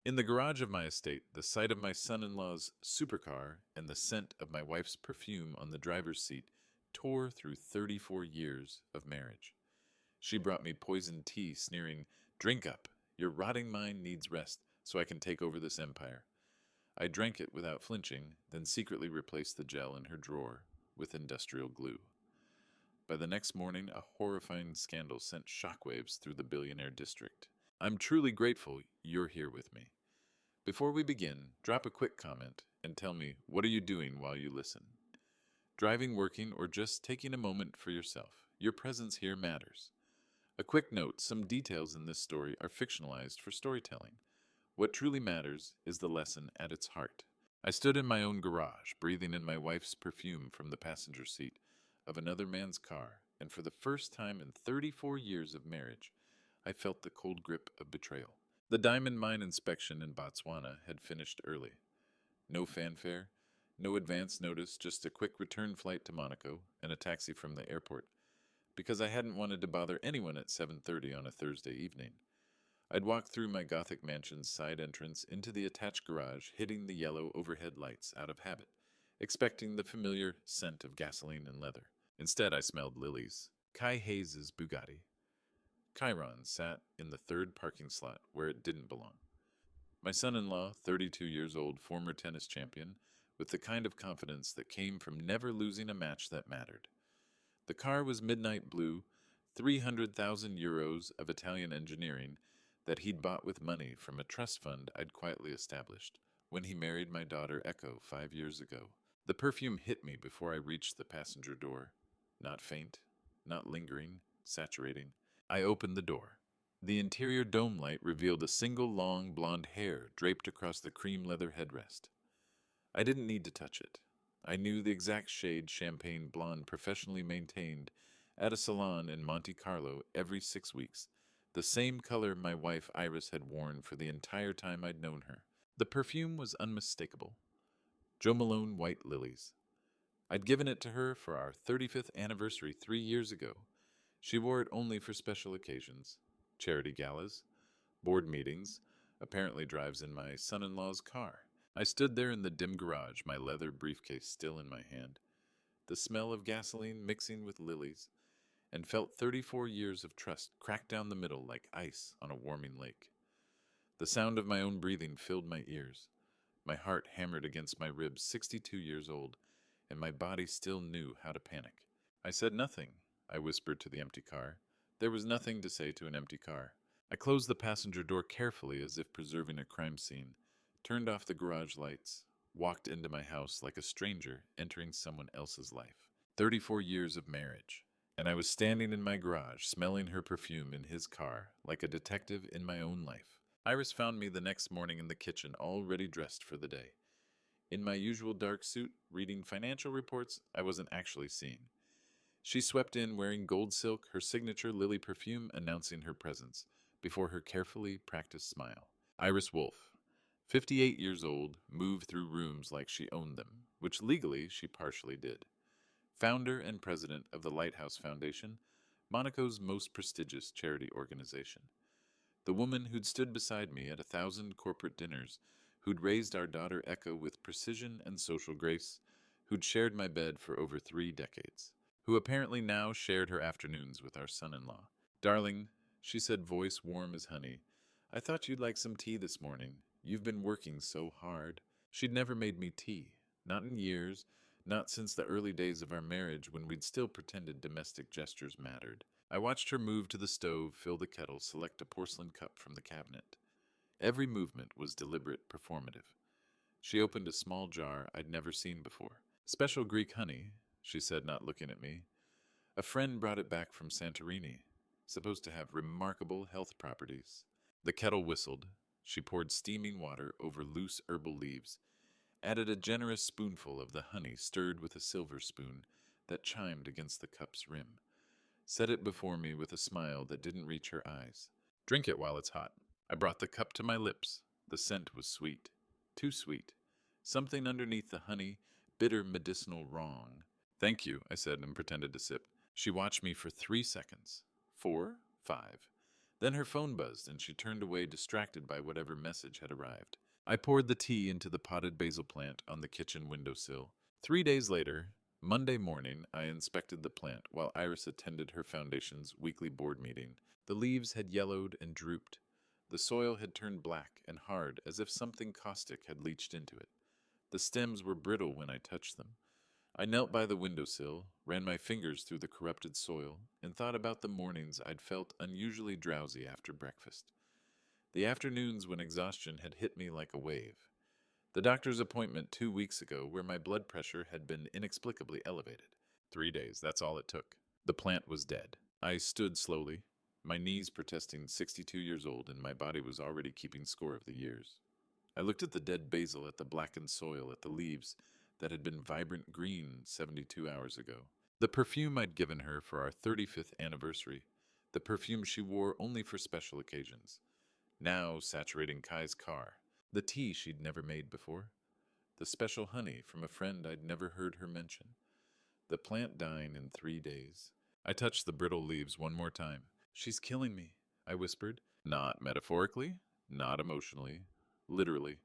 In the garage of my estate, the sight of my son-in-law's supercar and the scent of my wife's perfume on the driver's seat tore through 34 years of marriage. She brought me poisoned tea, sneering, "Drink up. Your rotting mind needs rest, so I can take over this empire." I drank it without flinching, then secretly replaced the gel in her drawer with industrial glue. By the next morning, a horrifying scandal sent shockwaves through the billionaire district. I'm truly grateful you're here with me. Before we begin, drop a quick comment and tell me, what are you doing while you listen? Driving, working, or just taking a moment for yourself. Your presence here matters. A quick note, some details in this story are fictionalized for storytelling. What truly matters is the lesson at its heart. I stood in my own garage, breathing in my wife's perfume from the passenger seat of another man's car, and for the first time in 34 years of marriage, I felt the cold grip of betrayal. The diamond mine inspection in Botswana had finished early. No fanfare, no advance notice, just a quick return flight to Monaco and a taxi from the airport, because I hadn't wanted to bother anyone at 7:30 on a Thursday evening. I'd walked through my Gothic mansion's side entrance into the attached garage, hitting the yellow overhead lights out of habit, expecting the familiar scent of gasoline and leather. Instead, I smelled lilies. Kai Hayes's Bugatti. Chiron sat in the third parking slot where it didn't belong. My son-in-law, 32 years old, former tennis champion, with the kind of confidence that came from never losing a match that mattered. The car was midnight blue, 300,000 euros of Italian engineering that he'd bought with money from a trust fund I'd quietly established when he married my daughter Echo 5 years ago. The perfume hit me before I reached the passenger door. Not faint, not lingering, saturating. I opened the door. The interior dome light revealed a single long blonde hair draped across the cream leather headrest. I didn't need to touch it. I knew the exact shade champagne blonde professionally maintained at a salon in Monte Carlo every 6 weeks, the same color my wife Iris had worn for the entire time I'd known her. The perfume was unmistakable. Jo Malone White Lilies. I'd given it to her for our 35th anniversary 3 years ago. She wore it only for special occasions, charity galas, board meetings, apparently drives in my son-in-law's car. I stood there in the dim garage, my leather briefcase still in my hand, the smell of gasoline mixing with lilies, and felt 34 years of trust crack down the middle like ice on a warming lake. The sound of my own breathing filled my ears. My heart hammered against my ribs, 62 years old, and my body still knew how to panic. I said nothing, I whispered to the empty car. There was nothing to say to an empty car. I closed the passenger door carefully as if preserving a crime scene, turned off the garage lights, walked into my house like a stranger entering someone else's life. 34 years of marriage, and I was standing in my garage, smelling her perfume in his car, like a detective in my own life. Iris found me the next morning in the kitchen, already dressed for the day. In my usual dark suit, reading financial reports I wasn't actually seeing. She swept in wearing gold silk, her signature lily perfume announcing her presence, before her carefully practiced smile. Iris Wolfe, 58 years old, moved through rooms like she owned them, which legally she partially did. Founder and president of the Lighthouse Foundation, Monaco's most prestigious charity organization. The woman who'd stood beside me at 1,000 corporate dinners, who'd raised our daughter Echo with precision and social grace, who'd shared my bed for over 3 decades, who apparently now shared her afternoons with our son-in-law. "Darling," she said, voice warm as honey, "I thought you'd like some tea this morning. You've been working so hard." She'd never made me tea. Not in years, not since the early days of our marriage when we'd still pretended domestic gestures mattered. I watched her move to the stove, fill the kettle, select a porcelain cup from the cabinet. Every movement was deliberate, performative. She opened a small jar I'd never seen before. "Special Greek honey," she said, not looking at me. "A friend brought it back from Santorini. Supposed to have remarkable health properties." The kettle whistled. She poured steaming water over loose herbal leaves, added a generous spoonful of the honey stirred with a silver spoon that chimed against the cup's rim, set it before me with a smile that didn't reach her eyes. "Drink it while it's hot." I brought the cup to my lips. The scent was sweet. Too sweet. Something underneath the honey, bitter medicinal wrong. "Thank you," I said and pretended to sip. She watched me for 3 seconds. 4, 5. Then her phone buzzed and she turned away, distracted by whatever message had arrived. I poured the tea into the potted basil plant on the kitchen windowsill. 3 days later, Monday morning, I inspected the plant while Iris attended her foundation's weekly board meeting. The leaves had yellowed and drooped. The soil had turned black and hard, as if something caustic had leached into it. The stems were brittle when I touched them. I knelt by the windowsill, ran my fingers through the corrupted soil, and thought about the mornings I'd felt unusually drowsy after breakfast. The afternoons when exhaustion had hit me like a wave. The doctor's appointment 2 weeks ago where my blood pressure had been inexplicably elevated. 3 days, that's all it took. The plant was dead. I stood slowly, my knees protesting 62 years old, and my body was already keeping score of the years. I looked at the dead basil, at the blackened soil, at the leaves that had been vibrant green 72 hours ago. The perfume I'd given her for our 35th anniversary, the perfume she wore only for special occasions, now saturating Kai's car. The tea she'd never made before, the special honey from a friend I'd never heard her mention. The plant dying in 3 days. I touched the brittle leaves one more time. "She's killing me," I whispered. Not metaphorically, not emotionally, literally.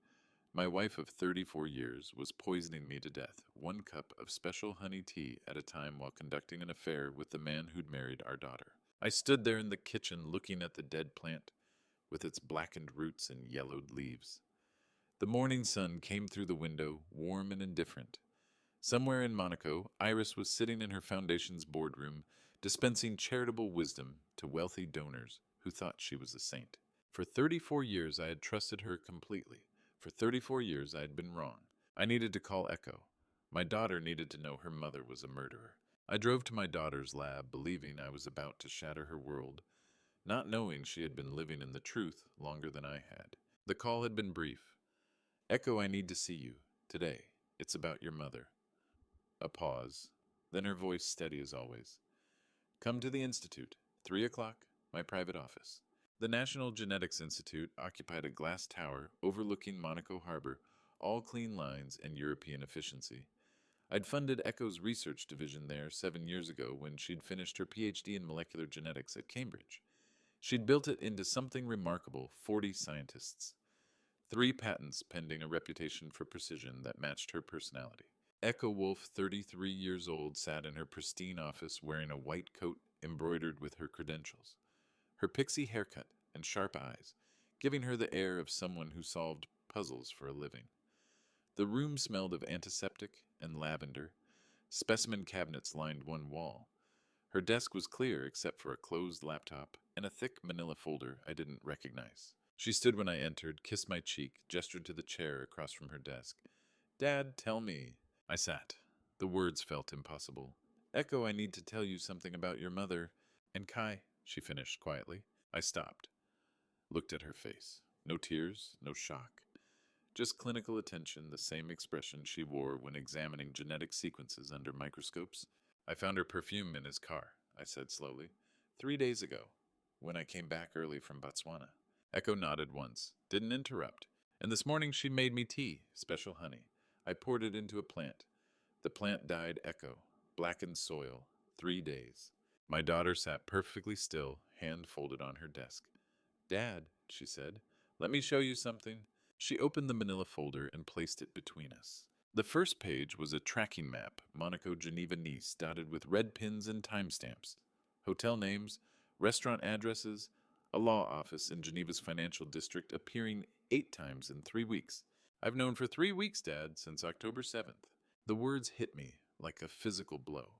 My wife of 34 years was poisoning me to death, 1 cup of special honey tea at a time, while conducting an affair with the man who'd married our daughter. I stood there in the kitchen looking at the dead plant, with its blackened roots and yellowed leaves. The morning sun came through the window, warm and indifferent. Somewhere in Monaco, Iris was sitting in her foundation's boardroom, dispensing charitable wisdom to wealthy donors who thought she was a saint. For 34 years, I had trusted her completely. For 34 years, I had been wrong. I needed to call Echo. My daughter needed to know her mother was a murderer. I drove to my daughter's lab, believing I was about to shatter her world, not knowing she had been living in the truth longer than I had. The call had been brief. "Echo, I need to see you. Today. It's about your mother." A pause. Then her voice steady as always. "Come to the Institute. 3 o'clock, my private office." The National Genetics Institute occupied a glass tower overlooking Monaco Harbor, all clean lines and European efficiency. I'd funded Echo's research division there 7 years ago when she'd finished her PhD in molecular genetics at Cambridge. She'd built it into something remarkable: 40 scientists. 3 patents pending, a reputation for precision that matched her personality. Echo Wolfe, 33 years old, sat in her pristine office wearing a white coat embroidered with her credentials. Her pixie haircut and sharp eyes, giving her the air of someone who solved puzzles for a living. The room smelled of antiseptic and lavender. Specimen cabinets lined one wall. Her desk was clear except for a closed laptop and a thick manila folder I didn't recognize. She stood when I entered, kissed my cheek, gestured to the chair across from her desk. "Dad, tell me." I sat. The words felt impossible. "Echo, I need to tell you something about your mother." "And Kai," she finished quietly. I stopped. Looked at her face. No tears, no shock. Just clinical attention, the same expression she wore when examining genetic sequences under microscopes. "I found her perfume in his car," I said slowly. 3 days ago, when I came back early from Botswana." Echo nodded once, didn't interrupt. "And this morning she made me tea, special honey. I poured it into a plant. The plant died, Echo. Blackened soil. 3 days. My daughter sat perfectly still, hand folded on her desk. "Dad," she said, "let me show you something." She opened the manila folder and placed it between us. The first page was a tracking map, Monaco, Geneva, Nice, dotted with red pins and timestamps. Hotel names, restaurant addresses, a law office in Geneva's financial district appearing 8 times in 3 weeks. "I've known for 3 weeks, Dad, since October 7th. The words hit me like a physical blow.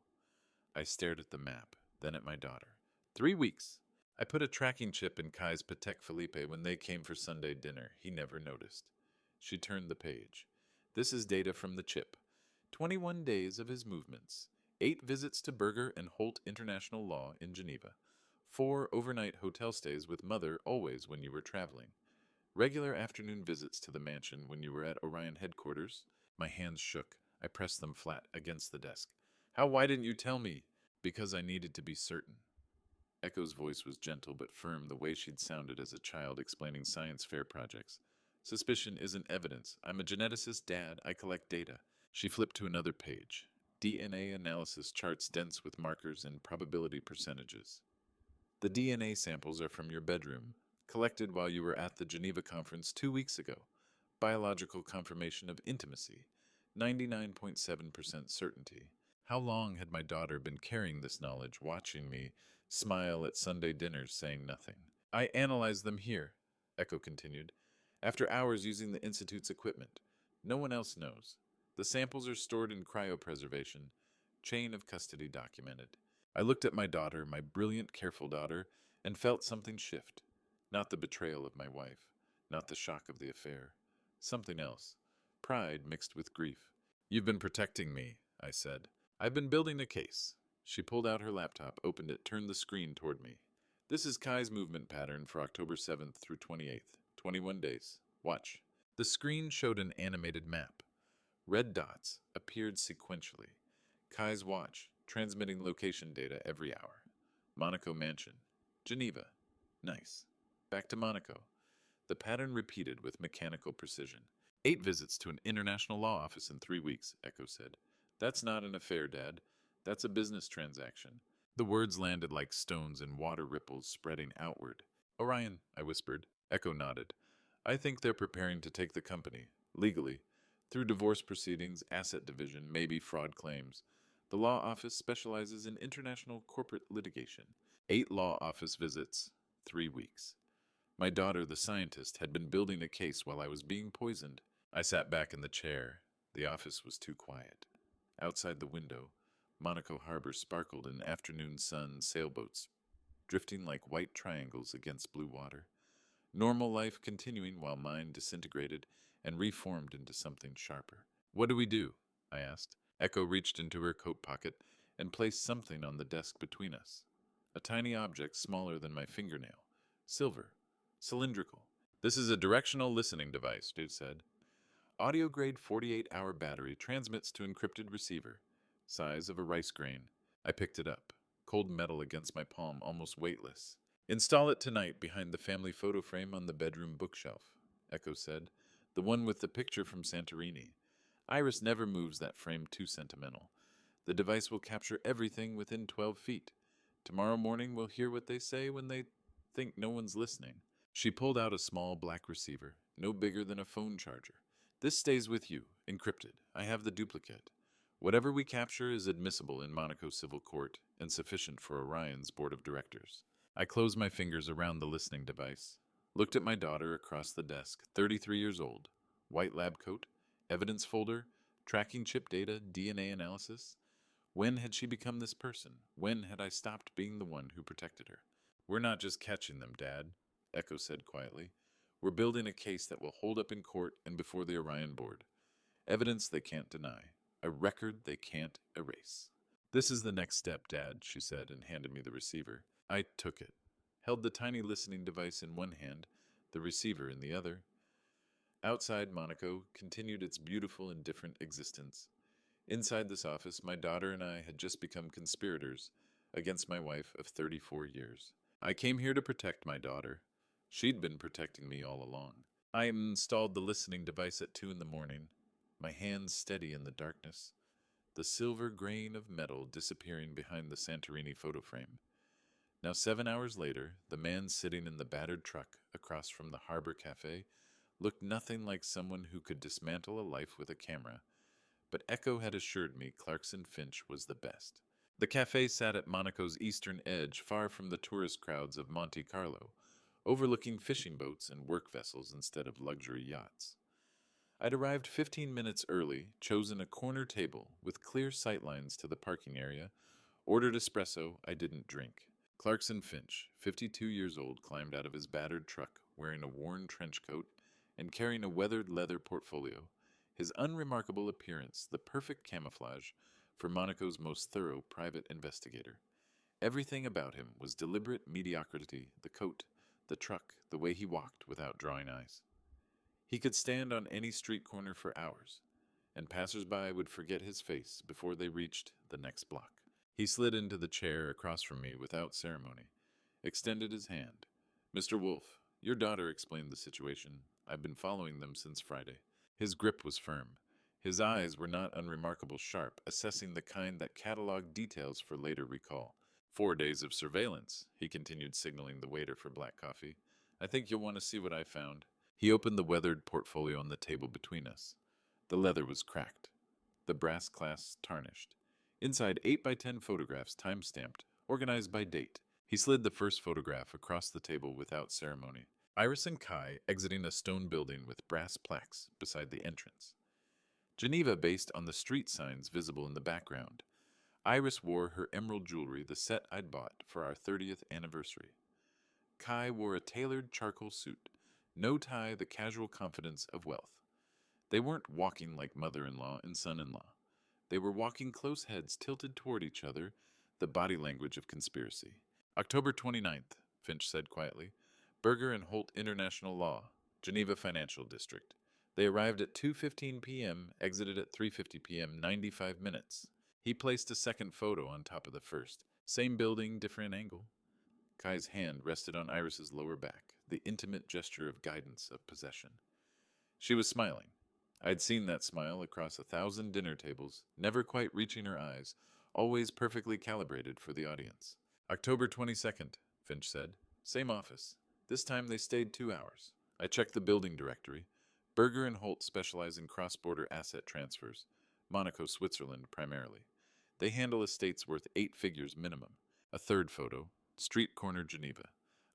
I stared at the map, then at my daughter. 3 weeks. I put a tracking chip in Kai's Patek Philippe when they came for Sunday dinner. He never noticed. She turned the page. This is data from the chip. 21 days of his movements. 8 visits to Berger and Holt International Law in Geneva. 4 overnight hotel stays with Mother always when you were traveling. Regular afternoon visits to the mansion when you were at Orion headquarters." My hands shook. I pressed them flat against the desk. Why didn't you tell me?" "Because I needed to be certain." Echo's voice was gentle but firm, the way she'd sounded as a child explaining science fair projects. "Suspicion isn't evidence. I'm a geneticist, Dad. I collect data." She flipped to another page. DNA analysis charts dense with markers and probability percentages. The DNA samples are from your bedroom, collected while you were at the Geneva conference 2 weeks ago. Biological confirmation of intimacy, 99.7% certainty. How long had my daughter been carrying this knowledge, watching me smile at Sunday dinners, saying nothing? I analyzed them here, Echo continued, after hours using the Institute's equipment. No one else knows. The samples are stored in cryopreservation, chain of custody documented. I looked at my daughter, my brilliant, careful daughter, and felt something shift. Not the betrayal of my wife, not the shock of the affair. Something else. Pride mixed with grief. You've been protecting me, I said. I've been building a case. She pulled out her laptop, opened it, turned the screen toward me. This is Kai's movement pattern for October 7th through 28th. 21 days. Watch. The screen showed an animated map. Red dots appeared sequentially. Kai's watch, transmitting location data every hour. Monaco Mansion. Geneva. Nice. Back to Monaco. The pattern repeated with mechanical precision. 8 visits to an international law office in 3 weeks, Echo said. That's not an affair, Dad. That's a business transaction. The words landed like stones in water ripples spreading outward. Orion, I whispered. Echo nodded. I think they're preparing to take the company, legally, through divorce proceedings, asset division, maybe fraud claims. The law office specializes in international corporate litigation. 8 law office visits, 3 weeks. My daughter, the scientist, had been building a case while I was being poisoned. I sat back in the chair. The office was too quiet. Outside the window, Monaco Harbor sparkled in afternoon sun, sailboats drifting like white triangles against blue water. Normal life continuing while mine disintegrated and reformed into something sharper. What do we do? I asked. Echo reached into her coat pocket and placed something on the desk between us. A tiny object smaller than my fingernail. Silver. Cylindrical. This is a directional listening device, Dude said. Audio-grade 48-hour battery transmits to encrypted receiver. Size of a rice grain. I picked it up. Cold metal against my palm, almost weightless. Install it tonight behind the family photo frame on the bedroom bookshelf, Echo said. The one with the picture from Santorini. Iris never moves that frame too sentimental. The device will capture everything within 12 feet. Tomorrow morning we'll hear what they say when they think no one's listening. She pulled out a small black receiver, no bigger than a phone charger. This stays with you, encrypted. I have the duplicate. Whatever we capture is admissible in Monaco Civil Court and sufficient for Orion's board of directors. I closed my fingers around the listening device, looked at my daughter across the desk, 33 years old, white lab coat, evidence folder, tracking chip data, DNA analysis. When had she become this person? When had I stopped being the one who protected her? We're not just catching them, Dad, Echo said quietly. We're building a case that will hold up in court and before the Orion board. Evidence they can't deny. A record they can't erase. This is the next step, Dad, she said and handed me the receiver. I took it, held the tiny listening device in one hand, the receiver in the other. Outside Monaco continued its beautiful and different existence. Inside this office, my daughter and I had just become conspirators against my wife of 34 years. I came here to protect my daughter. She'd been protecting me all along. I installed the listening device at 2 a.m, my hands steady in the darkness, the silver grain of metal disappearing behind the Santorini photo frame. Now 7 hours later, the man sitting in the battered truck across from the Harbor Cafe looked nothing like someone who could dismantle a life with a camera, but Echo had assured me Clarkson Finch was the best. The cafe sat at Monaco's eastern edge, far from the tourist crowds of Monte Carlo, overlooking fishing boats and work vessels instead of luxury yachts. I'd arrived 15 minutes early, chosen a corner table with clear sightlines to the parking area, ordered espresso I didn't drink. Clarkson Finch, 52 years old, climbed out of his battered truck, wearing a worn trench coat and carrying a weathered leather portfolio, his unremarkable appearance the perfect camouflage for Monaco's most thorough private investigator. Everything about him was deliberate mediocrity, the coat, the truck, the way he walked without drawing eyes. He could stand on any street corner for hours, and passers-by would forget his face before they reached the next block. He slid into the chair across from me without ceremony, extended his hand. Mr. Wolfe, your daughter explained the situation. I've been following them since Friday. His grip was firm. His eyes were not unremarkable sharp, assessing the kind that cataloged details for later recall. 4 days of surveillance, he continued, signaling the waiter for black coffee. I think you'll want to see what I found. He opened the weathered portfolio on the table between us. The leather was cracked, the brass clasps tarnished. Inside, 8 by 10 photographs, time-stamped, organized by date. He slid the first photograph across the table without ceremony. Iris and Kai exiting a stone building with brass plaques beside the entrance. Geneva based on the street signs visible in the background. Iris wore her emerald jewelry, the set I'd bought for our 30th anniversary. Kai wore a tailored charcoal suit, no tie, the casual confidence of wealth. They weren't walking like mother-in-law and son-in-law. They were walking close heads tilted toward each other, the body language of conspiracy. October 29th, Finch said quietly. Berger and Holt International Law, Geneva Financial District. They arrived at 2:15 p.m., exited at 3:50 p.m., 95 minutes. He placed a second photo on top of the first. Same building, different angle. Kai's hand rested on Iris's lower back, the intimate gesture of guidance, of possession. She was smiling. I'd seen that smile across 1,000 dinner tables, never quite reaching her eyes, always perfectly calibrated for the audience. October 22nd, Finch said. Same office. This time they stayed 2 hours. I checked the building directory. Berger and Holt specialize in cross-border asset transfers. Monaco, Switzerland, primarily. They handle estates worth 8 figures minimum. A third photo. Street corner, Geneva.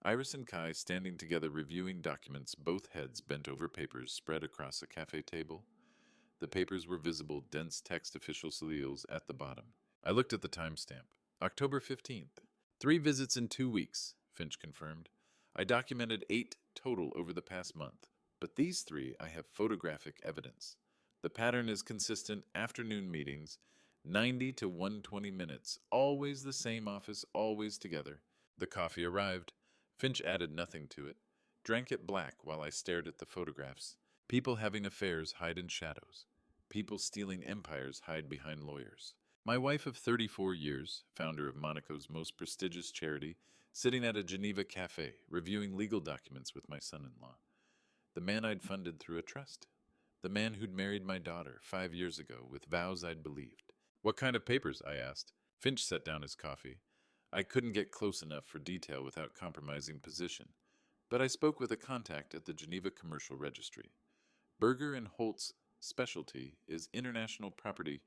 Iris and Kai standing together reviewing documents, both heads bent over papers spread across a cafe table. The papers were visible, dense text official seals at the bottom. I looked at the timestamp. October 15th. 3 visits in 2 weeks, Finch confirmed. I documented 8 total over the past month, but these 3 I have photographic evidence. The pattern is consistent: afternoon meetings, 90 to 120 minutes, always the same office, always together. The coffee arrived. Finch added nothing to it, drank it black while I stared at the photographs. People having affairs hide in shadows. People stealing empires hide behind lawyers. My wife of 34 years, founder of Monaco's most prestigious charity, sitting at a Geneva cafe, reviewing legal documents with my son-in-law. The man I'd funded through a trust. The man who'd married my daughter 5 years ago with vows I'd believed. What kind of papers? I asked. Finch set down his coffee. I couldn't get close enough for detail without compromising position, but I spoke with a contact at the Geneva Commercial Registry. Berger and Holt's specialty is international property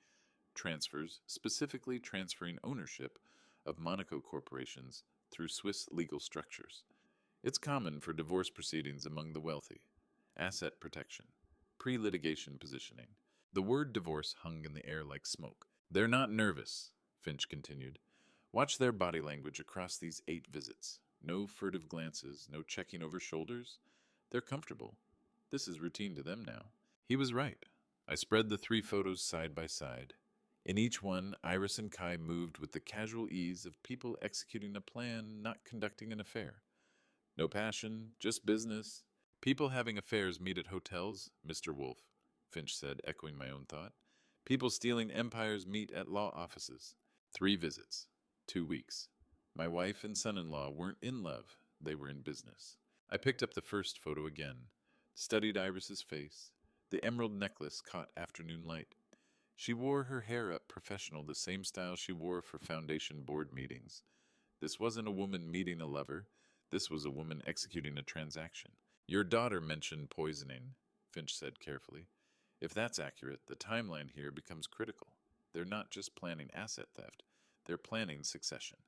transfers, specifically transferring ownership of Monaco corporations through Swiss legal structures. It's common for divorce proceedings among the wealthy. Asset protection. Pre-litigation positioning. The word divorce hung in the air like smoke. They're not nervous, Finch continued. Watch their body language across these 8 visits. No furtive glances, no checking over shoulders. They're comfortable. This is routine to them now. He was right. I spread the 3 photos side by side. In each one, Iris and Kai moved with the casual ease of people executing a plan, not conducting an affair. No passion, just business. People having affairs meet at hotels, Mr. Wolfe, Finch said, echoing my own thought. People stealing empires meet at law offices. 3 visits. 2 weeks. My wife and son-in-law weren't in love, they were in business. I picked up the first photo again, studied Iris's face. The emerald necklace caught afternoon light. She wore her hair up professional, the same style she wore for foundation board meetings. This wasn't a woman meeting a lover. This was a woman executing a transaction. Your daughter mentioned poisoning, Finch said carefully. If that's accurate, the timeline here becomes critical. They're not just planning asset theft. They're planning succession.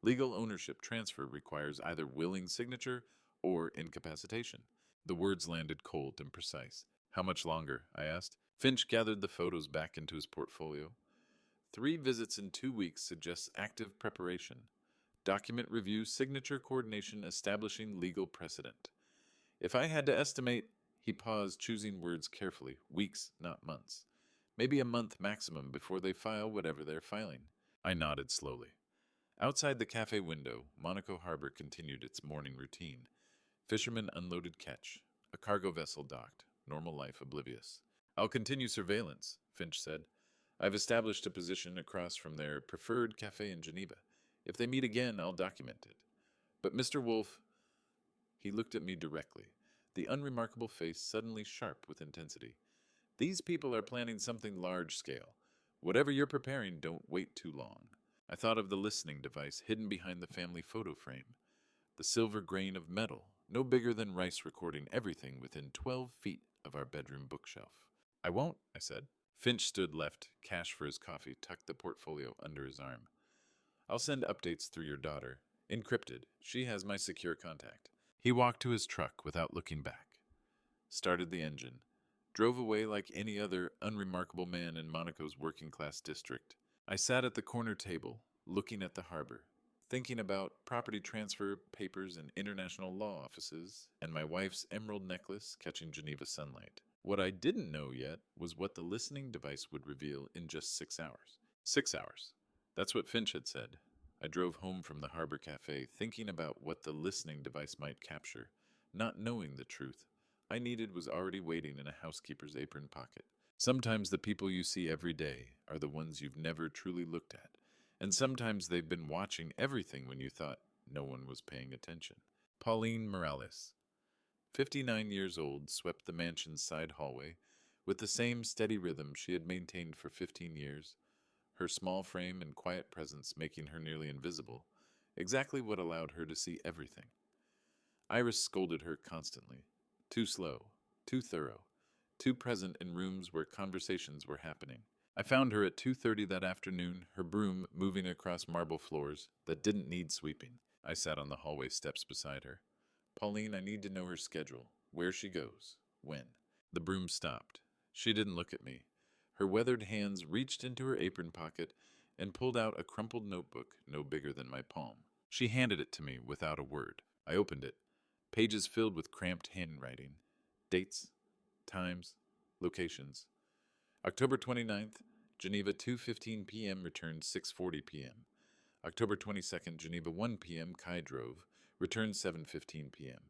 Legal ownership transfer requires either willing signature or incapacitation. The words landed cold and precise. How much longer? I asked. Finch gathered the photos back into his portfolio. 3 visits in 2 weeks suggests active preparation. Document review, signature coordination, establishing legal precedent. If I had to estimate, he paused, choosing words carefully. Weeks, not months. Maybe a month maximum before they file whatever they're filing. I nodded slowly. Outside the cafe window, Monaco Harbor continued its morning routine. Fishermen unloaded catch. A cargo vessel docked. Normal life oblivious. I'll continue surveillance, Finch said. I've established a position across from their preferred cafe in Geneva. If they meet again, I'll document it. But Mr. Wolfe, he looked at me directly, the unremarkable face suddenly sharp with intensity. These people are planning something large-scale. Whatever you're preparing, don't wait too long. I thought of the listening device hidden behind the family photo frame, the silver grain of metal, no bigger than rice, recording everything within 12 feet of our bedroom bookshelf. I won't, I said. Finch stood left, cash for his coffee, tucked the portfolio under his arm. I'll send updates through your daughter. Encrypted. She has my secure contact. He walked to his truck without looking back, started the engine, drove away like any other unremarkable man in Monaco's working-class district. I sat at the corner table, looking at the harbor, thinking about property transfer papers in international law offices and my wife's emerald necklace catching Geneva sunlight. What I didn't know yet was what the listening device would reveal in just 6 hours. 6 hours. That's what Finch had said. I drove home from the Harbor Cafe thinking about what the listening device might capture, not knowing the truth I needed was already waiting in a housekeeper's apron pocket. Sometimes the people you see every day are the ones you've never truly looked at, and sometimes they've been watching everything when you thought no one was paying attention. Pauline Morales, 59 years old, swept the mansion's side hallway with the same steady rhythm she had maintained for 15 years, her small frame and quiet presence making her nearly invisible, exactly what allowed her to see everything. Iris scolded her constantly. Too slow, too thorough, too present in rooms where conversations were happening. I found her at 2:30 that afternoon, her broom moving across marble floors that didn't need sweeping. I sat on the hallway steps beside her. Pauline, I need to know her schedule, where she goes, when. The broom stopped. She didn't look at me. Her weathered hands reached into her apron pocket and pulled out a crumpled notebook no bigger than my palm. She handed it to me without a word. I opened it. Pages filled with cramped handwriting. Dates, times, locations. October 29th, Geneva 2:15 p.m. returned 6:40 p.m. October 22nd, Geneva 1 p.m. Kai drove, returned 7:15 p.m.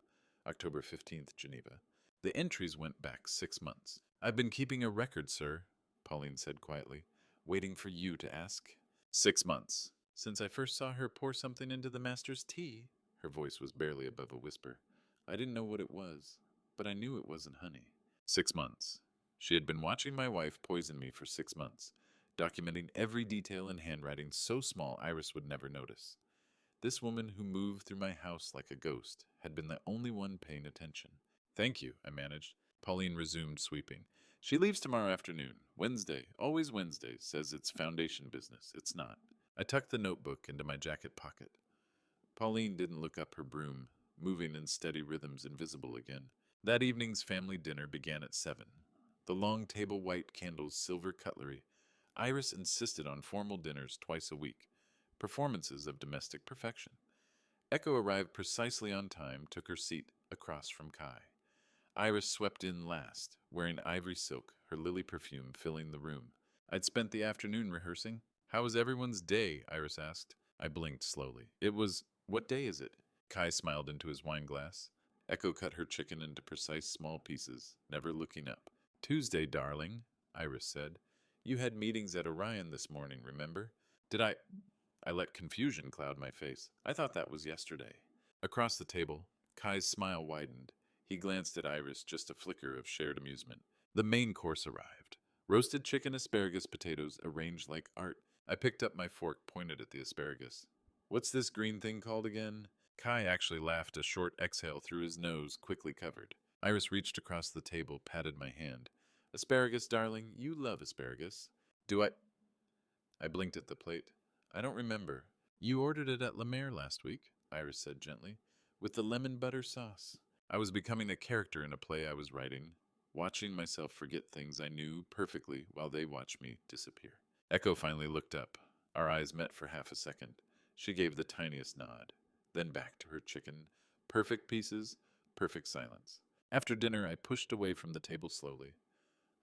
October 15th, Geneva. The entries went back 6 months. I've been keeping a record, sir, Pauline said quietly, waiting for you to ask. 6 months. Since I first saw her pour something into the master's tea. Her voice was barely above a whisper. I didn't know what it was, but I knew it wasn't honey. 6 months. She had been watching my wife poison me for 6 months, documenting every detail in handwriting so small Iris would never notice. This woman who moved through my house like a ghost had been the only one paying attention. Thank you, I managed. Pauline resumed sweeping. She leaves tomorrow afternoon. Wednesday, always Wednesday, says it's foundation business. It's not. I tucked the notebook into my jacket pocket. Pauline didn't look up her broom, moving in steady rhythms invisible again. That evening's family dinner began at 7. The long table, white candles, silver cutlery. Iris insisted on formal dinners twice a week, performances of domestic perfection. Echo arrived precisely on time, took her seat across from Kai. Iris swept in last, wearing ivory silk, her lily perfume filling the room. I'd spent the afternoon rehearsing. How was everyone's day? Iris asked. I blinked slowly. It was... What day is it? Kai smiled into his wine glass. Echo cut her chicken into precise small pieces, never looking up. Tuesday, darling, Iris said. You had meetings at Orion this morning, remember? Did I let confusion cloud my face. I thought that was yesterday. Across the table, Kai's smile widened. He glanced at Iris, just a flicker of shared amusement. The main course arrived. Roasted chicken, asparagus, potatoes, arranged like art. I picked up my fork, pointed at the asparagus. What's this green thing called again? Kai actually laughed, a short exhale through his nose, quickly covered. Iris reached across the table, patted my hand. Asparagus, darling, you love asparagus. Do I? I blinked at the plate. I don't remember. You ordered it at La Mer last week, Iris said gently, with the lemon butter sauce. I was becoming a character in a play I was writing, watching myself forget things I knew perfectly while they watched me disappear. Echo finally looked up. Our eyes met for half a second. She gave the tiniest nod, then back to her chicken. Perfect pieces, perfect silence. After dinner, I pushed away from the table slowly.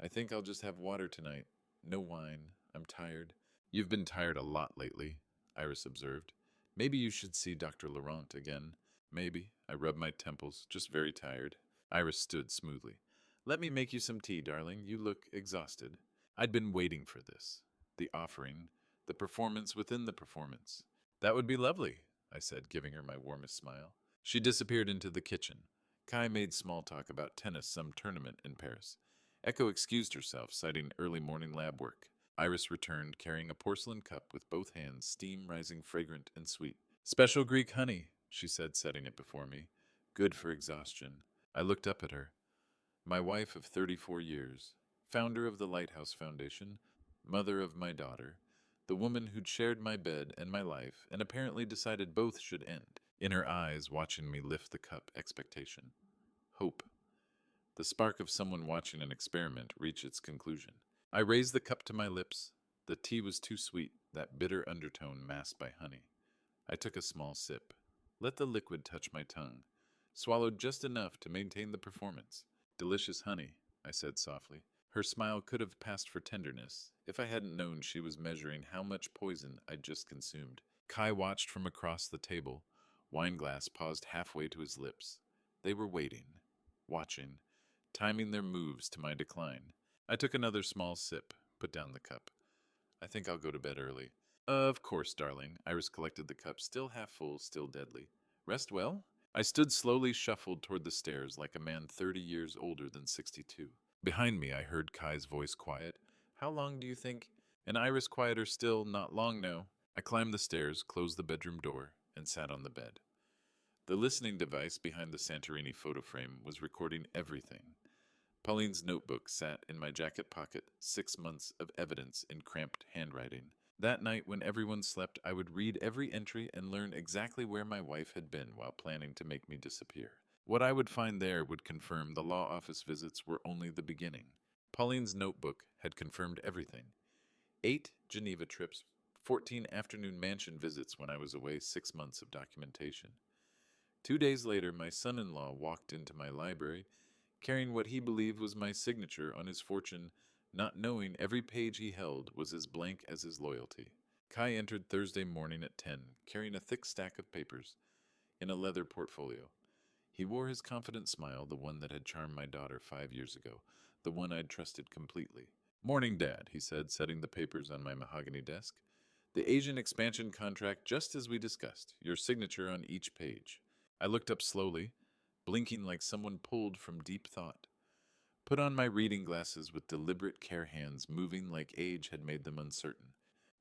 I think I'll just have water tonight. No wine. I'm tired. You've been tired a lot lately, Iris observed. Maybe you should see Dr. Laurent again. Maybe. I rubbed my temples, just very tired. Iris stood smoothly. Let me make you some tea, darling. You look exhausted. I'd been waiting for this. The offering, the performance within the performance. That would be lovely, I said, giving her my warmest smile. She disappeared into the kitchen. Kai made small talk about tennis, some tournament in Paris. Echo excused herself, citing early morning lab work. Iris returned, carrying a porcelain cup with both hands, steam rising fragrant and sweet. Special Greek honey, she said, setting it before me. Good for exhaustion. I looked up at her. My wife of 34 years, founder of the Lighthouse Foundation, mother of my daughter, the woman who'd shared my bed and my life and apparently decided both should end. In her eyes, watching me lift the cup, expectation. Hope. The spark of someone watching an experiment reach its conclusion. I raised the cup to my lips. The tea was too sweet, that bitter undertone masked by honey. I took a small sip. Let the liquid touch my tongue. Swallowed just enough to maintain the performance. Delicious honey, I said softly. Her smile could have passed for tenderness if I hadn't known she was measuring how much poison I'd just consumed. Kai watched from across the table. Wineglass paused halfway to his lips. They were waiting, watching, timing their moves to my decline. I took another small sip, put down the cup. I think I'll go to bed early. Of course, darling. Iris collected the cup, still half full, still deadly. Rest well? I stood slowly, shuffled toward the stairs like a man 30 years older than 62. Behind me, I heard Kai's voice quiet. How long do you think? And Iris quieter still, not long, no. I climbed the stairs, closed the bedroom door, and sat on the bed. The listening device behind the Santorini photo frame was recording everything. Pauline's notebook sat in my jacket pocket, 6 months of evidence in cramped handwriting. That night, when everyone slept, I would read every entry and learn exactly where my wife had been while planning to make me disappear. What I would find there would confirm the law office visits were only the beginning. Pauline's notebook had confirmed everything. 8 Geneva trips, 14 afternoon mansion visits when I was away, 6 months of documentation. 2 days later, my son-in-law walked into my library, carrying what he believed was my signature on his fortune, not knowing every page he held was as blank as his loyalty. Kai entered Thursday morning at 10, carrying a thick stack of papers in a leather portfolio. He wore his confident smile, the one that had charmed my daughter 5 years ago, the one I'd trusted completely. Morning, Dad, he said, setting the papers on my mahogany desk. The Asian expansion contract, just as we discussed, your signature on each page. I looked up slowly, blinking like someone pulled from deep thought. Put on my reading glasses with deliberate care, hands moving like age had made them uncertain.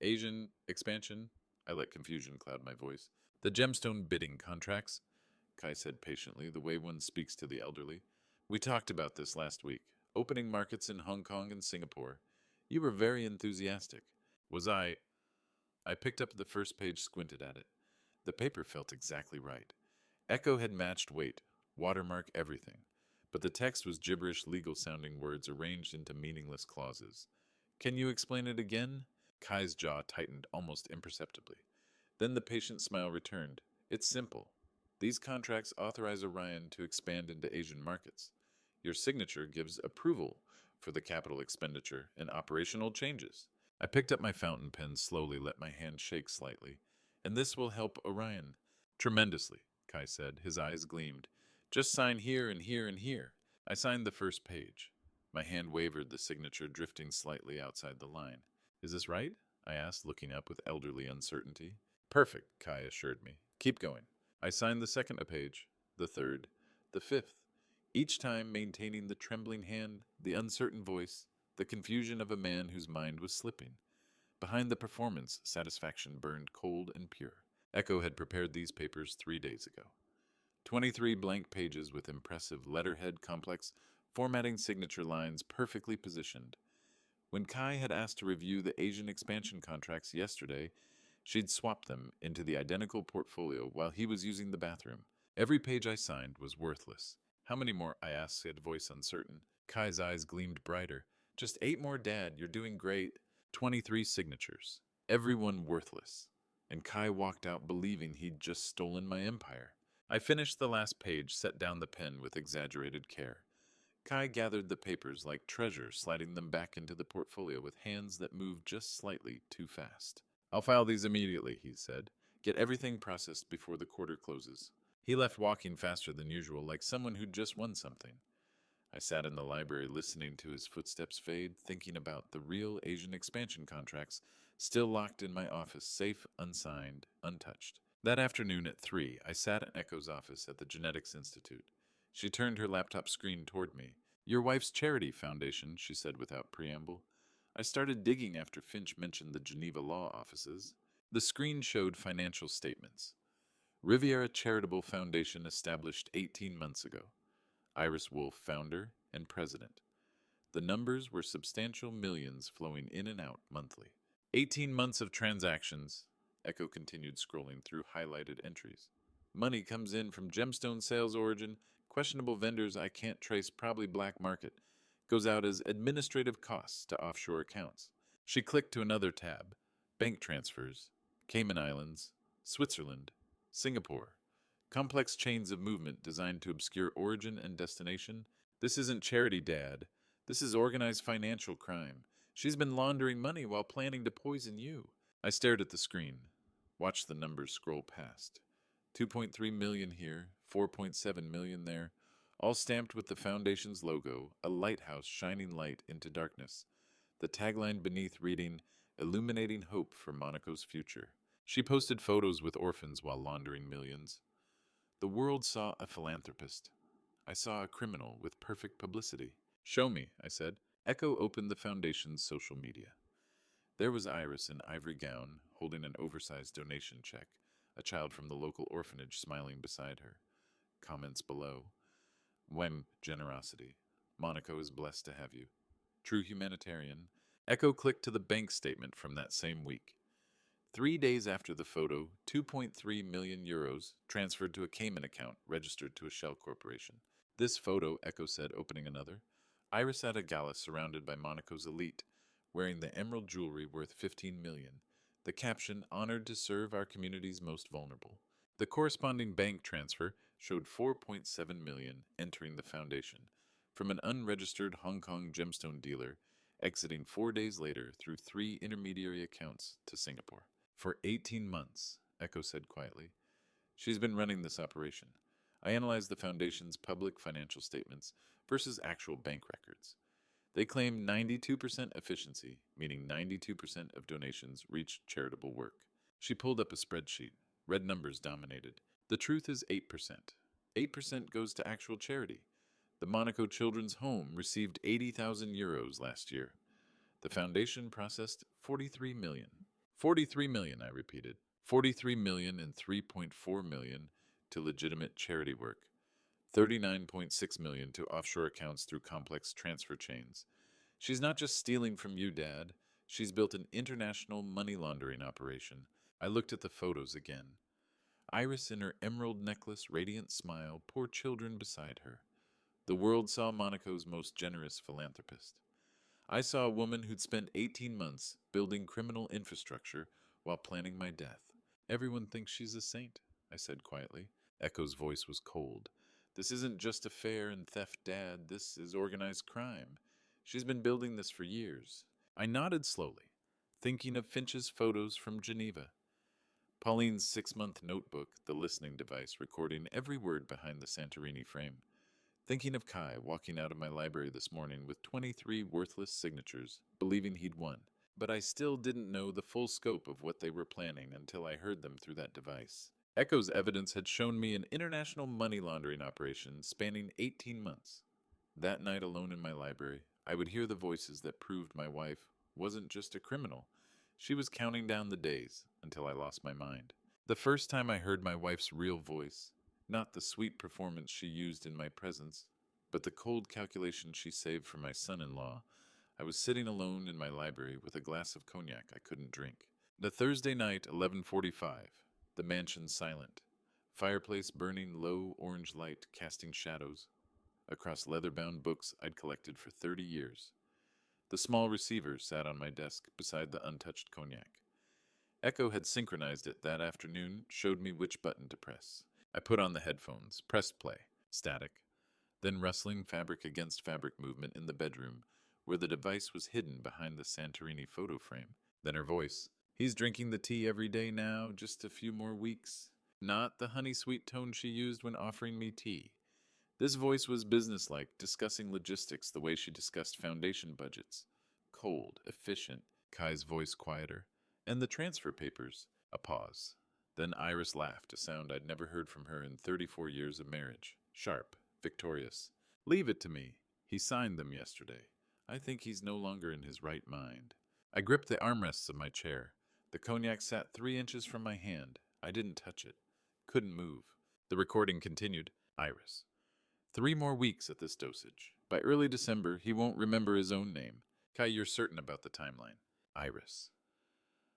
Asian expansion? I let confusion cloud my voice. The gemstone bidding contracts, Kai said patiently, the way one speaks to the elderly. We talked about this last week. Opening markets in Hong Kong and Singapore. You were very enthusiastic. Was I? I picked up the first page, squinted at it. The paper felt exactly right. Echo had matched weight, watermark, everything. But the text was gibberish legal-sounding words arranged into meaningless clauses. Can you explain it again? Kai's jaw tightened almost imperceptibly. Then the patient smile returned. It's simple. These contracts authorize Orion to expand into Asian markets. Your signature gives approval for the capital expenditure and operational changes. I picked up my fountain pen, slowly let my hand shake slightly. And this will help Orion. Tremendously, Kai said. His eyes gleamed. Just sign here and here and here. I signed the first page. My hand wavered, the signature drifting slightly outside the line. Is this right? I asked, looking up with elderly uncertainty. Perfect, Kai assured me. Keep going. I signed the second page, the third, the fifth, each time maintaining the trembling hand, the uncertain voice, the confusion of a man whose mind was slipping. Behind the performance, satisfaction burned cold and pure. Echo had prepared these papers 3 days ago. 23 blank pages with impressive letterhead, complex, formatting signature lines perfectly positioned. When Kai had asked to review the Asian expansion contracts yesterday, she'd swapped them into the identical portfolio while he was using the bathroom. Every page I signed was worthless. How many more? I asked, a voice uncertain. Kai's eyes gleamed brighter. Just 8 more, Dad. You're doing great. 23 signatures. Everyone worthless. And Kai walked out believing he'd just stolen my empire. I finished the last page, set down the pen with exaggerated care. Kai gathered the papers like treasure, sliding them back into the portfolio with hands that moved just slightly too fast. I'll file these immediately, he said. Get everything processed before the quarter closes. He left, walking faster than usual, like someone who'd just won something. I sat in the library listening to his footsteps fade, thinking about the real Asian expansion contracts still locked in my office, safe, unsigned, untouched. That afternoon at 3, I sat in Echo's office at the Genetics Institute. She turned her laptop screen toward me. Your wife's charity foundation, she said without preamble. I started digging after Finch mentioned the Geneva law offices. The screen showed financial statements. Riviera Charitable Foundation established 18 months ago. Iris Wolfe, founder and president. The numbers were substantial, millions flowing in and out monthly. 18 months of transactions. Echo continued scrolling through highlighted entries. Money comes in from gemstone sales origin, questionable vendors I can't trace, probably black market. Goes out as administrative costs to offshore accounts. She clicked to another tab. Bank transfers. Cayman Islands. Switzerland. Singapore. Complex chains of movement designed to obscure origin and destination. This isn't charity, Dad. This is organized financial crime. She's been laundering money while planning to poison you. I stared at the screen, watched the numbers scroll past. 2.3 million here, 4.7 million there, all stamped with the Foundation's logo, a lighthouse shining light into darkness. The tagline beneath reading, "Illuminating Hope for Monaco's Future." She posted photos with orphans while laundering millions. The world saw a philanthropist. I saw a criminal with perfect publicity. "Show me," I said. Echo opened the Foundation's social media. There was Iris in ivory gown, holding an oversized donation check, a child from the local orphanage smiling beside her. Comments below. "When generosity. Monaco is blessed to have you. True humanitarian." Echo clicked to the bank statement from that same week. 3 days after the photo, 2.3 million euros transferred to a Cayman account registered to a shell corporation. "This photo," Echo said, opening another. Iris at a gala surrounded by Monaco's elite, wearing the emerald jewelry worth 15 million. The caption, "Honored to serve our community's most vulnerable." The corresponding bank transfer showed 4.7 million entering the Foundation from an unregistered Hong Kong gemstone dealer, exiting 4 days later through 3 intermediary accounts to Singapore. "For 18 months, Echo said quietly. "She's been running this operation. I analyzed the Foundation's public financial statements versus actual bank records. They claim 92% efficiency, meaning 92% of donations reached charitable work." She pulled up a spreadsheet. Red numbers dominated. "The truth is 8%. 8% goes to actual charity. The Monaco Children's Home received 80,000 euros last year. The Foundation processed 43 million. 43 million, I repeated. 43 million and 3.4 million to legitimate charity work. 39.6 million to offshore accounts through complex transfer chains. She's not just stealing from you, Dad. She's built an international money laundering operation." I looked at the photos again. Iris in her emerald necklace, radiant smile, poor children beside her. The world saw Monaco's most generous philanthropist. I saw a woman who'd spent 18 months building criminal infrastructure while planning my death. "Everyone thinks she's a saint," I said quietly. Echo's voice was cold. "This isn't just affair and theft, Dad. This is organized crime. She's been building this for years." I nodded slowly, thinking of Finch's photos from Geneva. Pauline's 6-month notebook, the listening device recording every word behind the Santorini frame. Thinking of Kai walking out of my library this morning with 23 worthless signatures, believing he'd won. But I still didn't know the full scope of what they were planning until I heard them through that device. Echo's evidence had shown me an international money laundering operation spanning 18 months. That night alone in my library, I would hear the voices that proved my wife wasn't just a criminal. She was counting down the days until I lost my mind. The first time I heard my wife's real voice, not the sweet performance she used in my presence, but the cold calculation she saved for my son-in-law, I was sitting alone in my library with a glass of cognac I couldn't drink. The Thursday night, 11:45, the mansion silent, fireplace burning low orange light casting shadows across leather-bound books I'd collected for 30 years. The small receiver sat on my desk beside the untouched cognac. Echo had synchronized it that afternoon, showed me which button to press. I put on the headphones, pressed play, static, then rustling fabric against fabric movement in the bedroom, where the device was hidden behind the Santorini photo frame. Then her voice. "He's drinking the tea every day now, just a few more weeks." Not the honey-sweet tone she used when offering me tea. This voice was businesslike, discussing logistics the way she discussed foundation budgets. Cold, efficient, Kai's voice quieter. "And the transfer papers." A pause. Then Iris laughed, a sound I'd never heard from her in 34 years of marriage. Sharp, victorious. "Leave it to me. He signed them yesterday. I think he's no longer in his right mind. I gripped the armrests of my chair. The cognac sat 3 inches from my hand. I didn't touch it. Couldn't move. The recording continued. Iris. 3 more weeks at this dosage. By early December, he won't remember his own name. Kai, you're certain about the timeline. Iris.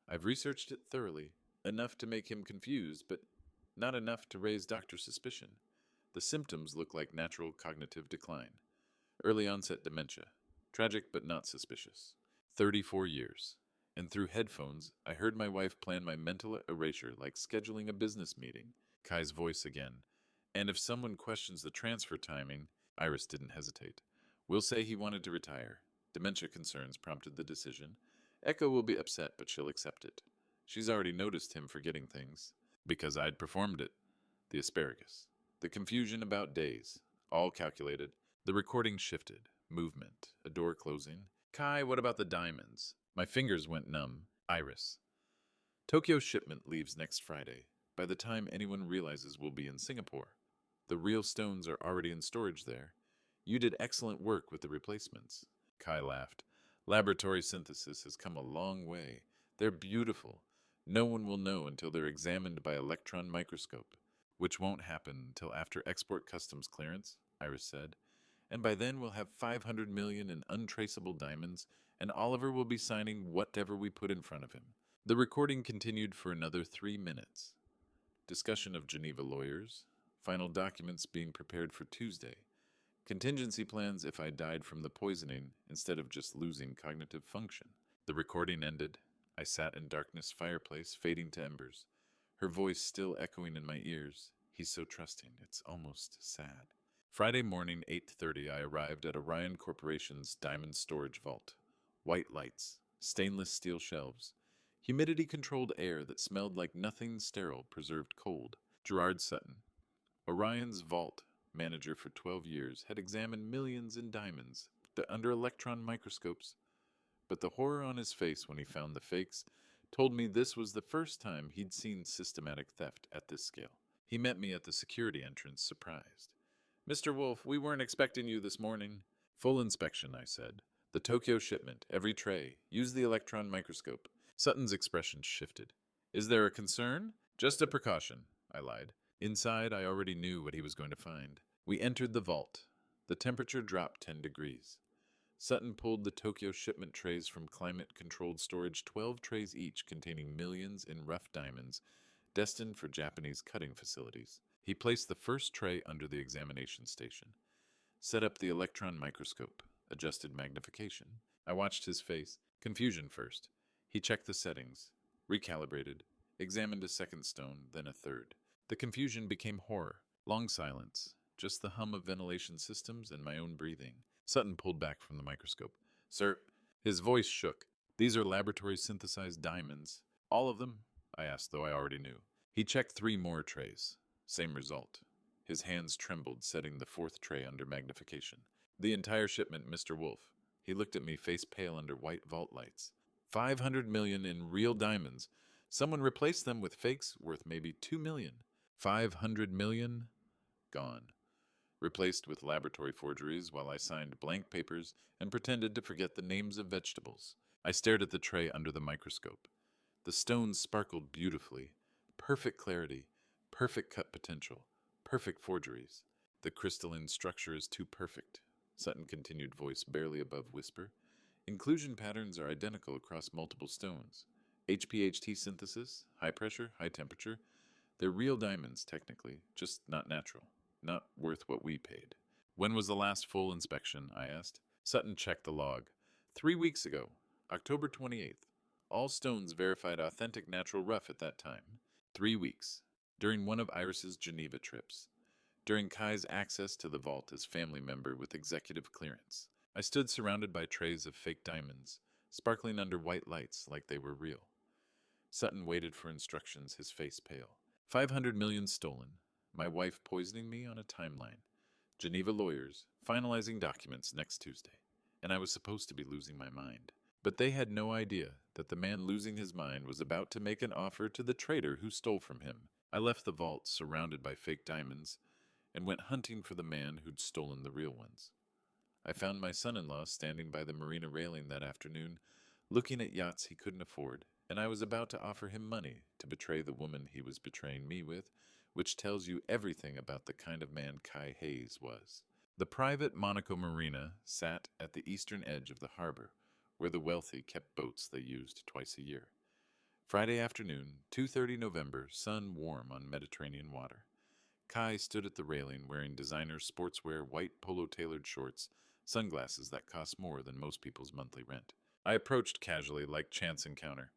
I've researched it thoroughly, enough to make him confused, but not enough to raise doctor's suspicion. The symptoms look like natural cognitive decline. Early onset dementia. Tragic but not suspicious. 34 years. And through headphones, I heard my wife plan my mental erasure like scheduling a business meeting. Kai's voice again. And if someone questions the transfer timing, Iris didn't hesitate. We'll say he wanted to retire. Dementia concerns prompted the decision. Echo will be upset, but she'll accept it. She's already noticed him forgetting things. Because I'd performed it. The asparagus. The confusion about days. All calculated. The recording shifted. Movement. A door closing. Kai, what about the diamonds? My fingers went numb. Iris. Tokyo shipment leaves next Friday. By the time anyone realizes we'll be in Singapore. The real stones are already in storage there. You did excellent work with the replacements. Kai laughed. Laboratory synthesis has come a long way. They're beautiful. No one will know until they're examined by electron microscope, which won't happen until after export customs clearance, Iris said. And by then we'll have 500 million in untraceable diamonds, and Oliver will be signing whatever we put in front of him. The recording continued for another 3 minutes. Discussion of Geneva lawyers. Final documents being prepared for Tuesday. Contingency plans if I died from the poisoning instead of just losing cognitive function. The recording ended. I sat in darkness fireplace, fading to embers. Her voice still echoing in my ears. He's so trusting, it's almost sad. Friday morning, 8:30, I arrived at Orion Corporation's diamond storage vault. White lights, stainless steel shelves, humidity-controlled air that smelled like nothing sterile preserved cold. Gerard Sutton, Orion's vault manager for 12 years, had examined millions in diamonds under electron microscopes. But the horror on his face when he found the fakes told me this was the first time he'd seen systematic theft at this scale. He met me at the security entrance, surprised. Mr. Wolfe, we weren't expecting you this morning. Full inspection, I said. The Tokyo shipment, every tray. Use the electron microscope. Sutton's expression shifted. Is there a concern? Just a precaution, I lied. Inside, I already knew what he was going to find. We entered the vault. The temperature dropped 10 degrees. Sutton pulled the Tokyo shipment trays from climate-controlled storage, 12 trays each containing millions in rough diamonds, destined for Japanese cutting facilities. He placed the first tray under the examination station, set up the electron microscope, adjusted magnification. I watched his face. Confusion first. He checked the settings, recalibrated, examined a second stone, then a third. The confusion became horror. Long silence, just the hum of ventilation systems and my own breathing. Sutton pulled back from the microscope. Sir, his voice shook. These are laboratory-synthesized diamonds. All of them? I asked, though I already knew. He checked 3 more trays. Same result. His hands trembled, setting the 4th tray under magnification. The entire shipment, Mr. Wolfe. He looked at me, face pale under white vault lights. 500 million in real diamonds. Someone replaced them with fakes worth maybe 2 million. 500 million? Gone. Replaced with laboratory forgeries while I signed blank papers and pretended to forget the names of vegetables. I stared at the tray under the microscope. The stones sparkled beautifully. Perfect clarity, perfect cut potential, perfect forgeries. The crystalline structure is too perfect, Sutton continued, voice barely above whisper. Inclusion patterns are identical across multiple stones. HPHT synthesis, high pressure, high temperature. They're real diamonds, technically, just not natural. Not worth what we paid. When was the last full inspection? I asked. Sutton checked the log. 3 weeks ago, October 28th. All stones verified authentic natural rough at that time. 3 weeks. During one of Iris's Geneva trips. During Kai's access to the vault as family member with executive clearance. I stood surrounded by trays of fake diamonds, sparkling under white lights like they were real. Sutton waited for instructions, his face pale. 500 million stolen. My wife poisoning me on a timeline. Geneva lawyers, finalizing documents next Tuesday. And I was supposed to be losing my mind. But they had no idea that the man losing his mind was about to make an offer to the traitor who stole from him. I left the vault surrounded by fake diamonds and went hunting for the man who'd stolen the real ones. I found my son-in-law standing by the marina railing that afternoon, looking at yachts he couldn't afford, and I was about to offer him money to betray the woman he was betraying me with, which tells you everything about the kind of man Kai Hayes was. The private Monaco marina sat at the eastern edge of the harbor, where the wealthy kept boats they used twice a year. Friday afternoon, 2:30 November, sun warm on Mediterranean water. Kai stood at the railing wearing designer sportswear white polo-tailored shorts, sunglasses that cost more than most people's monthly rent. I approached casually like chance encounter.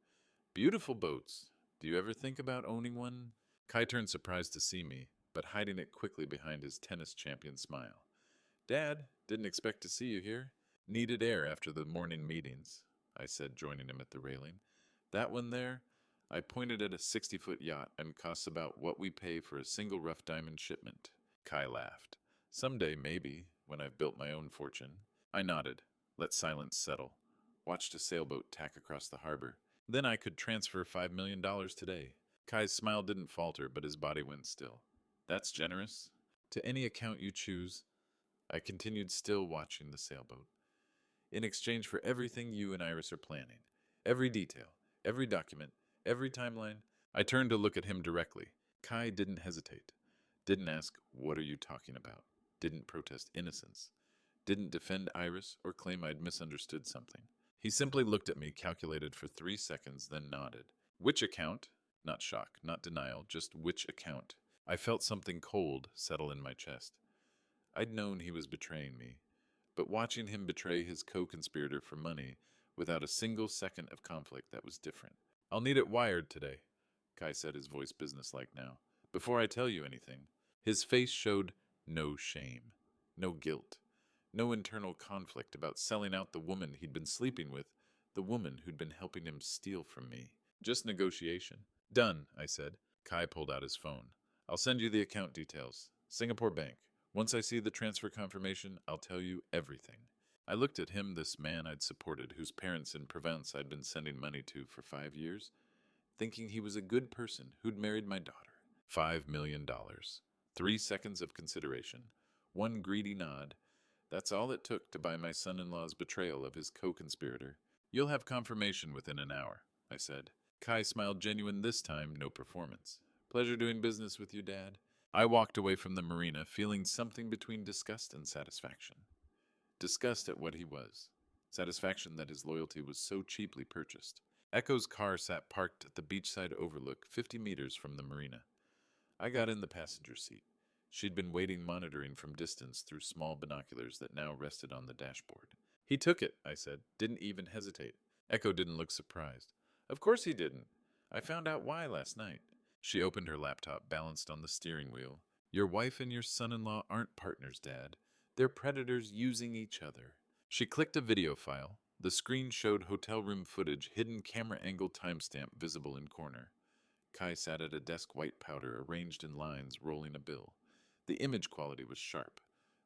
Beautiful boats. Do you ever think about owning one? Kai turned surprised to see me, but hiding it quickly behind his tennis champion smile. Dad, didn't expect to see you here. Needed air after the morning meetings, I said, joining him at the railing. That one there? I pointed at a 60-foot yacht and costs about what we pay for a single rough diamond shipment. Kai laughed. Someday, maybe, when I've built my own fortune. I nodded, let silence settle, watched a sailboat tack across the harbor. Then I could transfer $5 million today. Kai's smile didn't falter, but his body went still. That's generous. To any account you choose. I continued, still watching the sailboat. In exchange for everything you and Iris are planning. Every detail, every document, every timeline. I turned to look at him directly. Kai didn't hesitate. Didn't ask, what are you talking about? Didn't protest innocence. Didn't defend Iris or claim I'd misunderstood something. He simply looked at me, calculated for 3 seconds, then nodded. Which account? Not shock, not denial, just which account? I felt something cold settle in my chest. I'd known he was betraying me, but watching him betray his co-conspirator for money without a single second of conflict, that was different. I'll need it wired today, Kai said, his voice businesslike now. Before I tell you anything. His face showed no shame, no guilt, no internal conflict about selling out the woman he'd been sleeping with, the woman who'd been helping him steal from me. Just negotiation. Done, I said. Kai pulled out his phone. I'll send you the account details. Singapore Bank. Once I see the transfer confirmation, I'll tell you everything. I looked at him, this man I'd supported, whose parents in Provence I'd been sending money to for 5 years, thinking he was a good person who'd married my daughter. $5 million. 3 seconds of consideration. One greedy nod. That's all it took to buy my son-in-law's betrayal of his co-conspirator. You'll have confirmation within an hour, I said. Kai smiled, genuine this time, no performance. Pleasure doing business with you, Dad. I walked away from the marina, feeling something between disgust and satisfaction. Disgust at what he was. Satisfaction that his loyalty was so cheaply purchased. Echo's car sat parked at the beachside overlook 50 meters from the marina. I got in the passenger seat. She'd been waiting, monitoring from distance through small binoculars that now rested on the dashboard. He took it, I said. Didn't even hesitate. Echo didn't look surprised. Of course he didn't. I found out why last night. She opened her laptop, balanced on the steering wheel. Your wife and your son-in-law aren't partners, Dad. They're predators using each other. She clicked a video file. The screen showed hotel room footage, hidden camera angle timestamp visible in corner. Kai sat at a desk, white powder arranged in lines, rolling a bill. The image quality was sharp.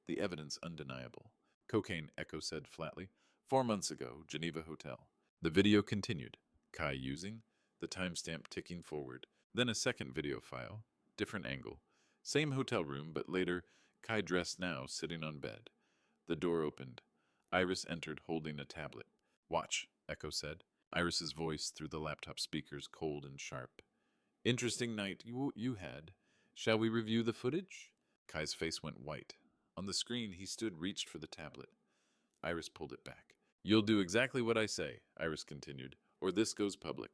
The evidence undeniable. Cocaine, Echo said flatly. 4 months ago, Geneva Hotel. The video continued. Kai using. The timestamp ticking forward. Then a second video file. Different angle. Same hotel room, but later, Kai dressed now, sitting on bed. The door opened. Iris entered holding a tablet. Watch, Echo said. Iris's voice through the laptop speakers, cold and sharp. Interesting night you had. Shall we review the footage? Kai's face went white. On the screen, he stood, reached for the tablet. Iris pulled it back. You'll do exactly what I say, Iris continued, or this goes public.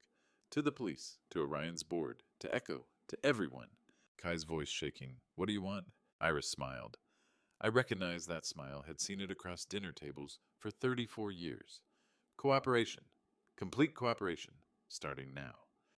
To the police, to Orion's board, to Echo, to everyone. Kai's voice shaking. What do you want? Iris smiled. I recognized that smile, had seen it across dinner tables for 34 years. Cooperation. Complete cooperation. Starting now.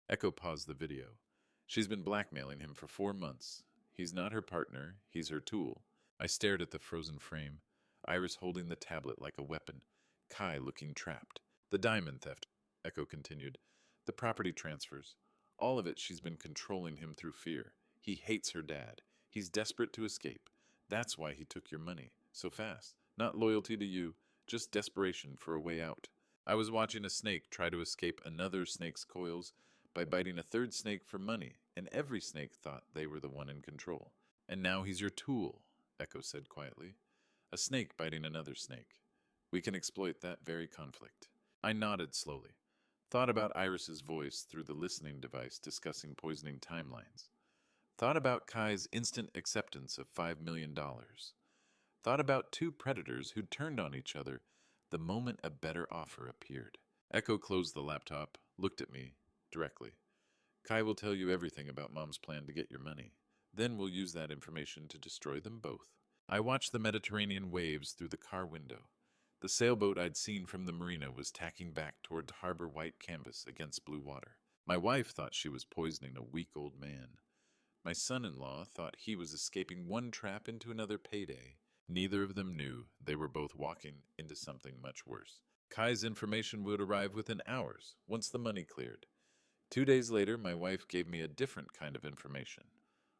Echo paused the video. She's been blackmailing him for 4 months. He's not her partner. He's her tool. I stared at the frozen frame. Iris holding the tablet like a weapon. Kai looking trapped. The diamond theft, Echo continued. The property transfers. All of it, she's been controlling him through fear. He hates her dad. He's desperate to escape. That's why he took your money so fast. Not loyalty to you, just desperation for a way out. I was watching a snake try to escape another snake's coils by biting a third snake for money, and every snake thought they were the one in control. And now he's your tool, Echo said quietly. A snake biting another snake. We can exploit that very conflict. I nodded slowly, thought about Iris's voice through the listening device discussing poisoning timelines. Thought about Kai's instant acceptance of $5 million. Thought about two predators who turned on each other the moment a better offer appeared. Echo closed the laptop, looked at me directly. Kai will tell you everything about Mom's plan to get your money. Then we'll use that information to destroy them both. I watched the Mediterranean waves through the car window. The sailboat I'd seen from the marina was tacking back toward harbor white canvas against blue water. My wife thought she was poisoning a weak old man. My son-in-law thought he was escaping one trap into another payday. Neither of them knew they were both walking into something much worse. Kai's information would arrive within hours, once the money cleared. 2 days later, my wife gave me a different kind of information.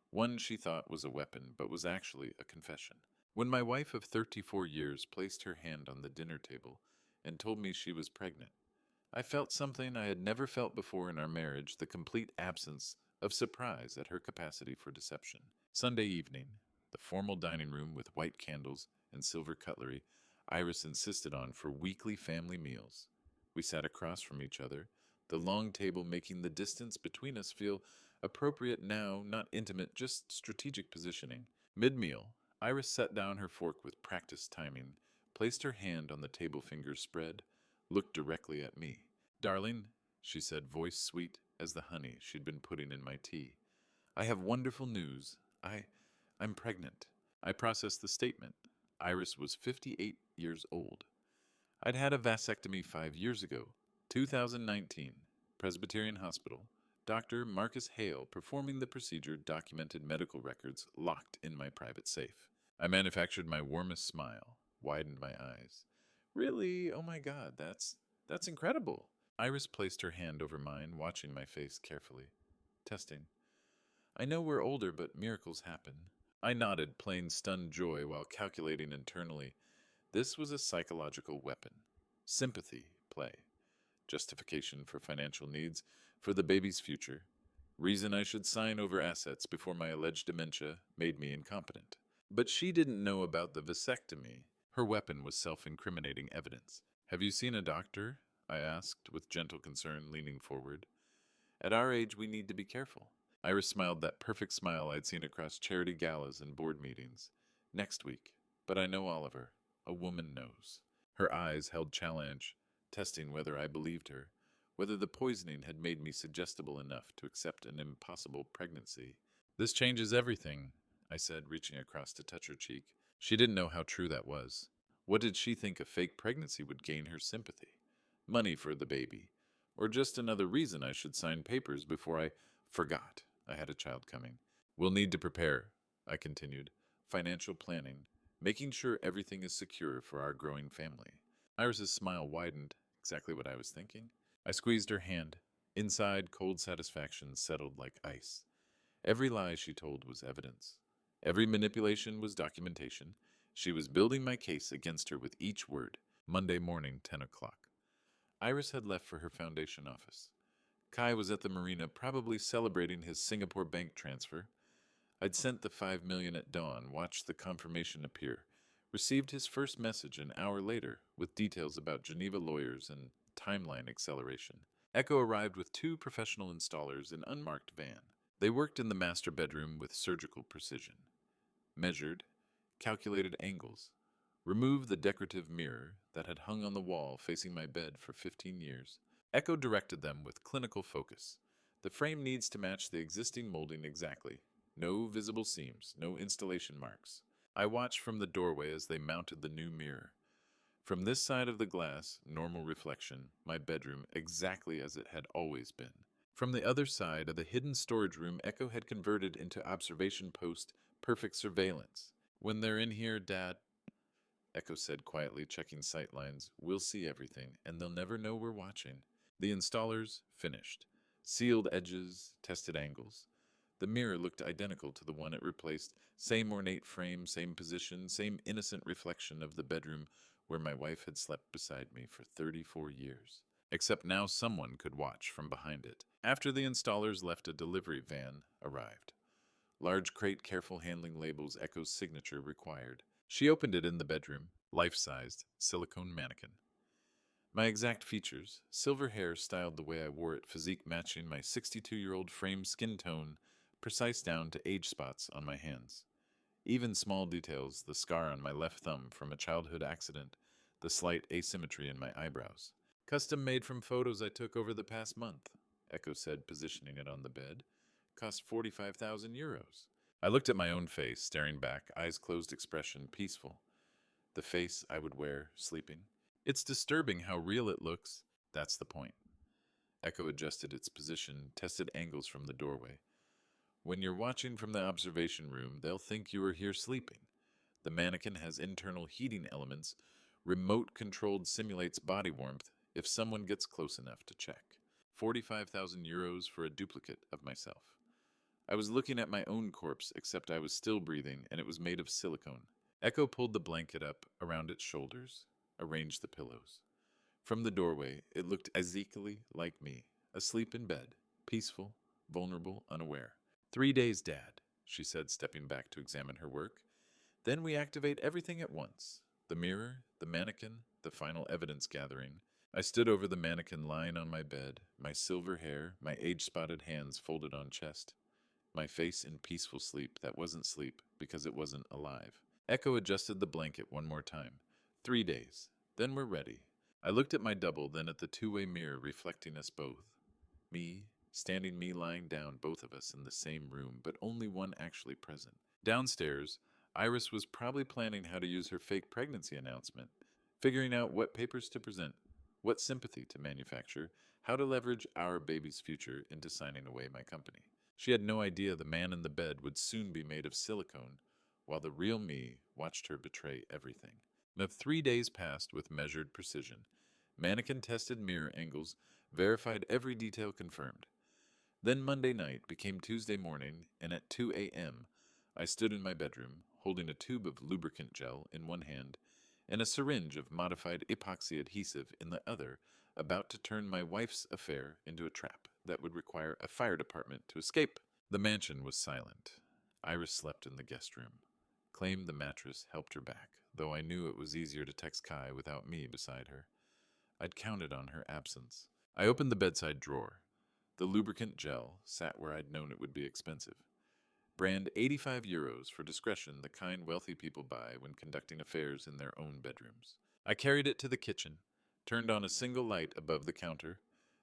One she thought was a weapon, but was actually a confession. When my wife of 34 years placed her hand on the dinner table and told me she was pregnant, I felt something I had never felt before in our marriage, the complete absence of surprise at her capacity for deception. Sunday evening, the formal dining room with white candles and silver cutlery Iris insisted on for weekly family meals. We sat across from each other, the long table making the distance between us feel appropriate now, not intimate, just strategic positioning. Mid-meal, Iris set down her fork with practiced timing, placed her hand on the table fingers spread, looked directly at me. "Darling," she said, voice sweet as the honey she'd been putting in my tea, "I have wonderful news. I'm pregnant." I processed the statement. Iris was 58 years old. I'd had a vasectomy 5 years ago, 2019, Presbyterian Hospital. Dr. Marcus Hale performing the procedure, documented medical records locked in my private safe. I manufactured my warmest smile, widened my eyes. "Really? Oh my God, that's incredible." Iris placed her hand over mine, watching my face carefully. Testing. "I know we're older, but miracles happen." I nodded, plain stunned joy while calculating internally. This was a psychological weapon. Sympathy play. Justification for financial needs, for the baby's future. Reason I should sign over assets before my alleged dementia made me incompetent. But she didn't know about the vasectomy. Her weapon was self-incriminating evidence. "Have you seen a doctor?" I asked, with gentle concern, leaning forward. "At our age, we need to be careful." Iris smiled, that perfect smile I'd seen across charity galas and board meetings. "Next week. But I know Oliver. A woman knows." Her eyes held challenge, testing whether I believed her, whether the poisoning had made me suggestible enough to accept an impossible pregnancy. "This changes everything," I said, reaching across to touch her cheek. She didn't know how true that was. What did she think a fake pregnancy would gain her sympathy? Money for the baby? Or just another reason I should sign papers before I forgot I had a child coming? "We'll need to prepare," I continued. "Financial planning, making sure everything is secure for our growing family." Iris's smile widened, exactly what I was thinking. I squeezed her hand. Inside, cold satisfaction settled like ice. Every lie she told was evidence. Every manipulation was documentation. She was building my case against her with each word. Monday morning, 10 o'clock. Iris had left for her foundation office. Kai was at the marina, probably celebrating his Singapore bank transfer. I'd sent the $5 million at dawn, watched the confirmation appear, received his first message an hour later with details about Geneva lawyers and timeline acceleration. Echo arrived with two professional installers in unmarked van. They worked in the master bedroom with surgical precision. Measured, calculated angles, removed the decorative mirror that had hung on the wall facing my bed for 15 years. Echo directed them with clinical focus. The frame needs to match the existing molding exactly. No visible seams, no installation marks. I watched from the doorway as they mounted the new mirror. From this side of the glass, normal reflection, my bedroom exactly as it had always been. From the other side of the hidden storage room, Echo had converted into observation post, perfect surveillance. "When they're in here, Dad," Echo said quietly, checking sight lines, "we'll see everything, and they'll never know we're watching." The installers finished. Sealed edges, tested angles. The mirror looked identical to the one it replaced. Same ornate frame, same position, same innocent reflection of the bedroom where my wife had slept beside me for 34 years. Except now someone could watch from behind it. After the installers left, a delivery van arrived. Large crate, careful handling, labels, Echo's signature required. She opened it in the bedroom, life-sized, silicone mannequin. My exact features, silver hair styled the way I wore it, physique matching my 62-year-old frame skin tone, precise down to age spots on my hands. Even small details, the scar on my left thumb from a childhood accident, the slight asymmetry in my eyebrows. Custom made from photos I took over the past month, Echo said, positioning it on the bed. Cost 45,000 euros. I looked at my own face, staring back, eyes closed, expression peaceful. The face I would wear, sleeping. It's disturbing how real it looks. That's the point. Echo adjusted its position, tested angles from the doorway. When you're watching from the observation room, they'll think you are here sleeping. The mannequin has internal heating elements. Remote-controlled simulates body warmth if someone gets close enough to check. 45,000 euros for a duplicate of myself. I was looking at my own corpse, except I was still breathing, and it was made of silicone. Echo pulled the blanket up around its shoulders, arranged the pillows. From the doorway, it looked exactly like me, asleep in bed, peaceful, vulnerable, unaware. 3 days, Dad, she said, stepping back to examine her work. Then we activate everything at once. The mirror, the mannequin, the final evidence gathering. I stood over the mannequin lying on my bed, my silver hair, my age-spotted hands folded on chest. My face in peaceful sleep that wasn't sleep because it wasn't alive. Echo adjusted the blanket one more time. 3 days. Then we're ready. I looked at my double, then at the two-way mirror reflecting us both. Me, standing, me lying down, both of us in the same room, but only one actually present. Downstairs, Iris was probably planning how to use her fake pregnancy announcement, figuring out what papers to present, what sympathy to manufacture, how to leverage our baby's future into signing away my company. She had no idea the man in the bed would soon be made of silicone, while the real me watched her betray everything. The 3 days passed with measured precision. Mannequin tested mirror angles, verified every detail, confirmed. Then Monday night became Tuesday morning, and at 2 a.m., I stood in my bedroom, holding a tube of lubricant gel in one hand and a syringe of modified epoxy adhesive in the other, about to turn my wife's affair into a trap that would require a fire department to escape. The mansion was silent. Iris slept in the guest room. Claimed the mattress helped her back, though I knew it was easier to text Kai without me beside her. I'd counted on her absence. I opened the bedside drawer. The lubricant gel sat where I'd known it would be expensive. Brand 85 euros for discretion, the kind wealthy people buy when conducting affairs in their own bedrooms. I carried it to the kitchen, turned on a single light above the counter.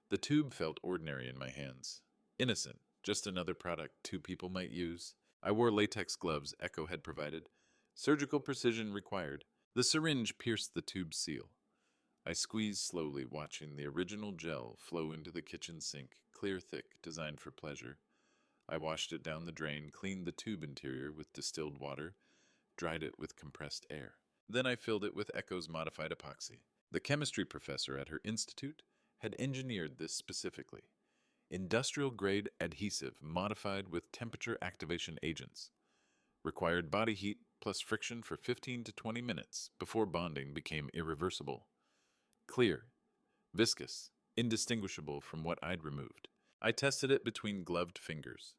The tube felt ordinary in my hands. Innocent, just another product two people might use. I wore latex gloves Echo had provided. Surgical precision required. The syringe pierced the tube seal. I squeezed slowly, watching the original gel flow into the kitchen sink, clear, thick, designed for pleasure. I washed it down the drain, cleaned the tube interior with distilled water, dried it with compressed air. Then I filled it with Echo's modified epoxy. The chemistry professor at her institute had engineered this specifically. Industrial-grade adhesive modified with temperature activation agents. Required body heat plus friction for 15 to 20 minutes before bonding became irreversible. Clear, viscous, indistinguishable from what I'd removed. I tested it between gloved fingers.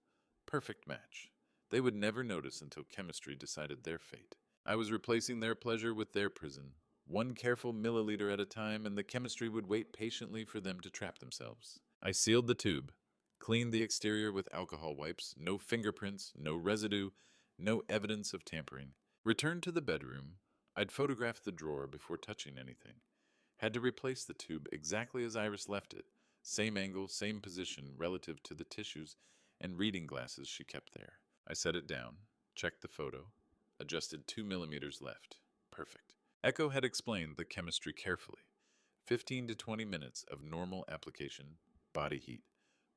Perfect match. They would never notice until chemistry decided their fate. I was replacing their pleasure with their prison, one careful milliliter at a time, and the chemistry would wait patiently for them to trap themselves. I sealed the tube, cleaned the exterior with alcohol wipes, no fingerprints, no residue, no evidence of tampering. Returned to the bedroom. I'd photographed the drawer before touching anything. Had to replace the tube exactly as Iris left it. Same angle, same position relative to the tissues and reading glasses she kept there. I set it down, checked the photo, adjusted 2 millimeters left. Perfect. Echo had explained the chemistry carefully. 15 to 20 minutes of normal application, body heat,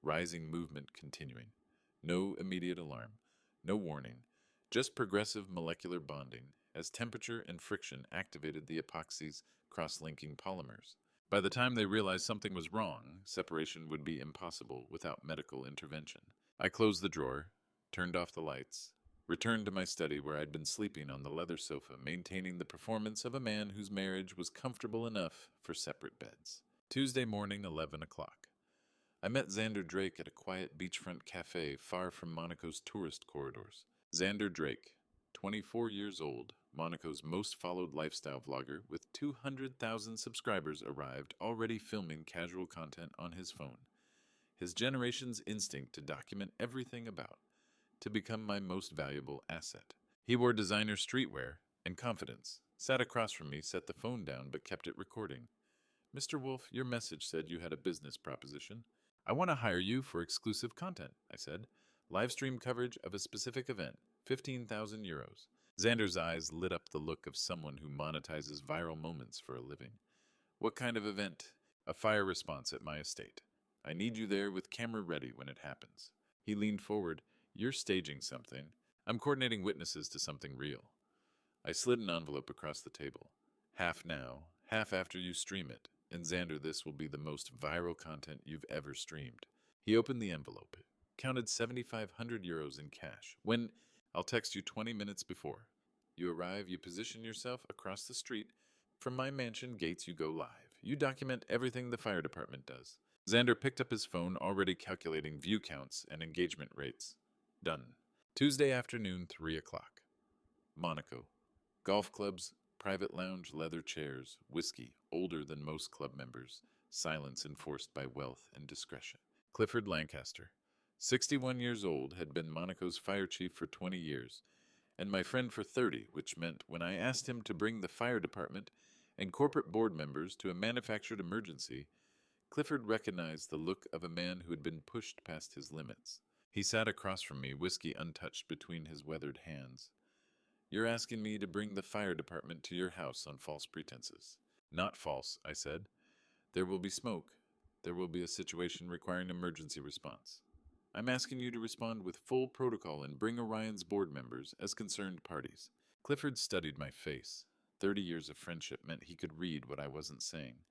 rising movement continuing. No immediate alarm, no warning, just progressive molecular bonding as temperature and friction activated the epoxy's cross-linking polymers. By the time they realized something was wrong, separation would be impossible without medical intervention. I closed the drawer, turned off the lights, returned to my study where I'd been sleeping on the leather sofa, maintaining the performance of a man whose marriage was comfortable enough for separate beds. Tuesday morning, 11 o'clock. I met Xander Drake at a quiet beachfront cafe far from Monaco's tourist corridors. Xander Drake, 24 years old, Monaco's most followed lifestyle vlogger with 200,000 subscribers, arrived, already filming casual content on his phone. His generation's instinct to document everything about, to become my most valuable asset. He wore designer streetwear and confidence, sat across from me, set the phone down, but kept it recording. "Mr. Wolfe, your message said you had a business proposition. I want to hire you for exclusive content," I said. "Live stream coverage of a specific event, 15,000 euros. Xander's eyes lit up the look of someone who monetizes viral moments for a living. "What kind of event?" "A fire response at my estate. I need you there with camera ready when it happens." He leaned forward. "You're staging something." "I'm coordinating witnesses to something real." I slid an envelope across the table. "Half now, half after you stream it. And Xander, this will be the most viral content you've ever streamed." He opened the envelope, counted 7,500 euros in cash. "When I'll text you 20 minutes before. You arrive, you position yourself across the street. From my mansion gates, you go live. You document everything the fire department does." Xander picked up his phone, already calculating view counts and engagement rates. "Done." Tuesday afternoon, 3 o'clock. Monaco. Golf clubs, private lounge, leather chairs, whiskey, older than most club members, silence enforced by wealth and discretion. Clifford Lancaster, 61 years old, had been Monaco's fire chief for 20 years, and my friend for 30, which meant when I asked him to bring the fire department and corporate board members to a manufactured emergency, Clifford recognized the look of a man who had been pushed past his limits. He sat across from me, whiskey untouched between his weathered hands. "You're asking me to bring the fire department to your house on false pretenses." "Not false," I said. "There will be smoke. There will be a situation requiring emergency response. I'm asking you to respond with full protocol and bring Orion's board members as concerned parties." Clifford studied my face. 30 years of friendship meant he could read what I wasn't saying.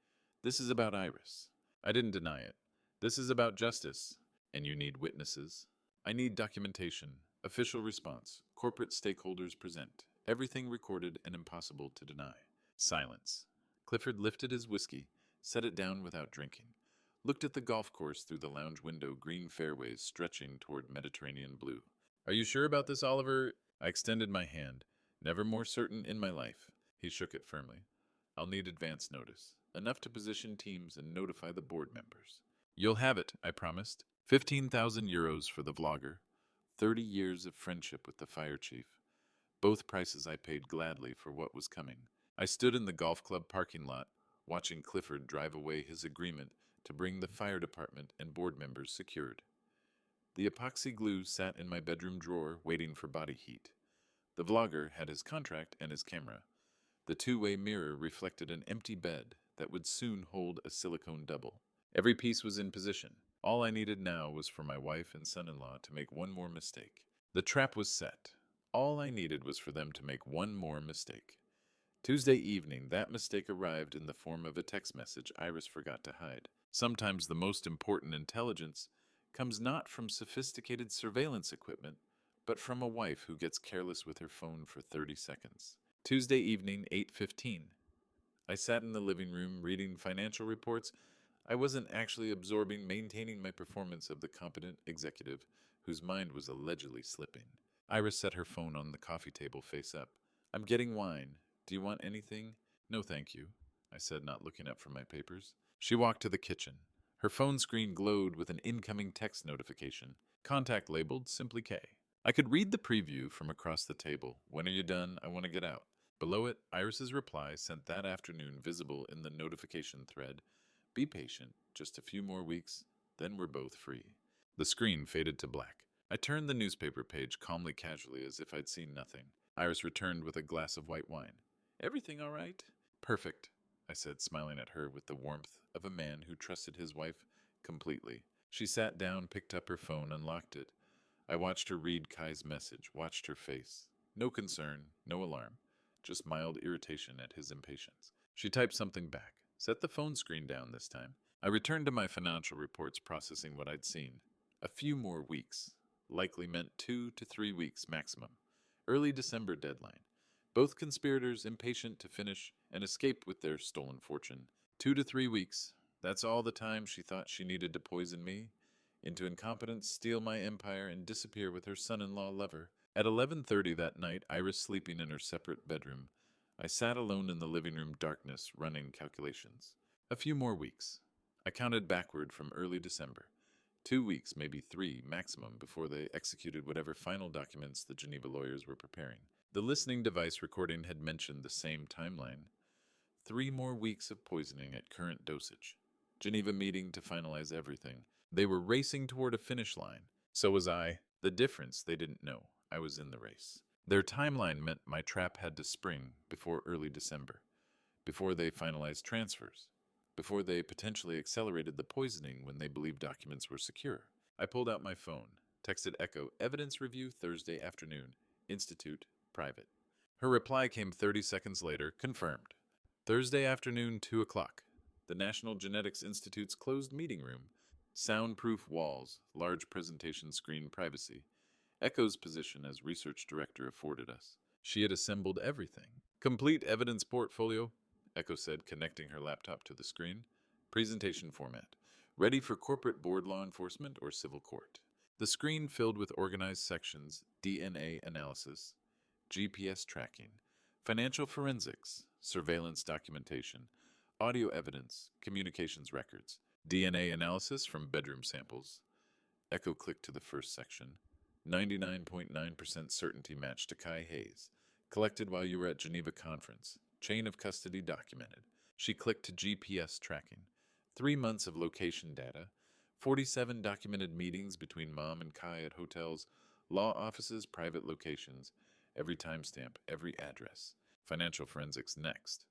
"This is about Iris." I didn't deny it. "This is about justice. And you need witnesses." "I need documentation. Official response. Corporate stakeholders present. Everything recorded and impossible to deny." Silence. Clifford lifted his whiskey, set it down without drinking, looked at the golf course through the lounge window, green fairways stretching toward Mediterranean blue. "Are you sure about this, Oliver?" I extended my hand. "Never more certain in my life." He shook it firmly. "I'll need advance notice. Enough to position teams and notify the board members." "You'll have it," I promised. 15,000 euros for the vlogger. 30 years of friendship with the fire chief. Both prices I paid gladly for what was coming. I stood in the golf club parking lot, watching Clifford drive away his agreement to bring the fire department and board members secured. The epoxy glue sat in my bedroom drawer, waiting for body heat. The vlogger had his contract and his camera. The two-way mirror reflected an empty bed that would soon hold a silicone double. Every piece was in position. All I needed now was for my wife and son-in-law to make one more mistake. The trap was set. All I needed was for them to make one more mistake. Tuesday evening, that mistake arrived in the form of a text message Iris forgot to hide. Sometimes the most important intelligence comes not from sophisticated surveillance equipment, but from a wife who gets careless with her phone for 30 seconds. Tuesday evening, 8:15. I sat in the living room reading financial reports. I wasn't actually absorbing, maintaining my performance of the competent executive whose mind was allegedly slipping. Iris set her phone on the coffee table face up. "I'm getting wine. Do you want anything?" "No, thank you," I said, not looking up from my papers. She walked to the kitchen. Her phone screen glowed with an incoming text notification. Contact labeled Simply K. I could read the preview from across the table. "When are you done? I want to get out." Below it, Iris's reply, sent that afternoon, visible in the notification thread. "Be patient. Just a few more weeks. Then we're both free." The screen faded to black. I turned the newspaper page calmly, casually, as if I'd seen nothing. Iris returned with a glass of white wine. "Everything all right?" "Perfect," I said, smiling at her with the warmth of a man who trusted his wife completely. She sat down, picked up her phone, unlocked it. I watched her read Kai's message, watched her face. No concern, no alarm, just mild irritation at his impatience. She typed something back. Set the phone screen down this time. I returned to my financial reports, processing what I'd seen. A few more weeks. Likely meant 2 to 3 weeks maximum. Early December deadline. Both conspirators impatient to finish and escape with their stolen fortune. 2 to 3 weeks. That's all the time she thought she needed to poison me, into incompetence, steal my empire, and disappear with her son-in-law lover, At 11:30 that night, Iris sleeping in her separate bedroom, I sat alone in the living room darkness running calculations. A few more weeks. I counted backward from early December. 2 weeks, maybe 3 maximum, before they executed whatever final documents the Geneva lawyers were preparing. The listening device recording had mentioned the same timeline. 3 more weeks of poisoning at current dosage. Geneva meeting to finalize everything. They were racing toward a finish line. So was I. The difference, they didn't know. I was in the race. Their timeline meant my trap had to spring before early December, before they finalized transfers, before they potentially accelerated the poisoning when they believed documents were secure. I pulled out my phone, texted Echo, evidence review Thursday afternoon, Institute, private. Her reply came 30 seconds later, confirmed. Thursday afternoon, 2 o'clock. The National Genetics Institute's closed meeting room. Soundproof walls, large presentation screen privacy. Echo's position as research director afforded us. She had assembled everything. Complete evidence portfolio, Echo said, connecting her laptop to the screen. Presentation format. Ready for corporate board law enforcement or civil court. The screen filled with organized sections, DNA analysis, GPS tracking, financial forensics, surveillance documentation, audio evidence, communications records, DNA analysis from bedroom samples. Echo clicked to the first section. 99.9% certainty match to Kai Hayes. Collected while you were at Geneva conference. Chain of custody documented. She clicked to GPS tracking. 3 months of location data. 47 documented meetings between Mom and Kai at hotels, law offices, private locations. Every timestamp, every address. Financial forensics next.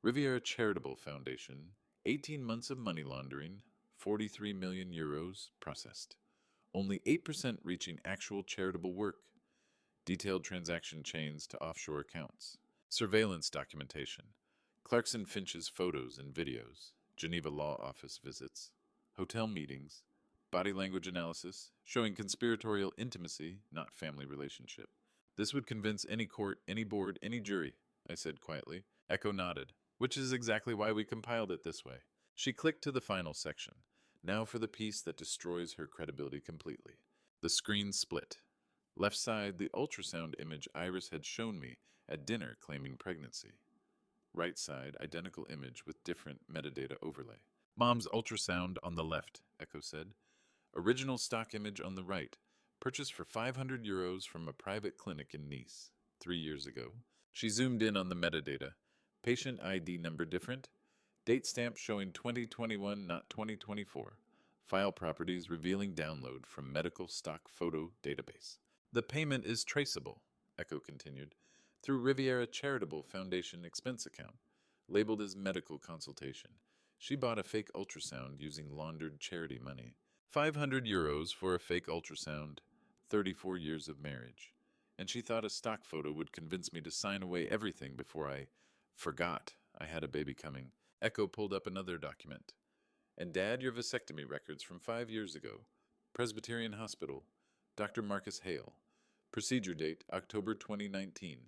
Riviera Charitable Foundation. 18 months of money laundering. 43 million euros processed. Only 8% reaching actual charitable work. Detailed transaction chains to offshore accounts. Surveillance documentation. Clarkson Finch's photos and videos. Geneva law office visits. Hotel meetings. Body language analysis showing conspiratorial intimacy, not family relationship. This would convince any court, any board, any jury, I said quietly. Echo nodded, which is exactly why we compiled it this way. She clicked to the final section. Now for the piece that destroys her credibility completely. The screen split. Left side, the ultrasound image Iris had shown me at dinner claiming pregnancy. Right side, identical image with different metadata overlay. Mom's ultrasound on the left, Echo said. Original stock image on the right. Purchased for 500 euros from a private clinic in Nice, 3 years ago. She zoomed in on the metadata. Patient ID number different. Date stamp showing 2021, not 2024. File properties revealing download from medical stock photo database. The payment is traceable, Echo continued, through Riviera Charitable Foundation expense account, labeled as medical consultation. She bought a fake ultrasound using laundered charity money. 500 euros for a fake ultrasound, 34 years of marriage. And she thought a stock photo would convince me to sign away everything before I forgot I had a baby coming. Echo pulled up another document. And Dad, your vasectomy records from 5 years ago. Presbyterian Hospital. Dr. Marcus Hale. Procedure date, October 2019.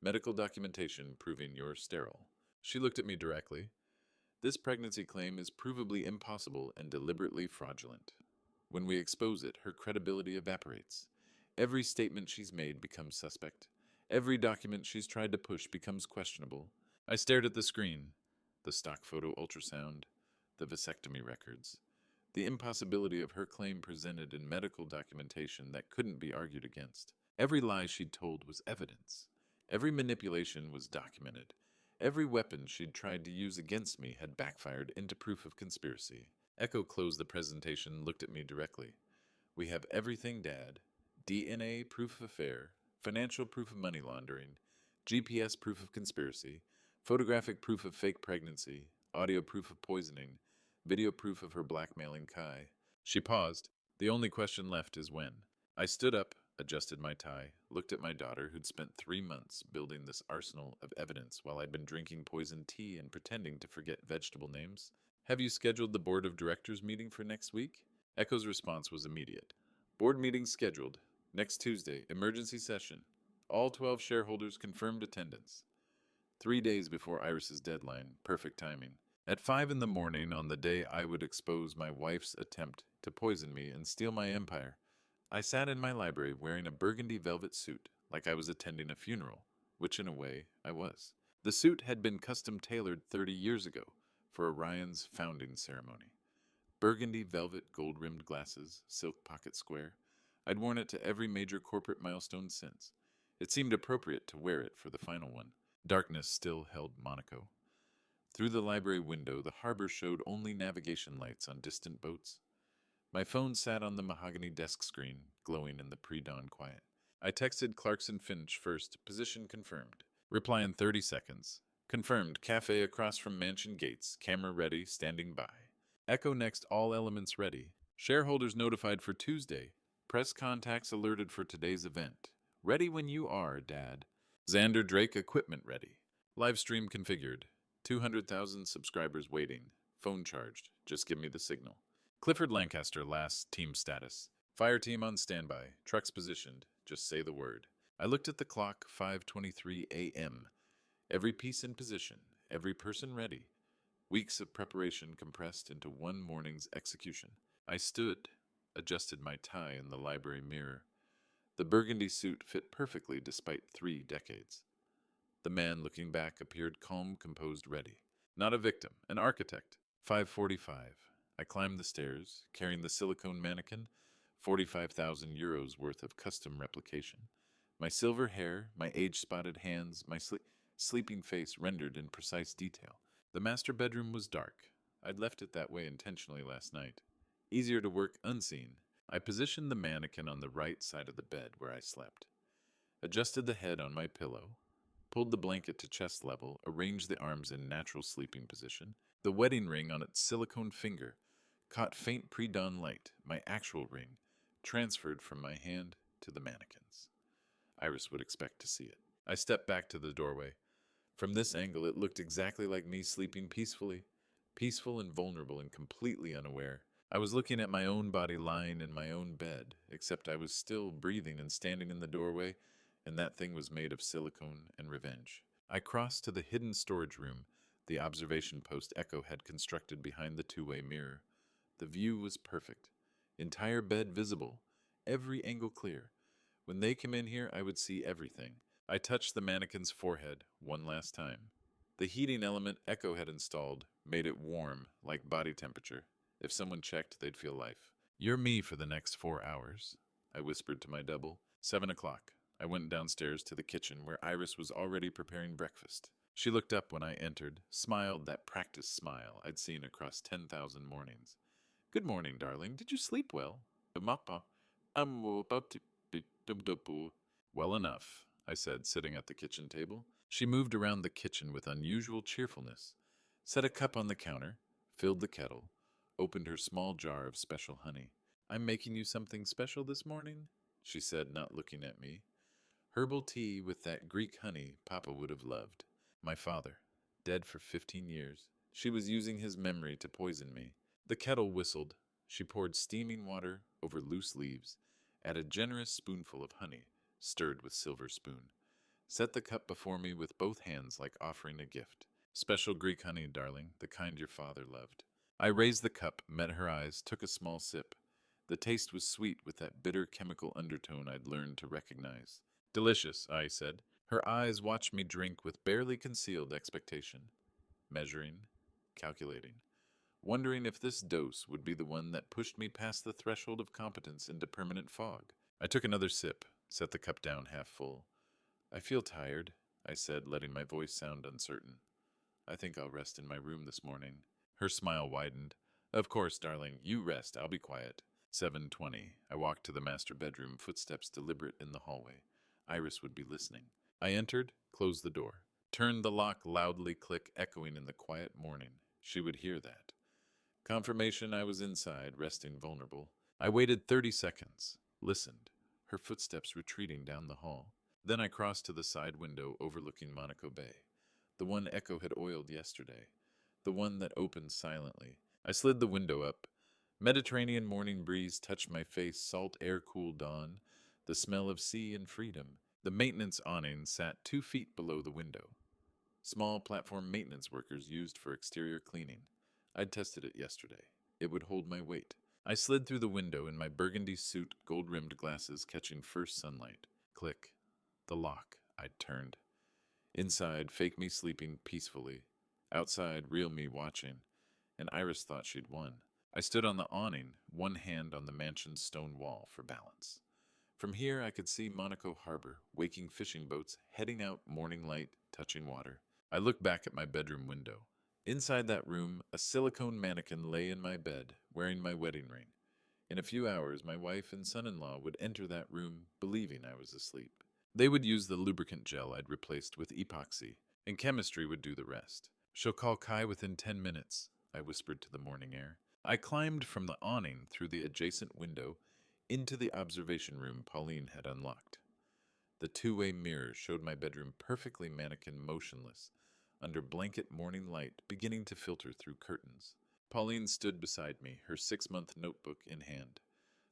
Medical documentation proving you're sterile. She looked at me directly. This pregnancy claim is provably impossible and deliberately fraudulent. When we expose it, her credibility evaporates. Every statement she's made becomes suspect. Every document she's tried to push becomes questionable. I stared at the screen. The stock photo ultrasound, the vasectomy records, the impossibility of her claim presented in medical documentation that couldn't be argued against. Every lie she'd told was evidence. Every manipulation was documented. Every weapon she'd tried to use against me had backfired into proof of conspiracy. Echo closed the presentation, looked at me directly. We have everything, Dad. DNA proof of affair, financial proof of money laundering, GPS proof of conspiracy, photographic proof of fake pregnancy, audio proof of poisoning, video proof of her blackmailing Kai. She paused. The only question left is when. I stood up, adjusted my tie, looked at my daughter who'd spent 3 months building this arsenal of evidence while I'd been drinking poisoned tea and pretending to forget vegetable names. Have you scheduled the board of directors meeting for next week? Echo's response was immediate. Board meeting scheduled. Next Tuesday, emergency session. All 12 shareholders confirmed attendance. 3 days before Iris's deadline, perfect timing. At 5 in the morning on the day I would expose my wife's attempt to poison me and steal my empire, I sat in my library wearing a burgundy velvet suit, like I was attending a funeral, which in a way I was. The suit had been custom tailored 30 years ago for Orion's founding ceremony. Burgundy velvet gold rimmed glasses, silk pocket square. I'd worn it to every major corporate milestone since. It seemed appropriate to wear it for the final one. Darkness still held Monaco. Through the library window, the harbor showed only navigation lights on distant boats. My phone sat on the mahogany desk screen, glowing in the pre-dawn quiet. I texted Clarkson Finch first, position confirmed. Reply in 30 seconds. Confirmed, cafe across from mansion gates, camera ready, standing by. Echo next, all elements ready. Shareholders notified for Tuesday. Press contacts alerted for today's event. Ready when you are, Dad. Xander Drake equipment ready. Live stream configured. 200,000 subscribers waiting. Phone charged. Just give me the signal. Clifford Lancaster, last team status. Fire team on standby. Trucks positioned. Just say the word. I looked at the clock, 5:23 a.m. Every piece in position. Every person ready. Weeks of preparation compressed into one morning's execution. I stood, adjusted my tie in the library mirror. The burgundy suit fit perfectly despite 3 decades. The man looking back appeared calm, composed, ready. Not a victim, an architect. 5:45. I climbed the stairs, carrying the silicone mannequin, 45,000 euros worth of custom replication. My silver hair, my age-spotted hands, my sleeping face rendered in precise detail. The master bedroom was dark. I'd left it that way intentionally last night. Easier to work unseen. I positioned the mannequin on the right side of the bed where I slept. Adjusted the head on my pillow. Pulled the blanket to chest level, arranged the arms in natural sleeping position. The wedding ring on its silicone finger caught faint pre-dawn light, my actual ring, transferred from my hand to the mannequin's. Iris would expect to see it. I stepped back to the doorway. From this angle, it looked exactly like me sleeping peacefully, peaceful and vulnerable and completely unaware. I was looking at my own body lying in my own bed, except I was still breathing and standing in the doorway, and that thing was made of silicone and revenge. I crossed to the hidden storage room the observation post Echo had constructed behind the two-way mirror. The view was perfect. Entire bed visible, every angle clear. When they came in here, I would see everything. I touched the mannequin's forehead one last time. The heating element Echo had installed made it warm, like body temperature. If someone checked, they'd feel life. You're me for the next 4 hours, I whispered to my double. 7 o'clock. I went downstairs to the kitchen where Iris was already preparing breakfast. She looked up when I entered, smiled that practiced smile I'd seen across 10,000 mornings. Good morning, darling. Did you sleep well? I'm about to be well enough, I said, sitting at the kitchen table. She moved around the kitchen with unusual cheerfulness, set a cup on the counter, filled the kettle, opened her small jar of special honey. I'm making you something special this morning, she said, not looking at me. Herbal tea with that Greek honey Papa would have loved. My father, dead for 15 years. She was using his memory to poison me. The kettle whistled. She poured steaming water over loose leaves, added a generous spoonful of honey, stirred with silver spoon. Set the cup before me with both hands like offering a gift. Special Greek honey, darling, the kind your father loved. I raised the cup, met her eyes, took a small sip. The taste was sweet with that bitter chemical undertone I'd learned to recognize. Delicious, I said. Her eyes watched me drink with barely concealed expectation, measuring, calculating, wondering if this dose would be the one that pushed me past the threshold of competence into permanent fog. I took another sip, set the cup down half full. I feel tired, I said, letting my voice sound uncertain. I think I'll rest in my room this morning. Her smile widened. Of course, darling, you rest, I'll be quiet. 7:20. I walked to the master bedroom, footsteps deliberate in the hallway. Iris would be listening. I entered, closed the door, turned the lock loudly click, echoing in the quiet morning. She would hear that. Confirmation I was inside, resting vulnerable. I waited 30 seconds, listened, her footsteps retreating down the hall. Then I crossed to the side window overlooking Monaco Bay, the one Echo had oiled yesterday, the one that opened silently. I slid the window up. Mediterranean morning breeze touched my face, salt air cool dawn, the smell of sea and freedom. The maintenance awning sat 2 feet below the window. Small platform maintenance workers used for exterior cleaning. I'd tested it yesterday. It would hold my weight. I slid through the window in my burgundy suit, gold-rimmed glasses catching first sunlight. Click. The lock. I'd turned. Inside, fake me sleeping peacefully. Outside, real me watching. And Iris thought she'd won. I stood on the awning, one hand on the mansion's stone wall for balance. From here, I could see Monaco harbor, waking fishing boats, heading out, morning light, touching water. I looked back at my bedroom window. Inside that room, a silicone mannequin lay in my bed, wearing my wedding ring. In a few hours, my wife and son-in-law would enter that room, believing I was asleep. They would use the lubricant gel I'd replaced with epoxy, and chemistry would do the rest. "She'll call Kai within 10 minutes, I whispered to the morning air. I climbed from the awning through the adjacent window into the observation room Pauline had unlocked. The two-way mirror showed my bedroom perfectly mannequin motionless, under blanket morning light beginning to filter through curtains. Pauline stood beside me, her 6-month notebook in hand.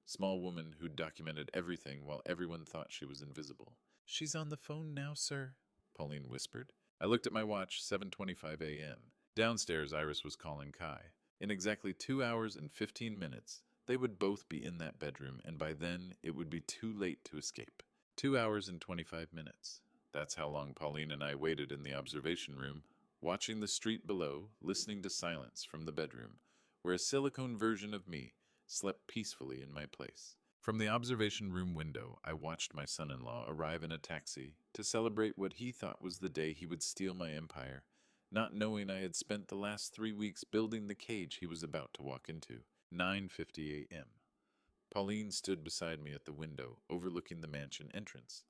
Small woman who documented everything while everyone thought she was invisible. "She's on the phone now, sir," Pauline whispered. I looked at my watch, 7:25 a.m. Downstairs, Iris was calling Kai. In exactly 2 hours and 15 minutes, they would both be in that bedroom, and by then it would be too late to escape. 2 hours and 25 minutes. That's how long Pauline and I waited in the observation room, watching the street below, listening to silence from the bedroom, where a silicone version of me slept peacefully in my place. From the observation room window, I watched my son-in-law arrive in a taxi to celebrate what he thought was the day he would steal my empire, not knowing I had spent the last 3 weeks building the cage he was about to walk into. 9:50 a.m. Pauline stood beside me at the window, overlooking the mansion entrance.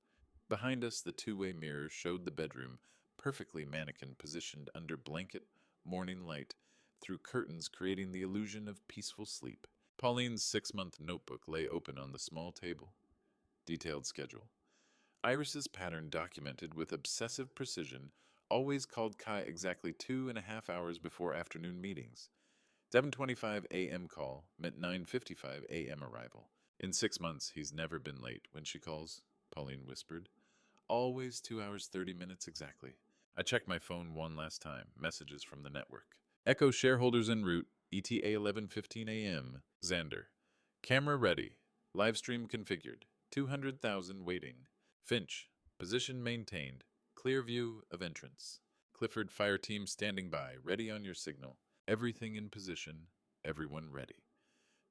Behind us, the two-way mirror showed the bedroom, perfectly mannequin positioned under blanket, morning light, through curtains creating the illusion of peaceful sleep. Pauline's 6-month notebook lay open on the small table. Detailed schedule. Iris's pattern documented with obsessive precision, always called Kai exactly 2.5 hours before afternoon meetings. 7:25 a.m. call meant 9:55 a.m. arrival. In 6 months, he's never been late when she calls, Pauline whispered. Always 2 hours 30 minutes exactly. I checked my phone one last time. Messages from the network. Echo shareholders en route. ETA 11:15 a.m. Xander. Camera ready. Livestream configured. 200,000 waiting. Finch. Position maintained. Clear view of entrance. Clifford fire team standing by. Ready on your signal. Everything in position. Everyone ready.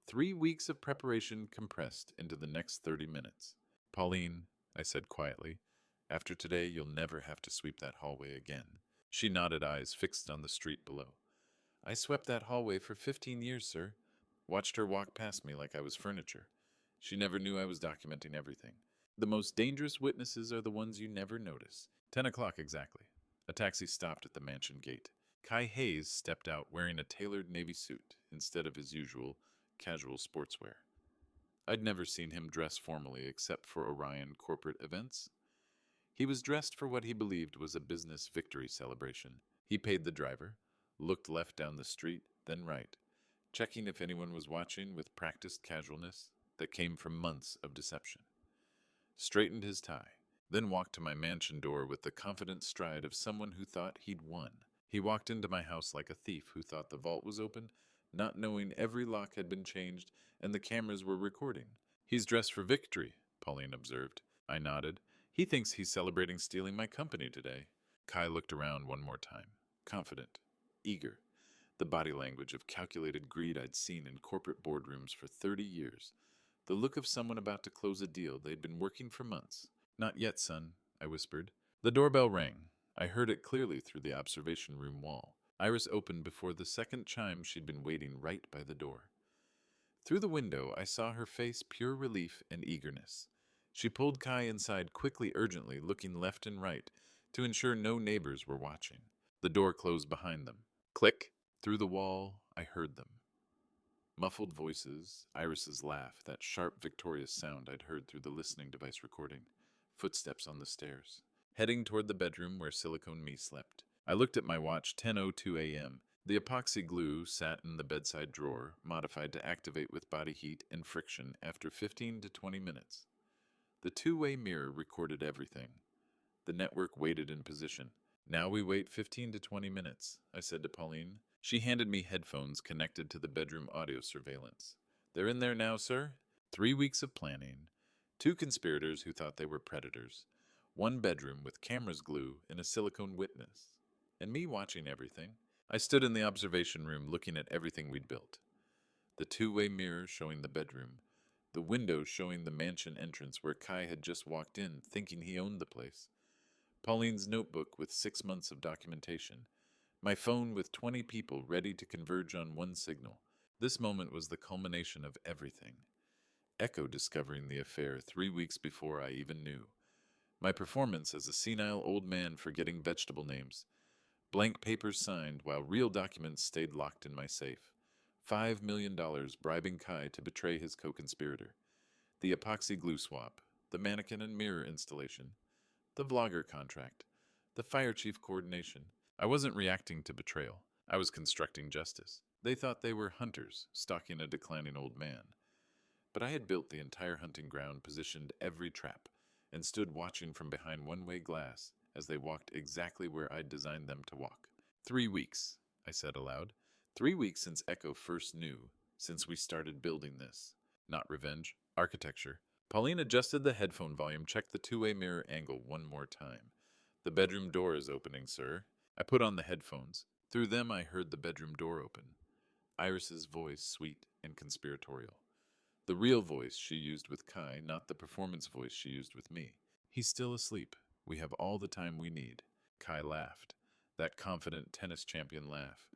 3 weeks of preparation compressed into the next 30 minutes. Pauline, I said quietly, after today you'll never have to sweep that hallway again. She nodded, eyes fixed on the street below. I swept that hallway for 15 years, sir. Watched her walk past me like I was furniture. She never knew I was documenting everything. The most dangerous witnesses are the ones you never notice. 10 o'clock exactly. A taxi stopped at the mansion gate. Kai Hayes stepped out wearing a tailored navy suit instead of his usual casual sportswear. I'd never seen him dress formally except for Orion corporate events. He was dressed for what he believed was a business victory celebration. He paid the driver, looked left down the street, then right, checking if anyone was watching with practiced casualness that came from months of deception. Straightened his tie, then walked to my mansion door with the confident stride of someone who thought he'd won. He walked into my house like a thief who thought the vault was open, not knowing every lock had been changed and the cameras were recording. He's dressed for victory, Pauline observed. I nodded. He thinks he's celebrating stealing my company today. Kai looked around one more time, confident, eager, the body language of calculated greed I'd seen in corporate boardrooms for 30 years, the look of someone about to close a deal they'd been working for months. Not yet, son, I whispered. The doorbell rang. I heard it clearly through the observation room wall. Iris opened before the second chime she'd been waiting right by the door. Through the window, I saw her face pure relief and eagerness. She pulled Kai inside quickly, urgently, looking left and right to ensure no neighbors were watching. The door closed behind them. Click. Through the wall, I heard them. Muffled voices, Iris's laugh, that sharp, victorious sound I'd heard through the listening device recording. Footsteps on the stairs. Heading toward the bedroom where Silicone Me slept. I looked at my watch, 10:02 a.m. The epoxy glue sat in the bedside drawer, modified to activate with body heat and friction after 15 to 20 minutes. The two-way mirror recorded everything. The network waited in position. Now we wait 15 to 20 minutes, I said to Pauline. She handed me headphones connected to the bedroom audio surveillance. They're in there now, sir. 3 weeks of planning. 2 conspirators who thought they were predators. 1 bedroom with cameras glue and a silicone witness. And me watching everything. I stood in the observation room looking at everything we'd built. The two-way mirror showing the bedroom. The window showing the mansion entrance where Kai had just walked in, thinking he owned the place. Pauline's notebook with 6 months of documentation. My phone with 20 people ready to converge on one signal. This moment was the culmination of everything. Echo discovering the affair 3 weeks before I even knew. My performance as a senile old man forgetting vegetable names. Blank papers signed while real documents stayed locked in my safe. $5 million bribing Kai to betray his co-conspirator. The epoxy glue swap. The mannequin and mirror installation. The vlogger contract. The fire chief coordination. I wasn't reacting to betrayal. I was constructing justice. They thought they were hunters, stalking a declining old man. But I had built the entire hunting ground, positioned every trap, and stood watching from behind one-way glass as they walked exactly where I'd designed them to walk. 3 weeks, I said aloud. 3 weeks since Echo first knew, since we started building this. Not revenge, architecture. Pauline adjusted the headphone volume, checked the two-way mirror angle one more time. The bedroom door is opening, sir. I put on the headphones. Through them I heard the bedroom door open. Iris's voice, sweet and conspiratorial. The real voice she used with Kai, not the performance voice she used with me. He's still asleep. We have all the time we need. Kai laughed. That confident tennis champion laugh.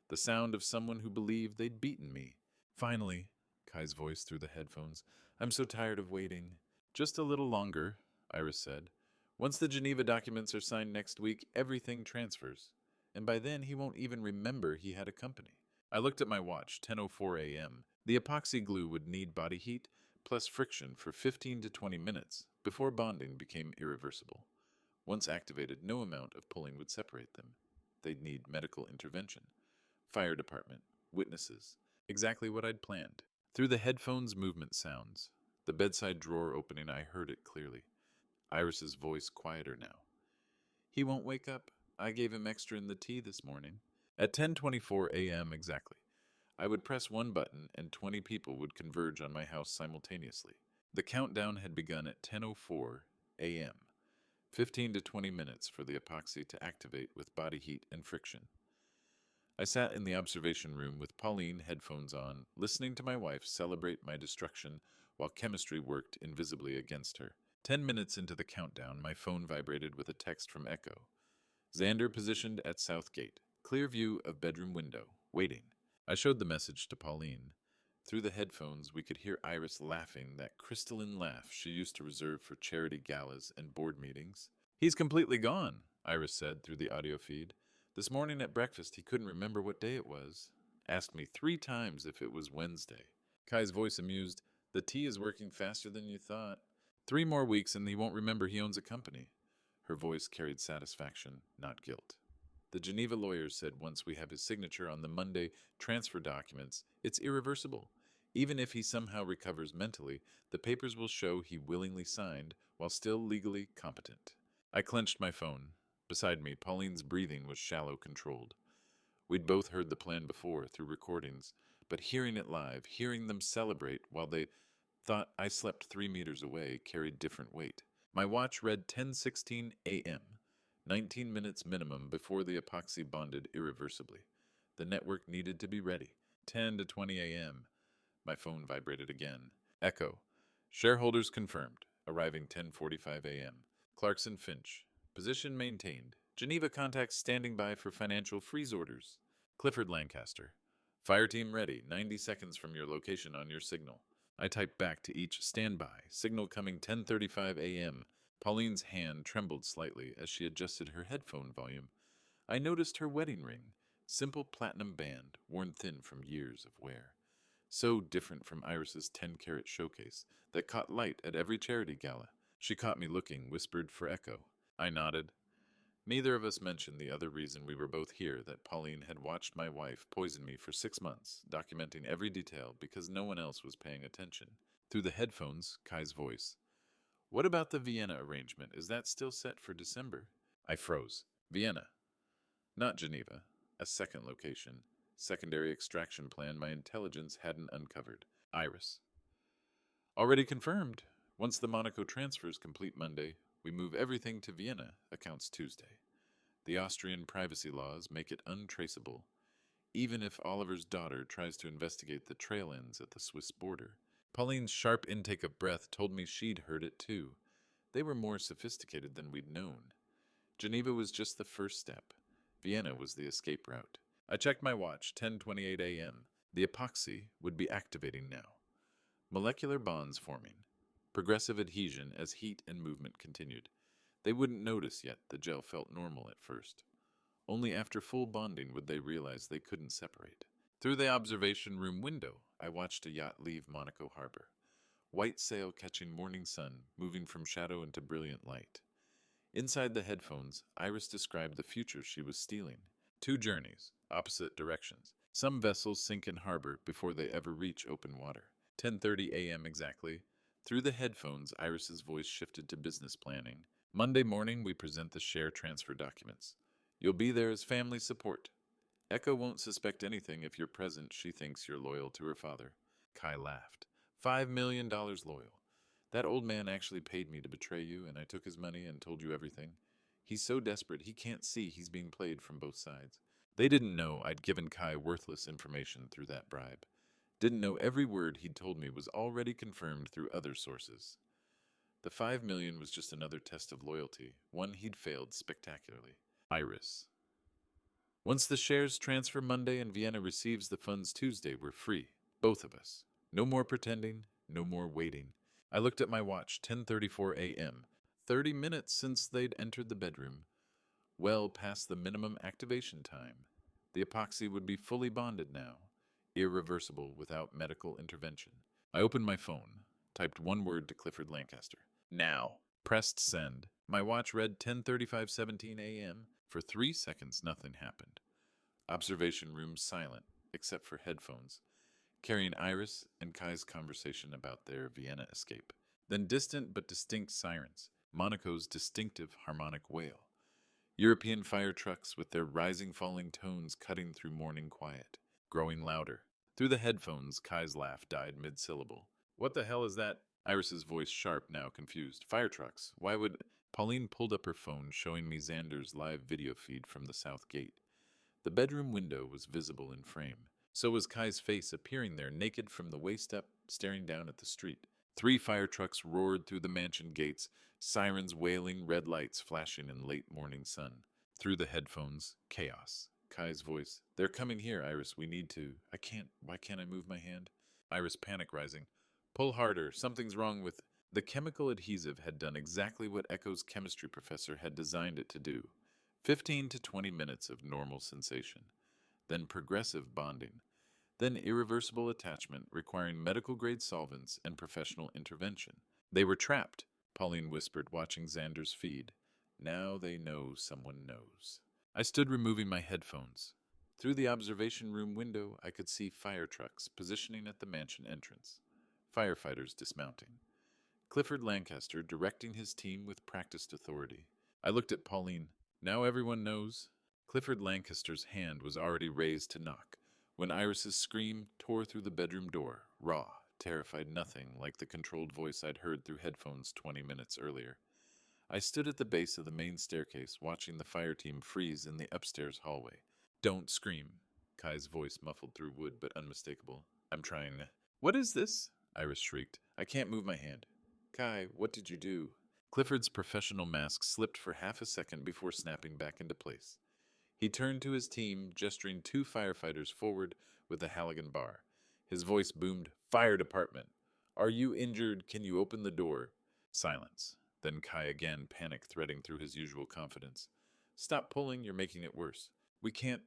The sound of someone who believed they'd beaten me. Finally, Kai's voice through the headphones. I'm so tired of waiting. Just a little longer, Iris said. Once the Geneva documents are signed next week, everything transfers. And by then he won't even remember he had a company. I looked at my watch, 10:04 a.m. The epoxy glue would need body heat plus friction for 15 to 20 minutes before bonding became irreversible. Once activated, no amount of pulling would separate them. They'd need medical intervention. Fire department, witnesses, exactly what I'd planned. Through the headphones, movement sounds. The bedside drawer opening, I heard it clearly. Iris's voice quieter now. He won't wake up. I gave him extra in the tea this morning. At 10:24 a.m. exactly, I would press one button and 20 people would converge on my house simultaneously. The countdown had begun at 10:04 a.m. 15 to 20 minutes for the epoxy to activate with body heat and friction. I sat in the observation room with Pauline, headphones on, listening to my wife celebrate my destruction while chemistry worked invisibly against her. 10 minutes into the countdown, my phone vibrated with a text from Echo. Xander positioned at South Gate. Clear view of bedroom window. Waiting. I showed the message to Pauline. Through the headphones, we could hear Iris laughing, that crystalline laugh she used to reserve for charity galas and board meetings. He's completely gone, Iris said through the audio feed. This morning at breakfast, he couldn't remember what day it was. Asked me 3 times if it was Wednesday. Kai's voice amused. The tea is working faster than you thought. 3 more weeks and he won't remember he owns a company. Her voice carried satisfaction, not guilt. The Geneva lawyers said once we have his signature on the Monday transfer documents, it's irreversible. Even if he somehow recovers mentally, the papers will show he willingly signed while still legally competent. I clenched my phone. Beside me, Pauline's breathing was shallow, controlled. We'd both heard the plan before through recordings, but hearing it live, hearing them celebrate while they thought I slept 3 meters away, carried different weight. My watch read 10:16 a.m., 19 minutes minimum before the epoxy bonded irreversibly. The network needed to be ready. 10 to 20 a.m. My phone vibrated again. Echo. Shareholders confirmed. Arriving 10:45 a.m. Clarkson Finch. Position maintained. Geneva contacts standing by for financial freeze orders. Clifford Lancaster. Fire team ready. 90 seconds from your location on your signal. I typed back to each standby. Signal coming 10:35 a.m. Pauline's hand trembled slightly as she adjusted her headphone volume. I noticed her wedding ring. Simple platinum band, worn thin from years of wear. So different from Iris's 10-carat showcase that caught light at every charity gala. She caught me looking, whispered for Echo. I nodded. Neither of us mentioned the other reason we were both here, that Pauline had watched my wife poison me for 6 months, documenting every detail because no one else was paying attention. Through the headphones, Kai's voice. What about the Vienna arrangement? Is that still set for December? I froze. Vienna. Not Geneva. A second location. secondary extraction plan my intelligence hadn't uncovered. Iris. Already confirmed. Once the Monaco transfers complete Monday, we move everything to Vienna, accounts Tuesday. The Austrian privacy laws make it untraceable, even if Oliver's daughter tries to investigate the trail ends at the Swiss border. Pauline's sharp intake of breath told me she'd heard it too. They were more sophisticated than we'd known. Geneva was just the first step. Vienna was the escape route. I checked my watch, 10:28 a.m. The epoxy would be activating now. Molecular bonds forming. Progressive adhesion as heat and movement continued. They wouldn't notice yet the gel felt normal at first. Only after full bonding would they realize they couldn't separate. Through the observation room window, I watched a yacht leave Monaco harbor. White sail catching morning sun, moving from shadow into brilliant light. Inside the headphones, Iris described the future she was stealing. 2 journeys, opposite directions. Some vessels sink in harbor before they ever reach open water. 10:30 a.m. exactly. Through the headphones, Iris's voice shifted to business planning. Monday morning, we present the share transfer documents. You'll be there as family support. Echo won't suspect anything if you're present. She thinks you're loyal to her father. Kai laughed. $5 million loyal. That old man actually paid me to betray you, and I took his money and told you everything. He's so desperate he can't see he's being played from both sides. They didn't know I'd given Kai worthless information through that bribe. Didn't know every word he'd told me was already confirmed through other sources. The $5 million was just another test of loyalty, one he'd failed spectacularly. Iris. Once the shares transfer Monday and Vienna receives the funds Tuesday, we're free. Both of us. No more pretending, no more waiting. I looked at my watch, 10:34 a.m. 30 minutes since they'd entered the bedroom. Well past the minimum activation time. The epoxy would be fully bonded now. Irreversible without medical intervention. I opened my phone, typed one word to Clifford Lancaster. Now. Pressed send. My watch read 10:35:17 a.m. For 3 seconds, nothing happened. Observation room silent, except for headphones, carrying Iris and Kai's conversation about their Vienna escape. Then distant but distinct sirens, Monaco's distinctive harmonic wail. European fire trucks with their rising falling tones cutting through morning quiet, growing louder. Through the headphones, Kai's laugh died mid-syllable. What the hell is that? Iris's voice sharp, now confused. Fire trucks. Why would... Pauline pulled up her phone, showing me Xander's live video feed from the south gate. The bedroom window was visible in frame. So was Kai's face appearing there, naked from the waist up, staring down at the street. 3 fire trucks roared through the mansion gates, sirens wailing, red lights flashing in late morning sun. Through the headphones, chaos. Kai's voice. They're coming here, Iris. We need to. I can't. Why can't I move my hand? Iris, panic rising. Pull harder. Something's wrong with... The chemical adhesive had done exactly what Echo's chemistry professor had designed it to do. 15 to 20 minutes of normal sensation. Then progressive bonding. Then irreversible attachment requiring medical-grade solvents and professional intervention. They were trapped, Pauline whispered, watching Xander's feed. Now they know someone knows. I stood removing my headphones. Through the observation room window, I could see fire trucks positioning at the mansion entrance. Firefighters dismounting. Clifford Lancaster directing his team with practiced authority. I looked at Pauline. Now everyone knows. Clifford Lancaster's hand was already raised to knock, when Iris's scream tore through the bedroom door, raw, terrified, nothing like the controlled voice I'd heard through headphones 20 minutes earlier. I stood at the base of the main staircase, watching the fire team freeze in the upstairs hallway. Don't scream, Kai's voice muffled through wood but unmistakable. I'm trying. What is this? Iris shrieked. I can't move my hand. Kai, what did you do? Clifford's professional mask slipped for half a second before snapping back into place. He turned to his team, gesturing 2 firefighters forward with a Halligan bar. His voice boomed, Fire department. Are you injured? Can you open the door? Silence. Then Kai again, panic threading through his usual confidence. Stop pulling, you're making it worse. We can't...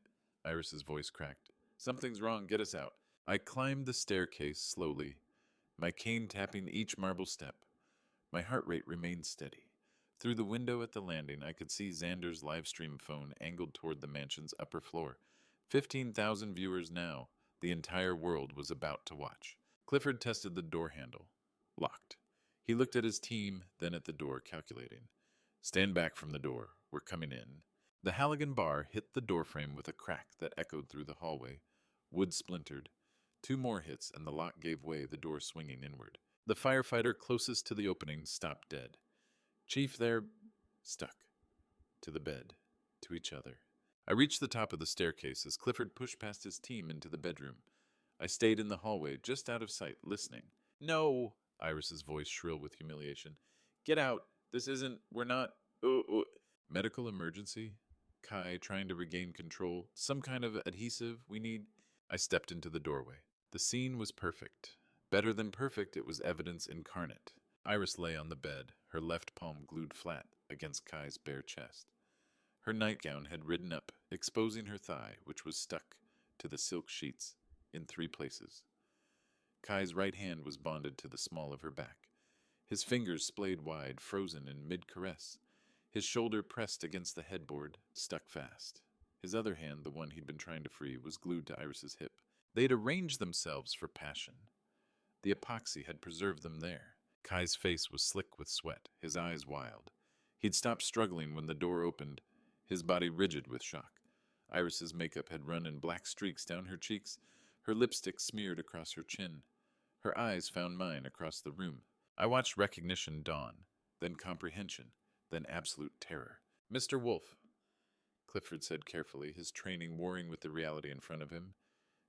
Iris's voice cracked. Something's wrong, get us out. I climbed the staircase slowly, my cane tapping each marble step. My heart rate remained steady. Through the window at the landing, I could see Xander's livestream phone angled toward the mansion's upper floor. 15,000 viewers now. The entire world was about to watch. Clifford tested the door handle. Locked. He looked at his team, then at the door, calculating. Stand back from the door. We're coming in. The Halligan bar hit the doorframe with a crack that echoed through the hallway. Wood splintered. 2 more hits, and the lock gave way, the door swinging inward. The firefighter closest to the opening stopped dead. Chief, they're stuck. To the bed. To each other. I reached the top of the staircase as Clifford pushed past his team into the bedroom. I stayed in the hallway, just out of sight, listening. No! Iris's voice shrill with humiliation. Get out! This isn't... We're not... Medical emergency? Kai trying to regain control. Some kind of adhesive we need... I stepped into the doorway. The scene was perfect. Better than perfect, it was evidence incarnate. Iris lay on the bed, her left palm glued flat against Kai's bare chest. Her nightgown had ridden up, exposing her thigh, which was stuck to the silk sheets in 3 places. Kai's right hand was bonded to the small of her back. His fingers splayed wide, frozen in mid-caress. His shoulder pressed against the headboard, stuck fast. His other hand, the one he'd been trying to free, was glued to Iris's hip. They'd arranged themselves for passion. The epoxy had preserved them there. Kai's face was slick with sweat, his eyes wild. He'd stopped struggling when the door opened, his body rigid with shock. Iris's makeup had run in black streaks down her cheeks, her lipstick smeared across her chin. Her eyes found mine across the room. I watched recognition dawn, then comprehension, then absolute terror. Mr. Wolfe, Clifford said carefully, his training warring with the reality in front of him.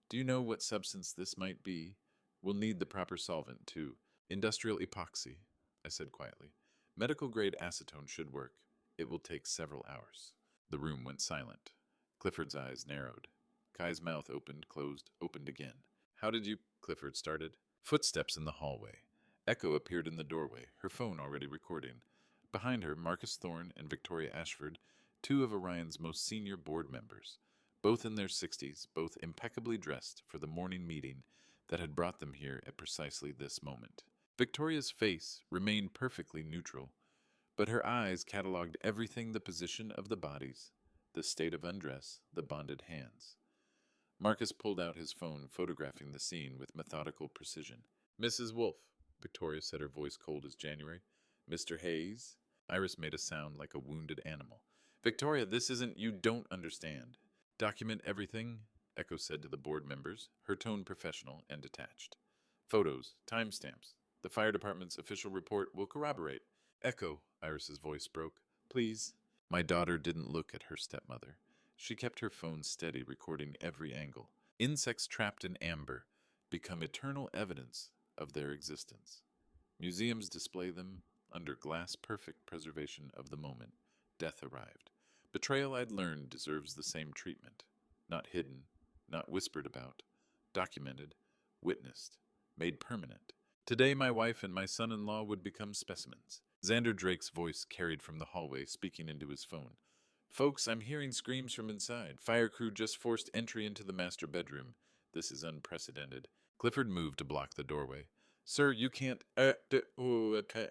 Do you know what substance this might be? We'll need the proper solvent, too. Industrial epoxy, I said quietly. Medical-grade acetone should work. It will take several hours. The room went silent. Clifford's eyes narrowed. Kai's mouth opened, closed, opened again. How did you... Clifford started. Footsteps in the hallway. Echo appeared in the doorway, her phone already recording. Behind her, Marcus Thorne and Victoria Ashford, 2 of Orion's most senior board members, both in their 60s, both impeccably dressed for the morning meeting that had brought them here at precisely this moment. Victoria's face remained perfectly neutral, but her eyes catalogued everything: the position of the bodies, the state of undress, the bonded hands. Marcus pulled out his phone, photographing the scene with methodical precision. Mrs. Wolfe, Victoria said, her voice cold as January. Mr. Hayes? Iris made a sound like a wounded animal. Victoria, this isn't... You don't understand. Document everything, Echo said to the board members, her tone professional and detached. Photos, timestamps. The fire department's official report will corroborate. Echo, Iris's voice broke. Please. My daughter didn't look at her stepmother. She kept her phone steady, recording every angle. Insects trapped in amber become eternal evidence of their existence. Museums display them under glass, perfect preservation of the moment. Death arrived. Betrayal, I'd learned, deserves the same treatment. Not hidden, not whispered about. Documented, witnessed, made permanent. Today my wife and my son-in-law would become specimens. Xander Drake's voice carried from the hallway, speaking into his phone. Folks, I'm hearing screams from inside. Fire crew just forced entry into the master bedroom. This is unprecedented. Clifford moved to block the doorway. Sir, you can't... okay.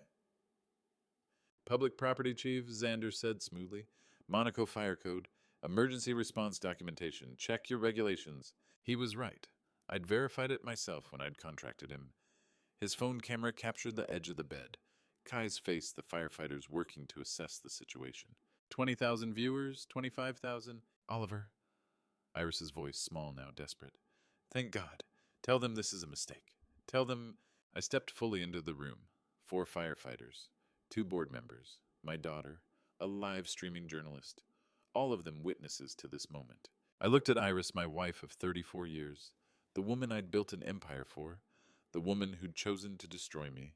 Public property, Chief, Xander said smoothly. Monaco Fire Code. Emergency response documentation. Check your regulations. He was right. I'd verified it myself when I'd contracted him. His phone camera captured the edge of the bed. Kai's face, the firefighters working to assess the situation. 20,000 viewers? 25,000? Oliver. Iris's voice, small now, desperate. Thank God. Tell them this is a mistake. Tell them... I stepped fully into the room. 4 firefighters. 2 board members. My daughter. A live-streaming journalist. All of them witnesses to this moment. I looked at Iris, my wife of 34 years. The woman I'd built an empire for. The woman who'd chosen to destroy me.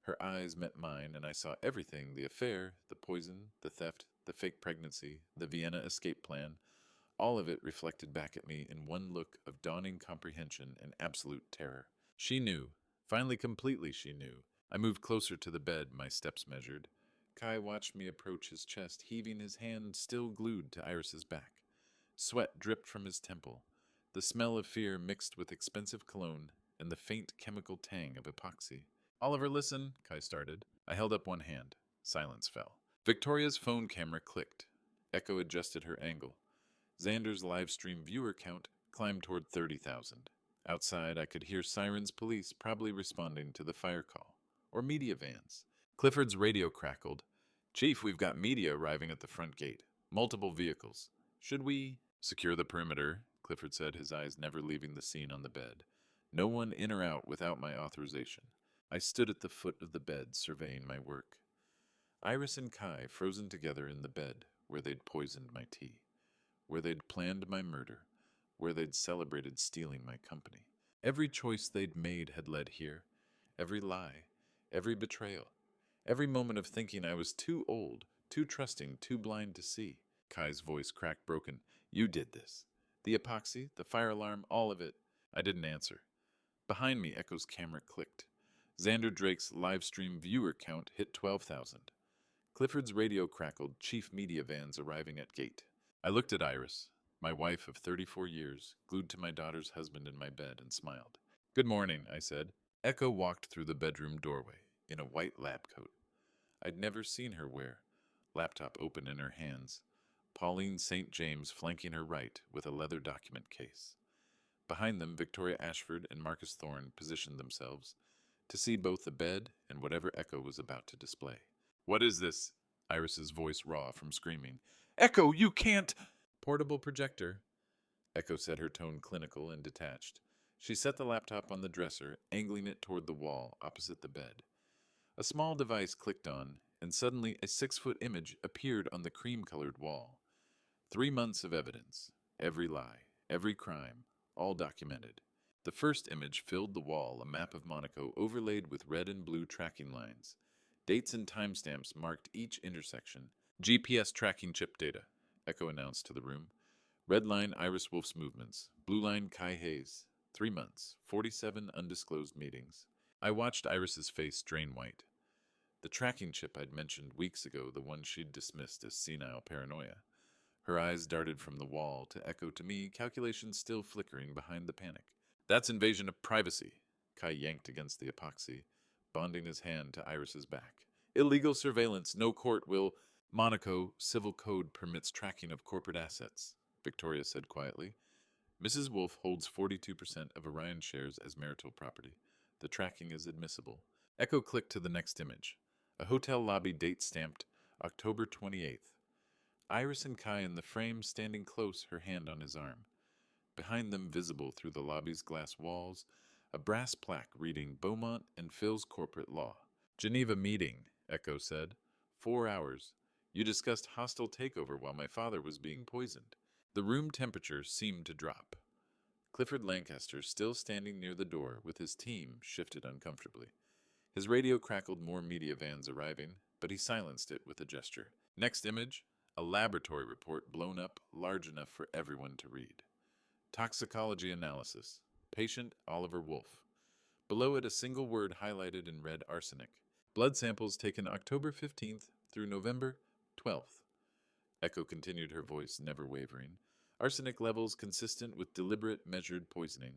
Her eyes met mine, and I saw everything: the affair, the poison, the theft, the fake pregnancy, the Vienna escape plan. All of it reflected back at me in one look of dawning comprehension and absolute terror. She knew. Finally, completely she knew. I moved closer to the bed, my steps measured. Kai watched me approach his chest, heaving his hand still glued to Iris's back. Sweat dripped from his temple. The smell of fear mixed with expensive cologne and the faint chemical tang of epoxy. Oliver, listen, Kai started. I held up one hand. Silence fell. Victoria's phone camera clicked. Echo adjusted her angle. Xander's live stream viewer count climbed toward 30,000. Outside, I could hear sirens, police probably responding to the fire call. Or media vans. Clifford's radio crackled. Chief, we've got media arriving at the front gate. Multiple vehicles. Should we... Secure the perimeter, Clifford said, his eyes never leaving the scene on the bed. No one in or out without my authorization. I stood at the foot of the bed, surveying my work. Iris and Kai frozen together in the bed, where they'd poisoned my tea, where they'd planned my murder, where they'd celebrated stealing my company. Every choice they'd made had led here. Every lie, every betrayal, every moment of thinking I was too old, too trusting, too blind to see. Kai's voice cracked broken. You did this. The epoxy, the fire alarm, all of it. I didn't answer. Behind me, Echo's camera clicked. Xander Drake's live stream viewer count hit 12,000. Clifford's radio crackled, chief media vans arriving at gate. I looked at Iris, my wife of 34 years, glued to my daughter's husband in my bed, and smiled. Good morning, I said. Echo walked through the bedroom doorway, in a white lab coat. I'd never seen her wear, laptop open in her hands, Pauline St. James flanking her right with a leather document case. Behind them, Victoria Ashford and Marcus Thorne positioned themselves to see both the bed and whatever Echo was about to display. What is this? Iris's voice raw from screaming. Echo, you can't! Portable projector. Echo said, her tone clinical and detached. She set the laptop on the dresser, angling it toward the wall opposite the bed. A small device clicked on, and suddenly a 6-foot image appeared on the cream-colored wall. 3 months of evidence. Every lie, every crime, all documented. The first image filled the wall, a map of Monaco overlaid with red and blue tracking lines. Dates and timestamps marked each intersection. GPS tracking chip data, Echo announced to the room. Red line Iris Wolfe's movements. Blue line Kai Hayes. 3 months, 47 undisclosed meetings. I watched Iris's face drain white. The tracking chip I'd mentioned weeks ago, the one she'd dismissed as senile paranoia. Her eyes darted from the wall to Echo to me, calculations still flickering behind the panic. That's invasion of privacy. Kai yanked against the epoxy, bonding his hand to Iris's back. Illegal surveillance. No court will. Monaco civil code permits tracking of corporate assets, Victoria said quietly. Mrs. Wolfe holds 42% of Orion shares as marital property. The tracking is admissible. Echo clicked to the next image. A hotel lobby date stamped October 28th. Iris and Kai in the frame, standing close, her hand on his arm. Behind them, visible through the lobby's glass walls, a brass plaque reading Beaumont and Phil's corporate law. Geneva meeting, Echo said. 4 hours. You discussed hostile takeover while my father was being poisoned. The room temperature seemed to drop. Clifford Lancaster, still standing near the door with his team, shifted uncomfortably. His radio crackled more media vans arriving, but he silenced it with a gesture. Next image, a laboratory report blown up large enough for everyone to read. Toxicology analysis. Patient Oliver Wolfe. Below it, a single word highlighted in red: arsenic. Blood samples taken October 15th through November 12th. Echo continued, her voice never wavering. Arsenic levels consistent with deliberate, measured poisoning.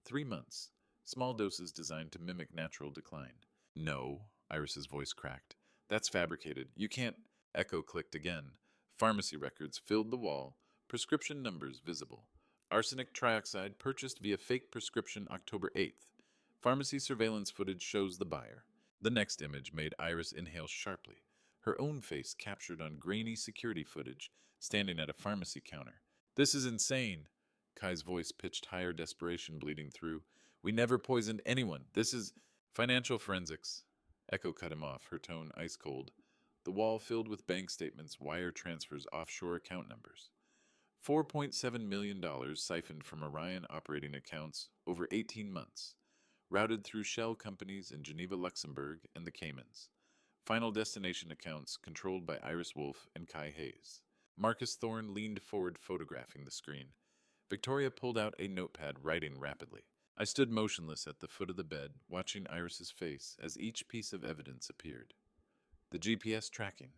3 months. Small doses designed to mimic natural decline. No, Iris's voice cracked. That's fabricated. You can't. Echo clicked again. Pharmacy records filled the wall, prescription numbers visible. Arsenic trioxide purchased via fake prescription October 8th. Pharmacy surveillance footage shows the buyer. The next image made Iris inhale sharply, her own face captured on grainy security footage, standing at a pharmacy counter. This is insane. Kai's voice pitched higher, desperation bleeding through. We never poisoned anyone. This is financial forensics. Echo cut him off, her tone ice cold. The wall filled with bank statements, wire transfers, offshore account numbers. $4.7 million siphoned from Orion operating accounts over 18 months, routed through shell companies in Geneva, Luxembourg, and the Caymans. Final destination accounts controlled by Iris Wolfe and Kai Hayes. Marcus Thorne leaned forward, photographing the screen. Victoria pulled out a notepad, writing rapidly. I stood motionless at the foot of the bed, watching Iris's face as each piece of evidence appeared. The GPS tracking,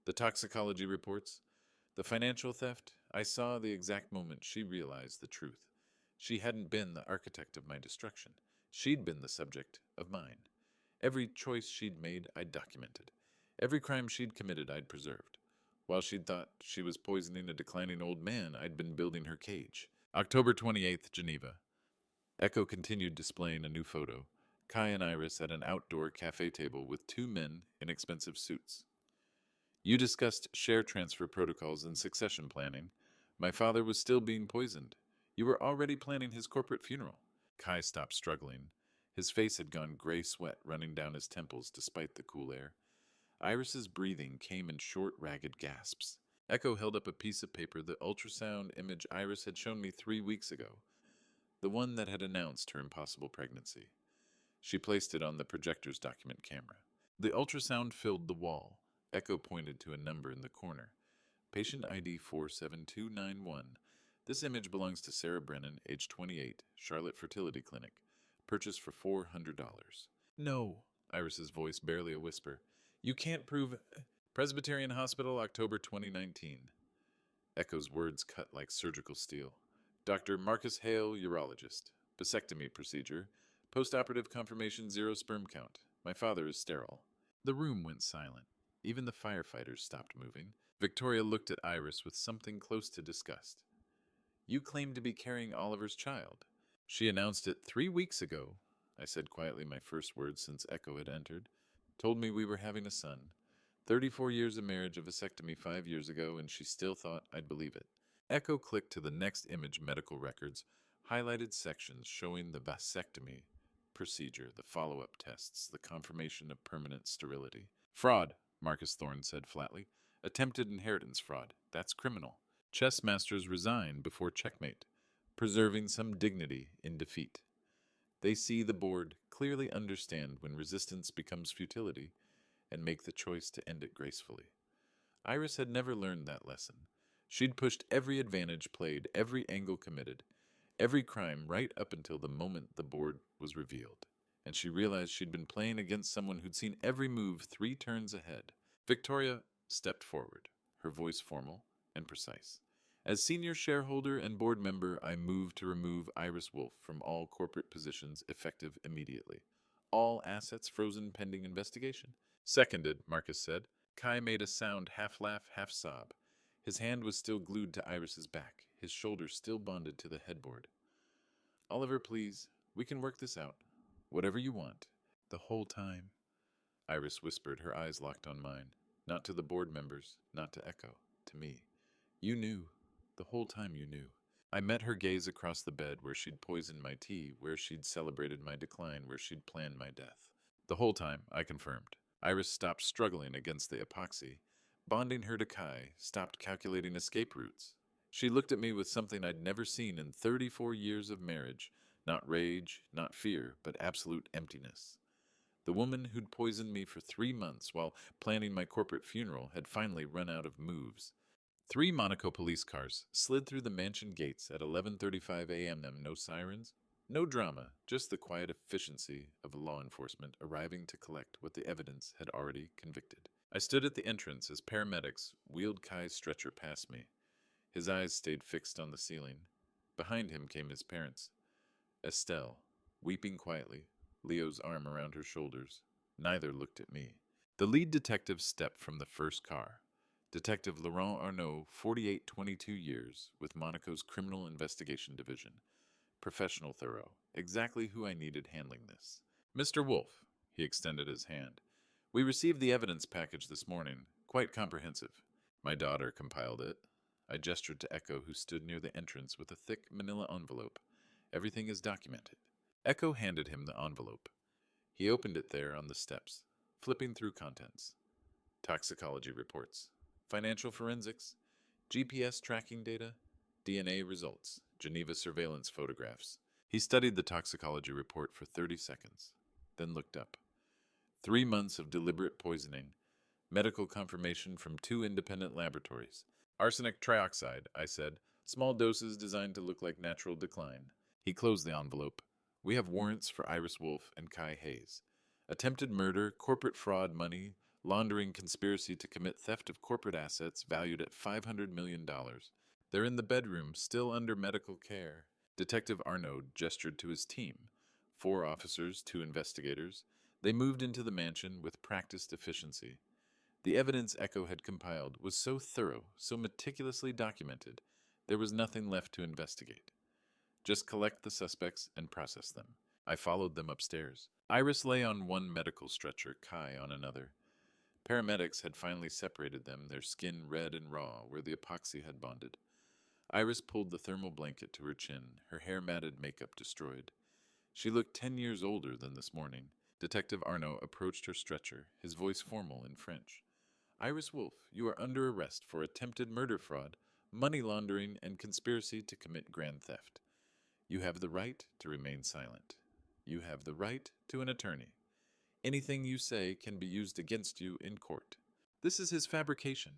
the toxicology reports, the financial theft. I saw the exact moment she realized the truth. She hadn't been the architect of my destruction. She'd been the subject of mine. Every choice she'd made, I'd documented. Every crime she'd committed, I'd preserved. While she'd thought she was poisoning a declining old man, I'd been building her cage. October 28th, Geneva. Echo continued displaying a new photo. Kai and Iris at an outdoor cafe table with 2 men in expensive suits. You discussed share transfer protocols and succession planning. My father was still being poisoned. You were already planning his corporate funeral. Kai stopped struggling. His face had gone gray sweat running down his temples despite the cool air. Iris's breathing came in short, ragged gasps. Echo held up a piece of paper, the ultrasound image Iris had shown me 3 weeks ago, the one that had announced her impossible pregnancy. She placed it on the projector's document camera. The ultrasound filled the wall. Echo pointed to a number in the corner. Patient ID 47291. This image belongs to Sarah Brennan, age 28, Charlotte Fertility Clinic. Purchased for $400. No, Iris's voice barely a whisper. You can't prove... Presbyterian Hospital, October 2019. Echo's words cut like surgical steel. Dr. Marcus Hale, urologist. Vasectomy procedure. Post-operative confirmation, 0 sperm count. My father is sterile. The room went silent. Even the firefighters stopped moving. Victoria looked at Iris with something close to disgust. You claim to be carrying Oliver's child. She announced it 3 weeks ago, I said quietly, my first words since Echo had entered. Told me we were having a son. 34 years of marriage, a vasectomy 5 years ago, and she still thought I'd believe it. Echo clicked to the next image, medical records, highlighted sections showing the vasectomy procedure, the follow-up tests, the confirmation of permanent sterility. Fraud, Marcus Thorne said flatly. Attempted inheritance fraud. That's criminal. Chess masters resign before checkmate, preserving some dignity in defeat. They see the board, clearly understand when resistance becomes futility, and make the choice to end it gracefully. Iris had never learned that lesson. She'd pushed every advantage played, every angle committed, every crime right up until the moment the board was revealed, and she realized she'd been playing against someone who'd seen every move 3 turns ahead. Victoria stepped forward, her voice formal and precise. As senior shareholder and board member, I move to remove Iris Wolfe from all corporate positions effective immediately. All assets frozen pending investigation. Seconded, Marcus said. Kai made a sound, half laugh, half sob. His hand was still glued to Iris's back, his shoulders still bonded to the headboard. Oliver, please, we can work this out. Whatever you want. The whole time. Iris whispered, her eyes locked on mine. Not to the board members, not to Echo, to me. You knew. The whole time you knew. I met her gaze across the bed where she'd poisoned my tea, where she'd celebrated my decline, where she'd planned my death. The whole time, I confirmed. Iris stopped struggling against the epoxy, bonding her to Kai, stopped calculating escape routes. She looked at me with something I'd never seen in 34 years of marriage. Not rage, not fear, but absolute emptiness. The woman who'd poisoned me for 3 months while planning my corporate funeral had finally run out of moves. 3 Monaco police cars slid through the mansion gates at 11:35 a.m. No sirens, no drama, just the quiet efficiency of law enforcement arriving to collect what the evidence had already convicted. I stood at the entrance as paramedics wheeled Kai's stretcher past me. His eyes stayed fixed on the ceiling. Behind him came his parents. Estelle, weeping quietly, Leo's arm around her shoulders. Neither looked at me. The lead detective stepped from the first car. Detective Laurent Arnaud, 48, 22 years, with Monaco's Criminal Investigation Division. Professional, thorough. Exactly who I needed handling this. Mr. Wolfe, he extended his hand. We received the evidence package this morning. Quite comprehensive. My daughter compiled it. I gestured to Echo, who stood near the entrance with a thick manila envelope. Everything is documented. Echo handed him the envelope. He opened it there on the steps, flipping through contents. Toxicology reports. Financial forensics. GPS tracking data. DNA results. Geneva surveillance photographs. He studied the toxicology report for 30 seconds, then looked up. 3 months of deliberate poisoning. Medical confirmation from 2 independent laboratories. Arsenic trioxide, I said. Small doses designed to look like natural decline. He closed the envelope. We have warrants for Iris Wolfe and Kai Hayes. Attempted murder, corporate fraud money, laundering conspiracy to commit theft of corporate assets valued at $500 million. They're in the bedroom, still under medical care. Detective Arnaud gestured to his team. 4 officers, 2 investigators. They moved into the mansion with practiced efficiency. The evidence Echo had compiled was so thorough, so meticulously documented, there was nothing left to investigate. Just collect the suspects and process them. I followed them upstairs. Iris lay on one medical stretcher, Kai on another. Paramedics had finally separated them, their skin red and raw where the epoxy had bonded. Iris pulled the thermal blanket to her chin, her hair matted, makeup destroyed. She looked 10 years older than this morning. Detective Arnaud approached her stretcher, his voice formal in French. Iris Wolfe, you are under arrest for attempted murder fraud, money laundering, and conspiracy to commit grand theft. You have the right to remain silent. You have the right to an attorney. Anything you say can be used against you in court. This is his fabrication.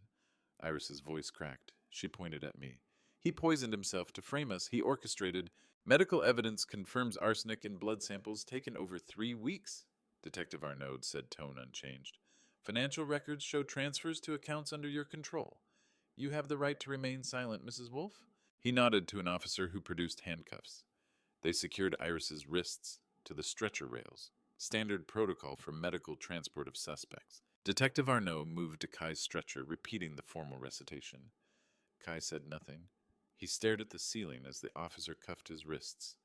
Iris's voice cracked. She pointed at me. He poisoned himself to frame us. He orchestrated. Medical evidence confirms arsenic in blood samples taken over 3 weeks, Detective Arnaud said, tone unchanged. Financial records show transfers to accounts under your control. You have the right to remain silent, Mrs. Wolfe. He nodded to an officer who produced handcuffs. They secured Iris's wrists to the stretcher rails, standard protocol for medical transport of suspects. Detective Arnaud moved to Kai's stretcher, repeating the formal recitation. Kai said nothing. He stared at the ceiling as the officer cuffed his wrists,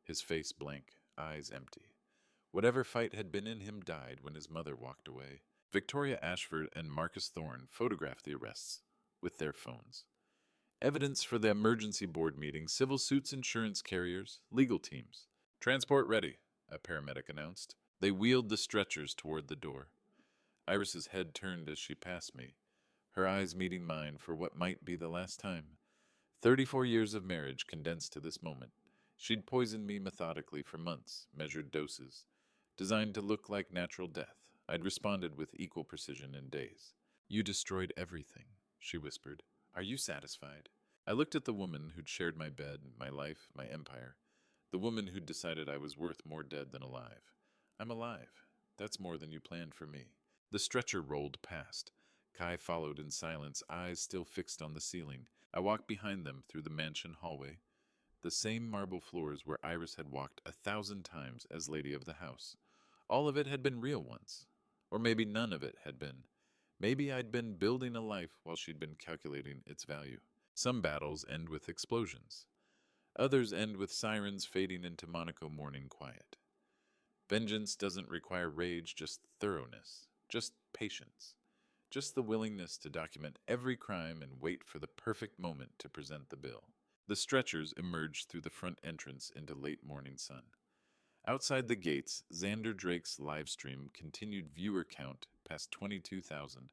his face blank, eyes empty. Whatever fight had been in him died when his mother walked away. Victoria Ashford and Marcus Thorne photographed the arrests with their phones. Evidence for the emergency board meeting, civil suits, insurance carriers, legal teams. Transport ready, a paramedic announced. They wheeled the stretchers toward the door. Iris's head turned as she passed me, her eyes meeting mine for what might be the last time. 34 years of marriage condensed to this moment. She'd poisoned me methodically for months, measured doses, designed to look like natural death. I'd responded with equal precision in days. You destroyed everything, she whispered. Are you satisfied? I looked at the woman who'd shared my bed, my life, my empire. The woman who'd decided I was worth more dead than alive. I'm alive. That's more than you planned for me. The stretcher rolled past. Kai followed in silence, eyes still fixed on the ceiling. I walked behind them through the mansion hallway. The same marble floors where Iris had walked 1,000 times as lady of the house. All of it had been real once. Or maybe none of it had been. Maybe I'd been building a life while she'd been calculating its value. Some battles end with explosions. Others end with sirens fading into Monaco morning quiet. Vengeance doesn't require rage, just thoroughness, just patience, just the willingness to document every crime and wait for the perfect moment to present the bill. The stretchers emerged through the front entrance into late morning sun. Outside the gates, Xander Drake's live stream continued viewer count past 22,000.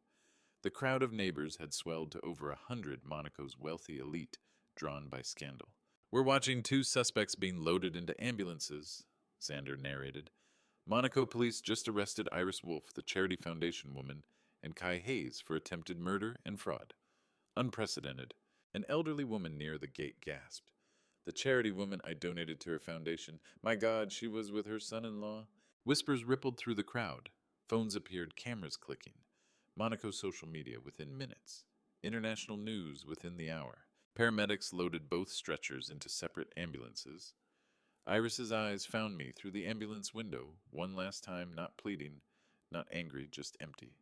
The crowd of neighbors had swelled to over 100, Monaco's wealthy elite, drawn by scandal. We're watching 2 suspects being loaded into ambulances, Xander narrated. Monaco police just arrested Iris Wolfe, the Charity Foundation woman, and Kai Hayes for attempted murder and fraud. Unprecedented. An elderly woman near the gate gasped. The charity woman I donated to her foundation. My God, she was with her son-in-law. Whispers rippled through the crowd. Phones appeared, cameras clicking. Monaco social media within minutes. International news within the hour. Paramedics loaded both stretchers into separate ambulances. Iris's eyes found me through the ambulance window, one last time, not pleading, not angry, just empty.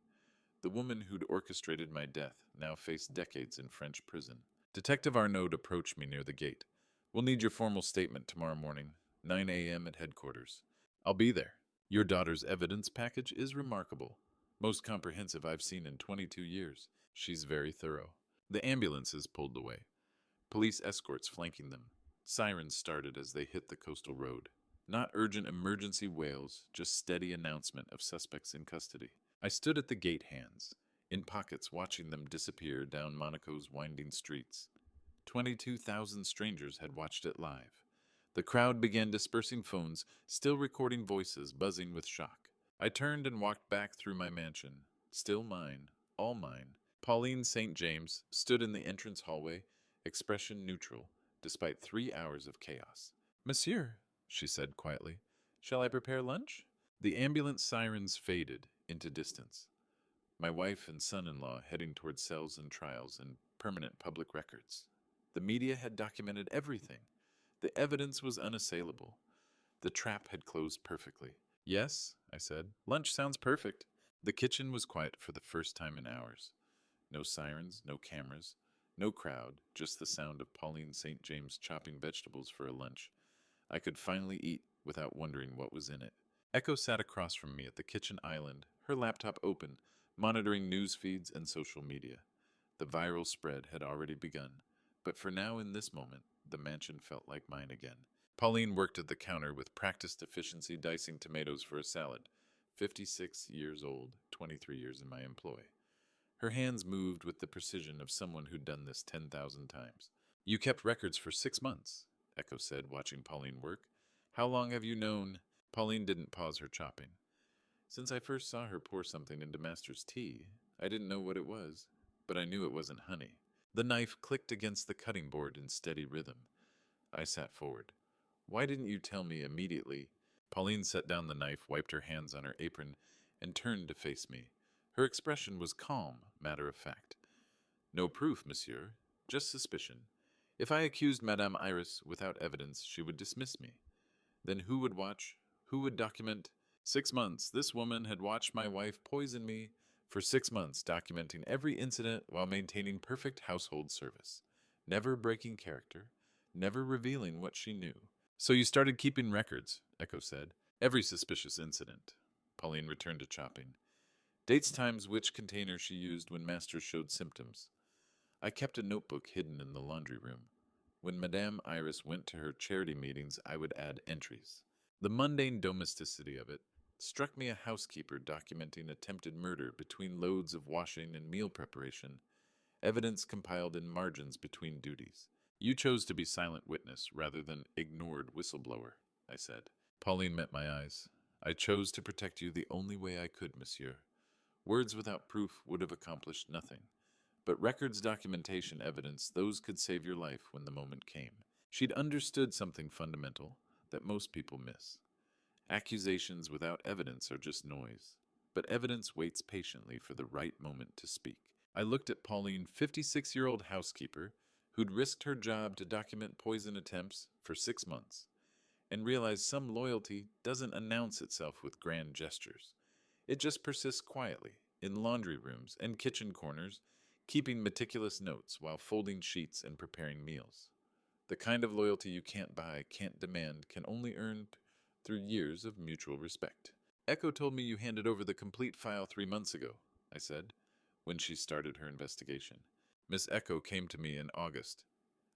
The woman who'd orchestrated my death now faced decades in French prison. Detective Arnaud approached me near the gate. We'll need your formal statement tomorrow morning, 9 a.m. at headquarters. I'll be there. Your daughter's evidence package is remarkable. Most comprehensive I've seen in 22 years. She's very thorough. The ambulances pulled away. Police escorts flanking them. Sirens started as they hit the coastal road. Not urgent emergency wails, just steady announcement of suspects in custody. I stood at the gate hands, in pockets watching them disappear down Monaco's winding streets. 22,000 strangers had watched it live. The crowd began dispersing phones, still recording voices buzzing with shock. I turned and walked back through my mansion. Still mine, all mine. Pauline St. James stood in the entrance hallway, expression neutral, despite 3 hours of chaos. Monsieur, she said quietly, shall I prepare lunch? The ambulance sirens faded into distance. My wife and son-in-law heading toward cells and trials and permanent public records. The media had documented everything. The evidence was unassailable. The trap had closed perfectly. Yes, I said. Lunch sounds perfect. The kitchen was quiet for the first time in hours. No sirens, no cameras, no crowd, just the sound of Pauline St. James chopping vegetables for a lunch. I could finally eat without wondering what was in it. Echo sat across from me at the kitchen island, her laptop open, monitoring news feeds and social media. The viral spread had already begun, but for now, in this moment, the mansion felt like mine again. Pauline worked at the counter with practiced efficiency, dicing tomatoes for a salad. 56 years old, 23 years in my employ. Her hands moved with the precision of someone who'd done this 10,000 times. You kept records for 6 months, Echo said, watching Pauline work. How long have you known? Pauline didn't pause her chopping. Since I first saw her pour something into Master's tea, I didn't know what it was, but I knew it wasn't honey. The knife clicked against the cutting board in steady rhythm. I sat forward. Why didn't you tell me immediately? Pauline set down the knife, wiped her hands on her apron, and turned to face me. Her expression was calm, matter of fact. No proof, monsieur, just suspicion. If I accused Madame Iris without evidence, she would dismiss me. Then who would watch? Who would document? 6 months, this woman had watched my wife poison me for 6 months, documenting every incident while maintaining perfect household service. Never breaking character, never revealing what she knew. So you started keeping records, Echo said. Every suspicious incident. Pauline returned to chopping. Dates, times, which container she used when Master showed symptoms. I kept a notebook hidden in the laundry room. When Madame Iris went to her charity meetings, I would add entries. The mundane domesticity of it struck me a housekeeper documenting attempted murder between loads of washing and meal preparation, evidence compiled in margins between duties. You chose to be silent witness rather than ignored whistleblower, I said. Pauline met my eyes. I chose to protect you the only way I could, monsieur. Words without proof would have accomplished nothing. But records, documentation, evidence, those could save your life when the moment came. She'd understood something fundamental that most people miss. Accusations without evidence are just noise, but evidence waits patiently for the right moment to speak. I looked at Pauline, 56-year-old housekeeper, who'd risked her job to document poison attempts for 6 months, and realized some loyalty doesn't announce itself with grand gestures. It just persists quietly, in laundry rooms and kitchen corners, keeping meticulous notes while folding sheets and preparing meals. The kind of loyalty you can't buy, can't demand, can only earn through years of mutual respect. Echo told me you handed over the complete file 3 months ago, I said, when she started her investigation. Miss Echo came to me in August,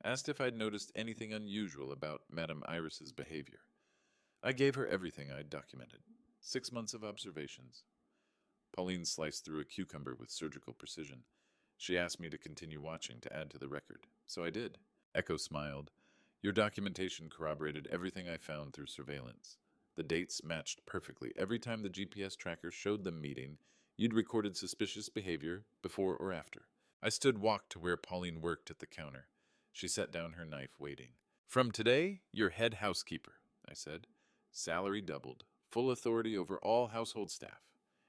asked if I'd noticed anything unusual about Madame Iris's behavior. I gave her everything I'd documented. 6 months of observations. Pauline sliced through a cucumber with surgical precision. She asked me to continue watching to add to the record, so I did. Echo smiled. Your documentation corroborated everything I found through surveillance. The dates matched perfectly. Every time the GPS tracker showed them meeting, you'd recorded suspicious behavior before or after. I walked to where Pauline worked at the counter. She set down her knife, waiting. From today, you're head housekeeper, I said. Salary doubled. Full authority over all household staff.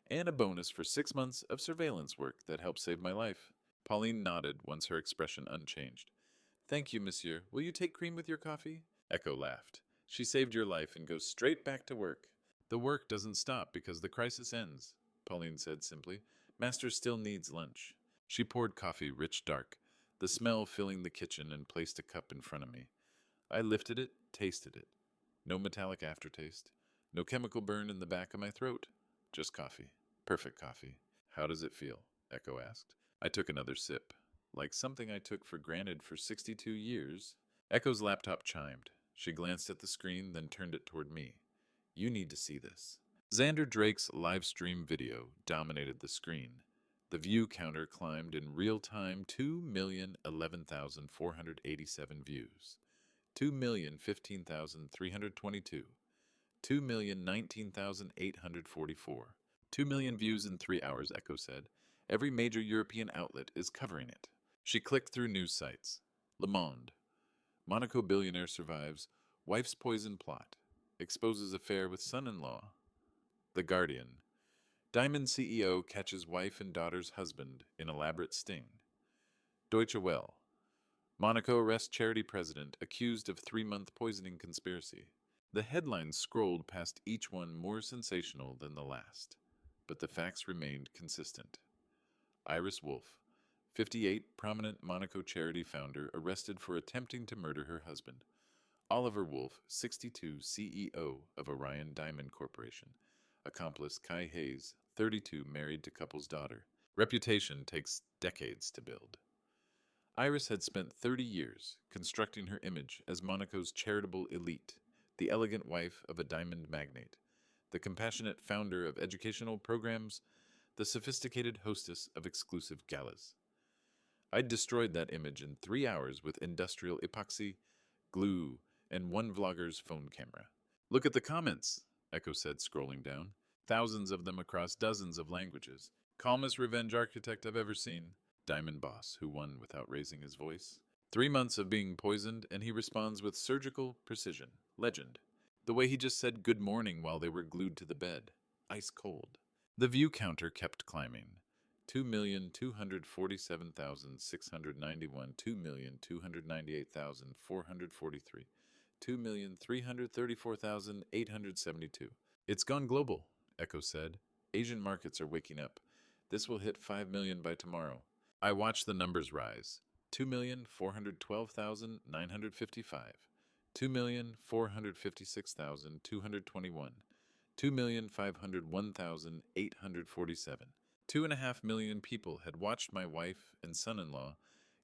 And a bonus for 6 months of surveillance work that helped save my life. Pauline nodded, once her expression unchanged. Thank you, monsieur. Will you take cream with your coffee? Echo laughed. She saved your life and goes straight back to work. The work doesn't stop because the crisis ends, Pauline said simply. Master still needs lunch. She poured coffee, rich dark, the smell filling the kitchen, and placed a cup in front of me. I lifted it, tasted it. No metallic aftertaste. No chemical burn in the back of my throat. Just coffee. Perfect coffee. How does it feel? Echo asked. I took another sip. Like something I took for granted for 62 years. Echo's laptop chimed. She glanced at the screen, then turned it toward me. You need to see this. Xander Drake's live stream video dominated the screen. The view counter climbed in real time 2,011,487 views. 2,015,322. 2,019,844. 2 million views in 3 hours, Echo said. Every major European outlet is covering it. She clicked through news sites. Le Monde. Monaco billionaire survives. Wife's poison plot. Exposes affair with son-in-law. The Guardian. Diamond CEO catches wife and daughter's husband in elaborate sting. Deutsche Welle. Monaco arrests charity president accused of 3-month poisoning conspiracy. The headlines scrolled past each one more sensational than the last, but the facts remained consistent. Iris Wolfe, 58, prominent Monaco charity founder, arrested for attempting to murder her husband. Oliver Wolfe, 62, CEO of Orion Diamond Corporation. Accomplice Kai Hayes, 32, married to couple's daughter. Reputation takes decades to build. Iris had spent 30 years constructing her image as Monaco's charitable elite, the elegant wife of a diamond magnate, the compassionate founder of educational programs, the sophisticated hostess of exclusive galas. I'd destroyed that image in 3 hours with industrial epoxy, glue, and one vlogger's phone camera. Look at the comments, Echo said, scrolling down. Thousands of them across dozens of languages. Calmest revenge architect I've ever seen. Diamond Boss, who won without raising his voice. 3 months of being poisoned, and he responds with surgical precision. Legend. The way he just said good morning while they were glued to the bed. Ice cold. The view counter kept climbing. 2,247,691, 2,298,443, 2,334,872. It's gone global, Echo said. Asian markets are waking up. This will hit 5 million by tomorrow. I watched the numbers rise. 2,412,955, 2,456,221, 2,501,847. 2.5 million people had watched my wife and son-in-law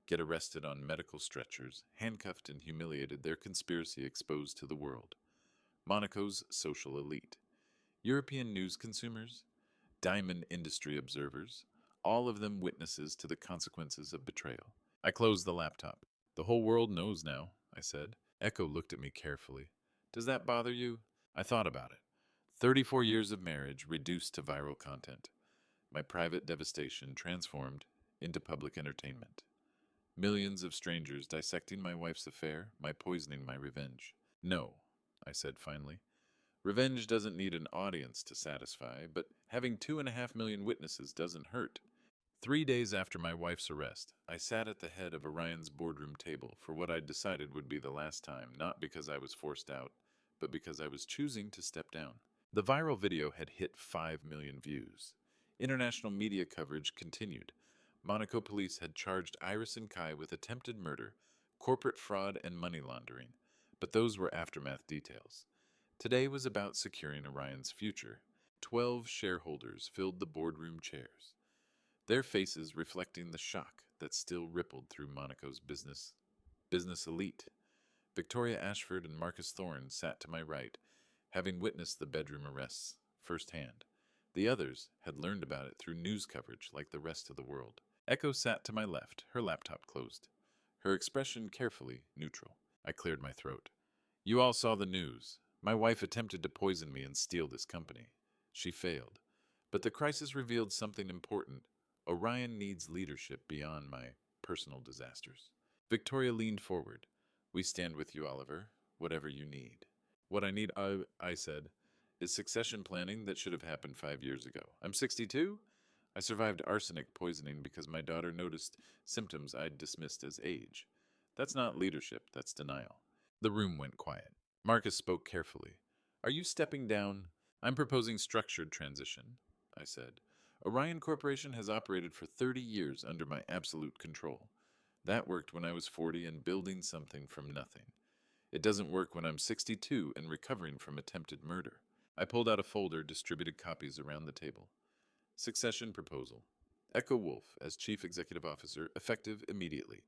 get arrested on medical stretchers, handcuffed and humiliated, their conspiracy exposed to the world. Monaco's social elite. European news consumers, diamond industry observers, all of them witnesses to the consequences of betrayal. I closed the laptop. The whole world knows now, I said. Echo looked at me carefully. Does that bother you? I thought about it. 34 years of marriage reduced to viral content. My private devastation transformed into public entertainment. Millions of strangers dissecting my wife's affair, my poisoning, my revenge. No, I said finally. Revenge doesn't need an audience to satisfy, but having 2.5 million witnesses doesn't hurt. 3 days after my wife's arrest, I sat at the head of Orion's boardroom table for what I'd decided would be the last time, not because I was forced out, but because I was choosing to step down. The viral video had hit 5 million views. International media coverage continued. Monaco police had charged Iris and Kai with attempted murder, corporate fraud, and money laundering, but those were aftermath details. Today was about securing Orion's future. 12 shareholders filled the boardroom chairs, their faces reflecting the shock that still rippled through Monaco's business elite. Victoria Ashford and Marcus Thorne sat to my right, having witnessed the bedroom arrests firsthand. The others had learned about it through news coverage like the rest of the world. Echo sat to my left, her laptop closed, her expression carefully neutral. I cleared my throat. You all saw the news. My wife attempted to poison me and steal this company. She failed. But the crisis revealed something important. Orion needs leadership beyond my personal disasters. Victoria leaned forward. We stand with you, Oliver, whatever you need. What I need, I said, is succession planning that should have happened 5 years ago. I'm 62. I survived arsenic poisoning because my daughter noticed symptoms I'd dismissed as age. That's not leadership, that's denial. The room went quiet. Marcus spoke carefully. Are you stepping down? I'm proposing structured transition, I said. Orion Corporation has operated for 30 years under my absolute control. That worked when I was 40 and building something from nothing. It doesn't work when I'm 62 and recovering from attempted murder. I pulled out a folder, distributed copies around the table. Succession proposal. Echo Wolfe as Chief Executive Officer, effective immediately.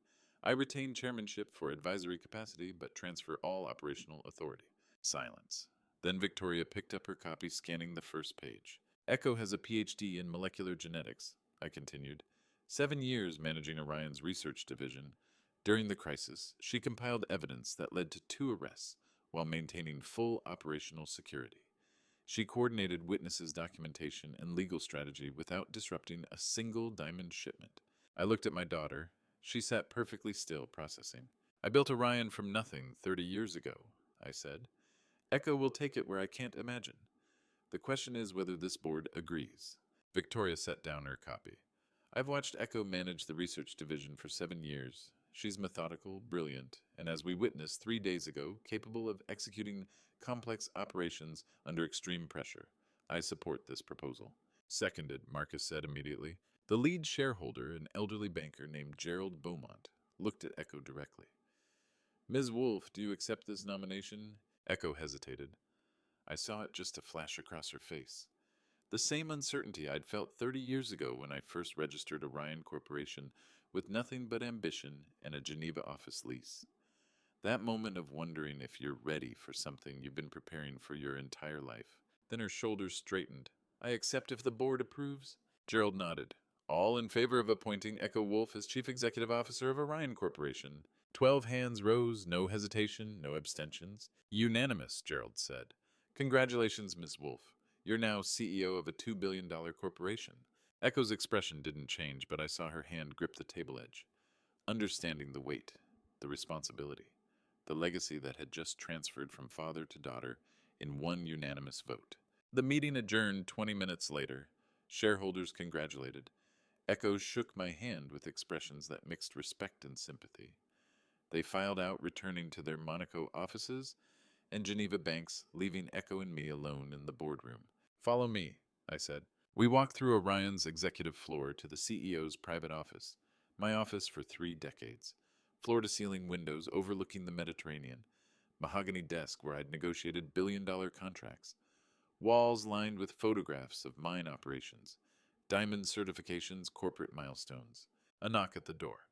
I retain chairmanship for advisory capacity, but transfer all operational authority. Silence. Then Victoria picked up her copy, scanning the first page. Echo has a PhD in molecular genetics, I continued. 7 years managing Orion's research division. During the crisis, she compiled evidence that led to 2 arrests while maintaining full operational security. She coordinated witnesses' documentation and legal strategy without disrupting a single diamond shipment. I looked at my daughter. She sat perfectly still, processing. I built Orion from nothing 30 years ago, I said. Echo will take it where I can't imagine. The question is whether this board agrees. Victoria set down her copy. I've watched Echo manage the research division for 7 years. She's methodical, brilliant, and as we witnessed 3 days ago, capable of executing complex operations under extreme pressure. I support this proposal. Seconded, Marcus said immediately. The lead shareholder, an elderly banker named Gerald Beaumont, looked at Echo directly. Ms. Wolfe, do you accept this nomination? Echo hesitated. I saw it just a flash across her face. The same uncertainty I'd felt 30 years ago when I first registered Orion Corporation with nothing but ambition and a Geneva office lease. That moment of wondering if you're ready for something you've been preparing for your entire life. Then her shoulders straightened. I accept if the board approves. Gerald nodded. All in favor of appointing Echo Wolfe as Chief Executive Officer of Orion Corporation. 12 hands rose, no hesitation, no abstentions. Unanimous, Gerald said. Congratulations, Miss Wolfe. You're now CEO of a $2 billion corporation. Echo's expression didn't change, but I saw her hand grip the table edge. Understanding the weight, the responsibility, the legacy that had just transferred from father to daughter in one unanimous vote. The meeting adjourned 20 minutes later. Shareholders congratulated. Echo shook my hand with expressions that mixed respect and sympathy. They filed out, returning to their Monaco offices and Geneva banks, leaving Echo and me alone in the boardroom. Follow me, I said. We walked through Orion's executive floor to the CEO's private office, my office for 3 decades. Floor-to-ceiling windows overlooking the Mediterranean, mahogany desk where I'd negotiated billion-dollar contracts, walls lined with photographs of mine operations, diamond certifications, corporate milestones. A knock at the door.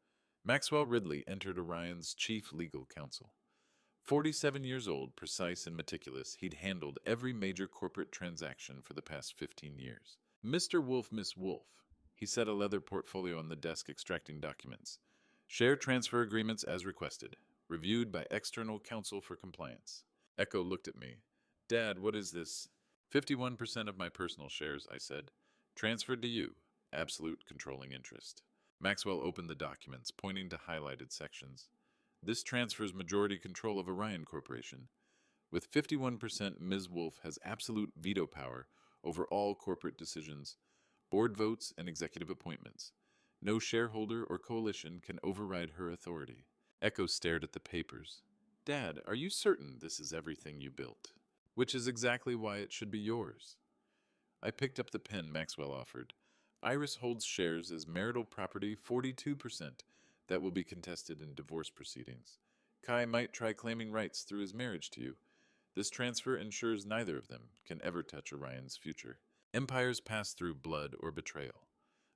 Maxwell Ridley entered Orion's chief legal counsel. 47 years old, precise and meticulous, he'd handled every major corporate transaction for the past 15 years. Mr. Wolfe, Miss Wolfe. He set a leather portfolio on the desk, extracting documents. Share transfer agreements as requested. Reviewed by external counsel for compliance. Echo looked at me. Dad, what is this? 51% of my personal shares, I said. Transferred to you. Absolute controlling interest. Maxwell opened the documents, pointing to highlighted sections. This transfers majority control of Orion Corporation. With 51%, Ms. Wolfe has absolute veto power over all corporate decisions, board votes, and executive appointments. No shareholder or coalition can override her authority. Echo stared at the papers. Dad, are you certain this is everything you built? Which is exactly why it should be yours. I picked up the pen Maxwell offered. Iris holds shares as marital property 42% that will be contested in divorce proceedings. Kai might try claiming rights through his marriage to you. This transfer ensures neither of them can ever touch Orion's future. Empires pass through blood or betrayal.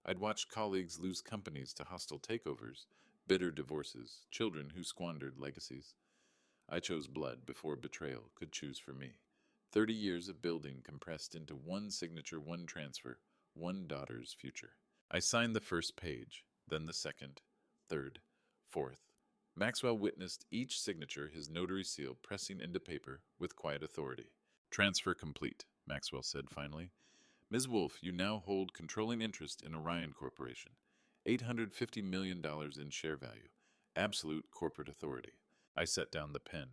I'd watched colleagues lose companies to hostile takeovers, bitter divorces, children who squandered legacies. I chose blood before betrayal could choose for me. 30 years of building compressed into one signature, one transfer, one daughter's future. I signed the first page, then the second, third, fourth. Maxwell witnessed each signature, his notary seal pressing into paper with quiet authority. Transfer complete, Maxwell said finally. Ms. Wolfe, you now hold controlling interest in Orion Corporation. $850 million in share value. Absolute corporate authority. I set down the pen.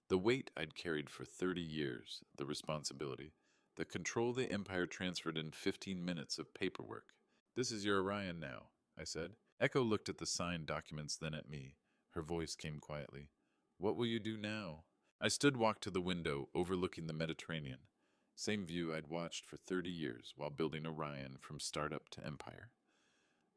The weight I'd carried for 30 years, the responsibility, the control the empire transferred in 15 minutes of paperwork. This is your Orion now, I said. Echo looked at the signed documents, then at me. Her voice came quietly. What will you do now? I walked to the window overlooking the Mediterranean. Same view I'd watched for 30 years while building Orion from startup to empire.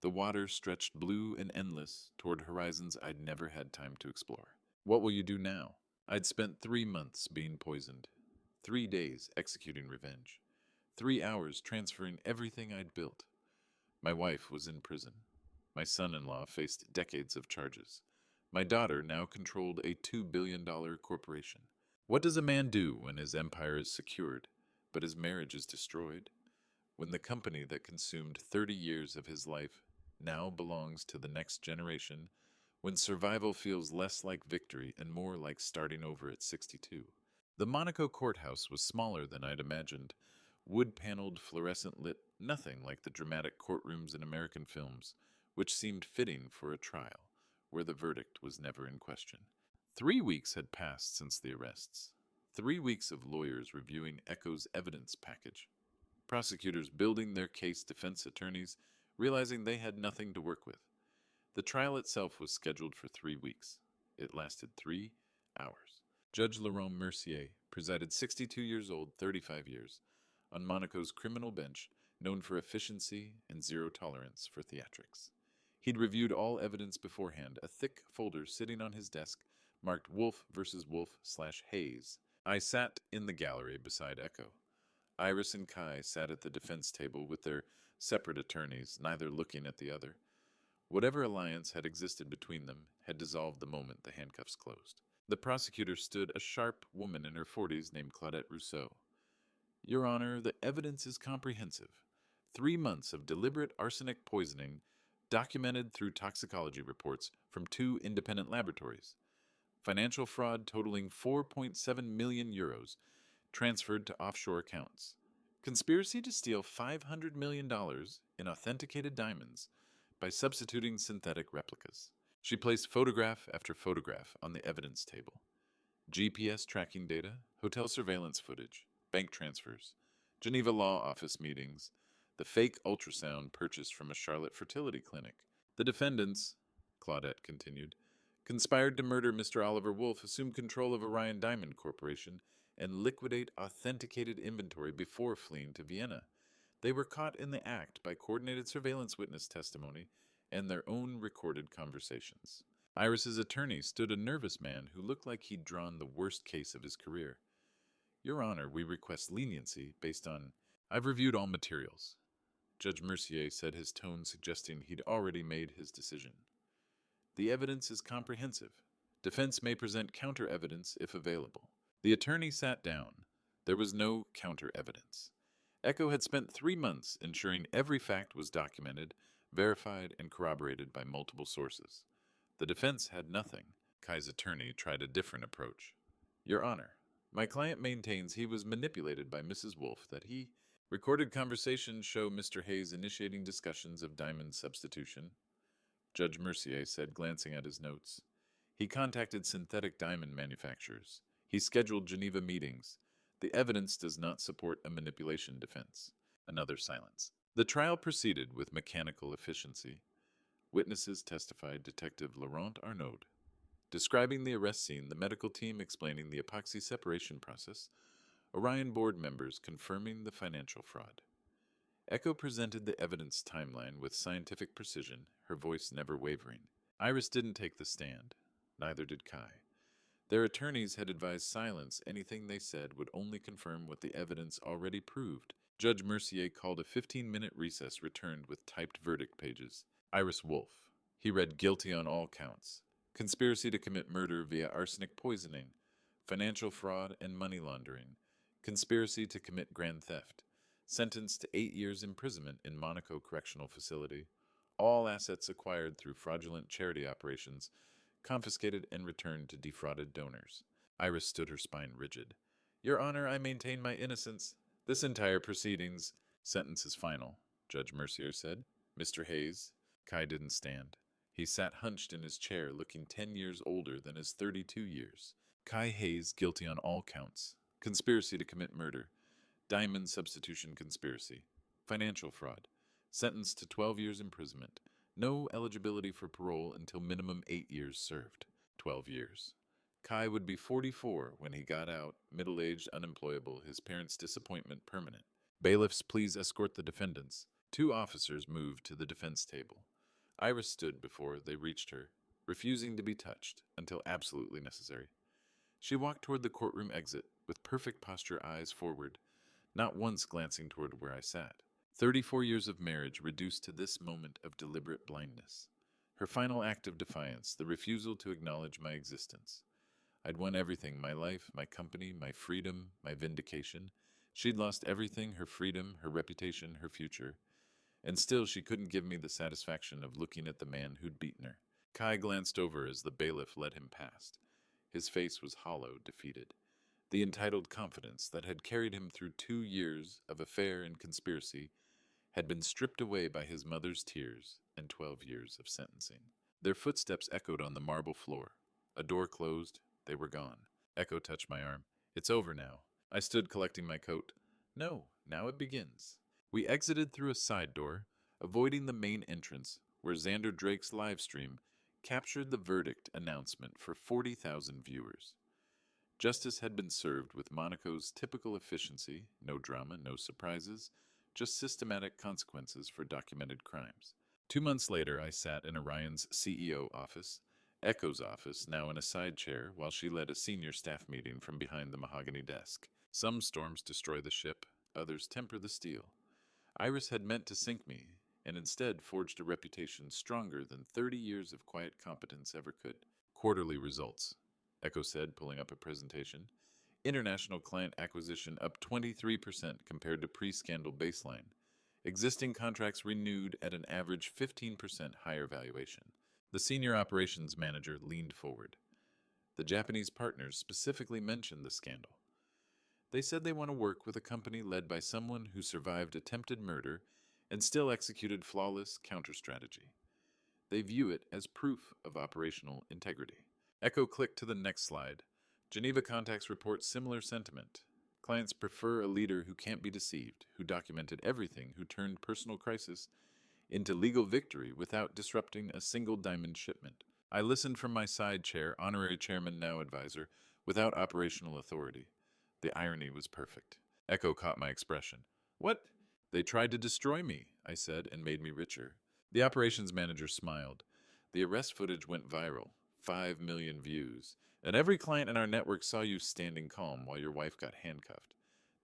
The water stretched blue and endless toward horizons I'd never had time to explore. What will you do now? I'd spent 3 months being poisoned, 3 days executing revenge, 3 hours transferring everything I'd built. My wife was in prison. My son-in-law faced decades of charges. My daughter now controlled a $2 billion corporation. What does a man do when his empire is secured, but his marriage is destroyed? When the company that consumed 30 years of his life now belongs to the next generation, when survival feels less like victory and more like starting over at 62. The Monaco courthouse was smaller than I'd imagined, wood-paneled, fluorescent-lit, nothing like the dramatic courtrooms in American films, which seemed fitting for a trial, where the verdict was never in question. 3 weeks had passed since the arrests. 3 weeks of lawyers reviewing Echo's evidence package. Prosecutors building their case, defense attorneys realizing they had nothing to work with. The trial itself was scheduled for 3 weeks. It lasted 3 hours. Judge Laurent Mercier presided, 62 years old, 35 years, on Monaco's criminal bench, known for efficiency and zero tolerance for theatrics. He'd reviewed all evidence beforehand, a thick folder sitting on his desk marked Wolfe versus Wolfe/Hayes. I sat in the gallery beside Echo. Iris and Kai sat at the defense table with their separate attorneys, neither looking at the other. Whatever alliance had existed between them had dissolved the moment the handcuffs closed. The prosecutor stood a sharp woman in her 40s named Claudette Rousseau. Your Honor, the evidence is comprehensive. 3 months of deliberate arsenic poisoning documented through toxicology reports from 2 independent laboratories. Financial fraud totaling 4.7 million euros transferred to offshore accounts. Conspiracy to steal $500 million in authenticated diamonds by substituting synthetic replicas. She placed photograph after photograph on the evidence table. GPS tracking data, hotel surveillance footage, bank transfers, Geneva law office meetings, the fake ultrasound purchased from a Charlotte fertility clinic. The defendants, Claudette continued, conspired to murder Mr. Oliver Wolfe, assume control of Orion Diamond Corporation, and liquidate authenticated inventory before fleeing to Vienna. They were caught in the act by coordinated surveillance witness testimony and their own recorded conversations. Iris's attorney stood a nervous man who looked like he'd drawn the worst case of his career. Your Honor, we request leniency based on... I've reviewed all materials. Judge Mercier said, his tone suggesting he'd already made his decision. The evidence is comprehensive. Defense may present counter-evidence if available. The attorney sat down. There was no counter-evidence. Echo had spent 3 months ensuring every fact was documented, verified, and corroborated by multiple sources. The defense had nothing. Kai's attorney tried a different approach. Your Honor, my client maintains he was manipulated by Mrs. Wolfe, that he... Recorded conversations show Mr. Hayes initiating discussions of diamond substitution. Judge Mercier said, glancing at his notes. He contacted synthetic diamond manufacturers. He scheduled Geneva meetings. The evidence does not support a manipulation defense. Another silence. The trial proceeded with mechanical efficiency. Witnesses testified. Detective Laurent Arnaud describing the arrest scene, the medical team explaining the epoxy separation process, Orion board members confirming the financial fraud. Echo presented the evidence timeline with scientific precision, her voice never wavering. Iris didn't take the stand. Neither did Kai. Their attorneys had advised silence. Anything they said would only confirm what the evidence already proved. Judge Mercier called a 15-minute recess, returned with typed verdict pages. Iris Wolfe. He read guilty on all counts. Conspiracy to commit murder via arsenic poisoning, financial fraud and money laundering, conspiracy to commit grand theft, sentenced to 8 years imprisonment in Monaco Correctional Facility, all assets acquired through fraudulent charity operations, confiscated and returned to defrauded donors. Iris stood, her spine rigid. Your Honor, I maintain my innocence. This entire proceedings. Sentence is final, Judge Mercier said. Mr. Hayes. Kai didn't stand. He sat hunched in his chair, looking 10 years older than his 32 years. Kai Hayes, guilty on all counts. Conspiracy to commit murder. Diamond substitution conspiracy. Financial fraud. Sentenced to 12 years imprisonment. No eligibility for parole until minimum 8 years served. 12 years. Kai would be 44 when he got out, middle-aged, unemployable, his parents' disappointment permanent. Bailiffs, please escort the defendants. 2 officers moved to the defense table. Iris stood before they reached her, refusing to be touched until absolutely necessary. She walked toward the courtroom exit with perfect posture, eyes forward, not once glancing toward where I sat. 34 years of marriage reduced to this moment of deliberate blindness. Her final act of defiance, the refusal to acknowledge my existence. I'd won everything, my life, my company, my freedom, my vindication. She'd lost everything, her freedom, her reputation, her future. And still she couldn't give me the satisfaction of looking at the man who'd beaten her. Kai glanced over as the bailiff led him past. His face was hollow, defeated. The entitled confidence that had carried him through 2 years of affair and conspiracy had been stripped away by his mother's tears and 12 years of sentencing. Their footsteps echoed on the marble floor. A door closed. They were gone. Echo touched my arm. It's over now. I stood collecting my coat. No, now it begins. We exited through a side door, avoiding the main entrance, where Xander Drake's live stream captured the verdict announcement for 40,000 viewers. Justice had been served with Monaco's typical efficiency, no drama, no surprises, just systematic consequences for documented crimes. 2 months later, I sat in Orion's CEO office, Echo's office, now in a side chair, while she led a senior staff meeting from behind the mahogany desk. Some storms destroy the ship, others temper the steel. Iris had meant to sink me, and instead forged a reputation stronger than 30 years of quiet competence ever could. Quarterly results, Echo said, pulling up a presentation. International client acquisition up 23% compared to pre-scandal baseline. Existing contracts renewed at an average 15% higher valuation. The senior operations manager leaned forward. The Japanese partners specifically mentioned the scandal. They said they want to work with a company led by someone who survived attempted murder and still executed flawless counter-strategy. They view it as proof of operational integrity. Echo clicked to the next slide. Geneva contacts report similar sentiment. Clients prefer a leader who can't be deceived, who documented everything, who turned personal crisis into legal victory without disrupting a single diamond shipment. I listened from my side chair, honorary chairman now advisor, without operational authority. The irony was perfect. Echo caught my expression. What? They tried to destroy me, I said, and made me richer. The operations manager smiled. The arrest footage went viral. 5 million views. And every client in our network saw you standing calm while your wife got handcuffed.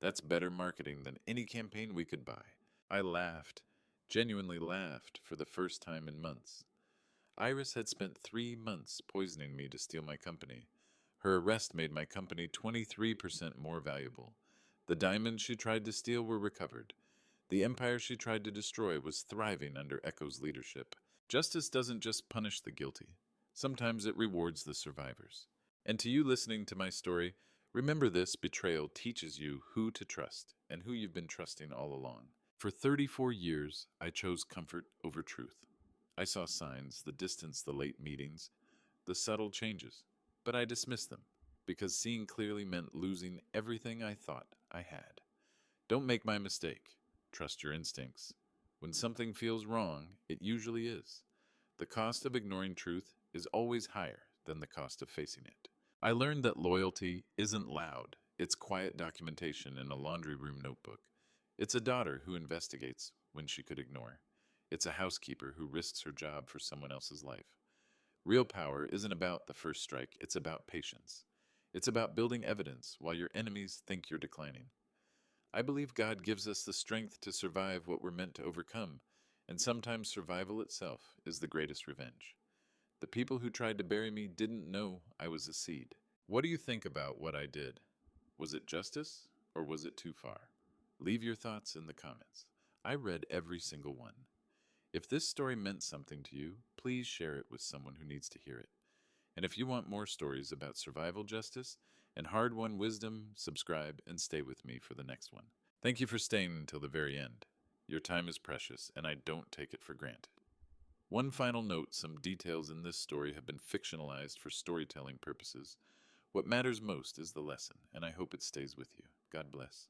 That's better marketing than any campaign we could buy. I laughed, genuinely laughed, for the first time in months. Iris had spent 3 months poisoning me to steal my company. Her arrest made my company 23% more valuable. The diamonds she tried to steal were recovered. The empire she tried to destroy was thriving under Echo's leadership. Justice doesn't just punish the guilty. Sometimes it rewards the survivors. And to you listening to my story, remember this: betrayal teaches you who to trust and who you've been trusting all along. For 34 years, I chose comfort over truth. I saw signs, the distance, the late meetings, the subtle changes, but I dismissed them because seeing clearly meant losing everything I thought I had. Don't make my mistake. Trust your instincts. When something feels wrong, it usually is. The cost of ignoring truth is always higher than the cost of facing it. I learned that loyalty isn't loud. It's quiet documentation in a laundry room notebook. It's a daughter who investigates when she could ignore. It's a housekeeper who risks her job for someone else's life. Real power isn't about the first strike. It's about patience. It's about building evidence while your enemies think you're declining. I believe God gives us the strength to survive what we're meant to overcome, and sometimes survival itself is the greatest revenge. The people who tried to bury me didn't know I was a seed. What do you think about what I did? Was it justice, or was it too far? Leave your thoughts in the comments. I read every single one. If this story meant something to you, please share it with someone who needs to hear it. And if you want more stories about survival justice and hard-won wisdom, subscribe and stay with me for the next one. Thank you for staying until the very end. Your time is precious, and I don't take it for granted. One final note: some details in this story have been fictionalized for storytelling purposes. What matters most is the lesson, and I hope it stays with you. God bless.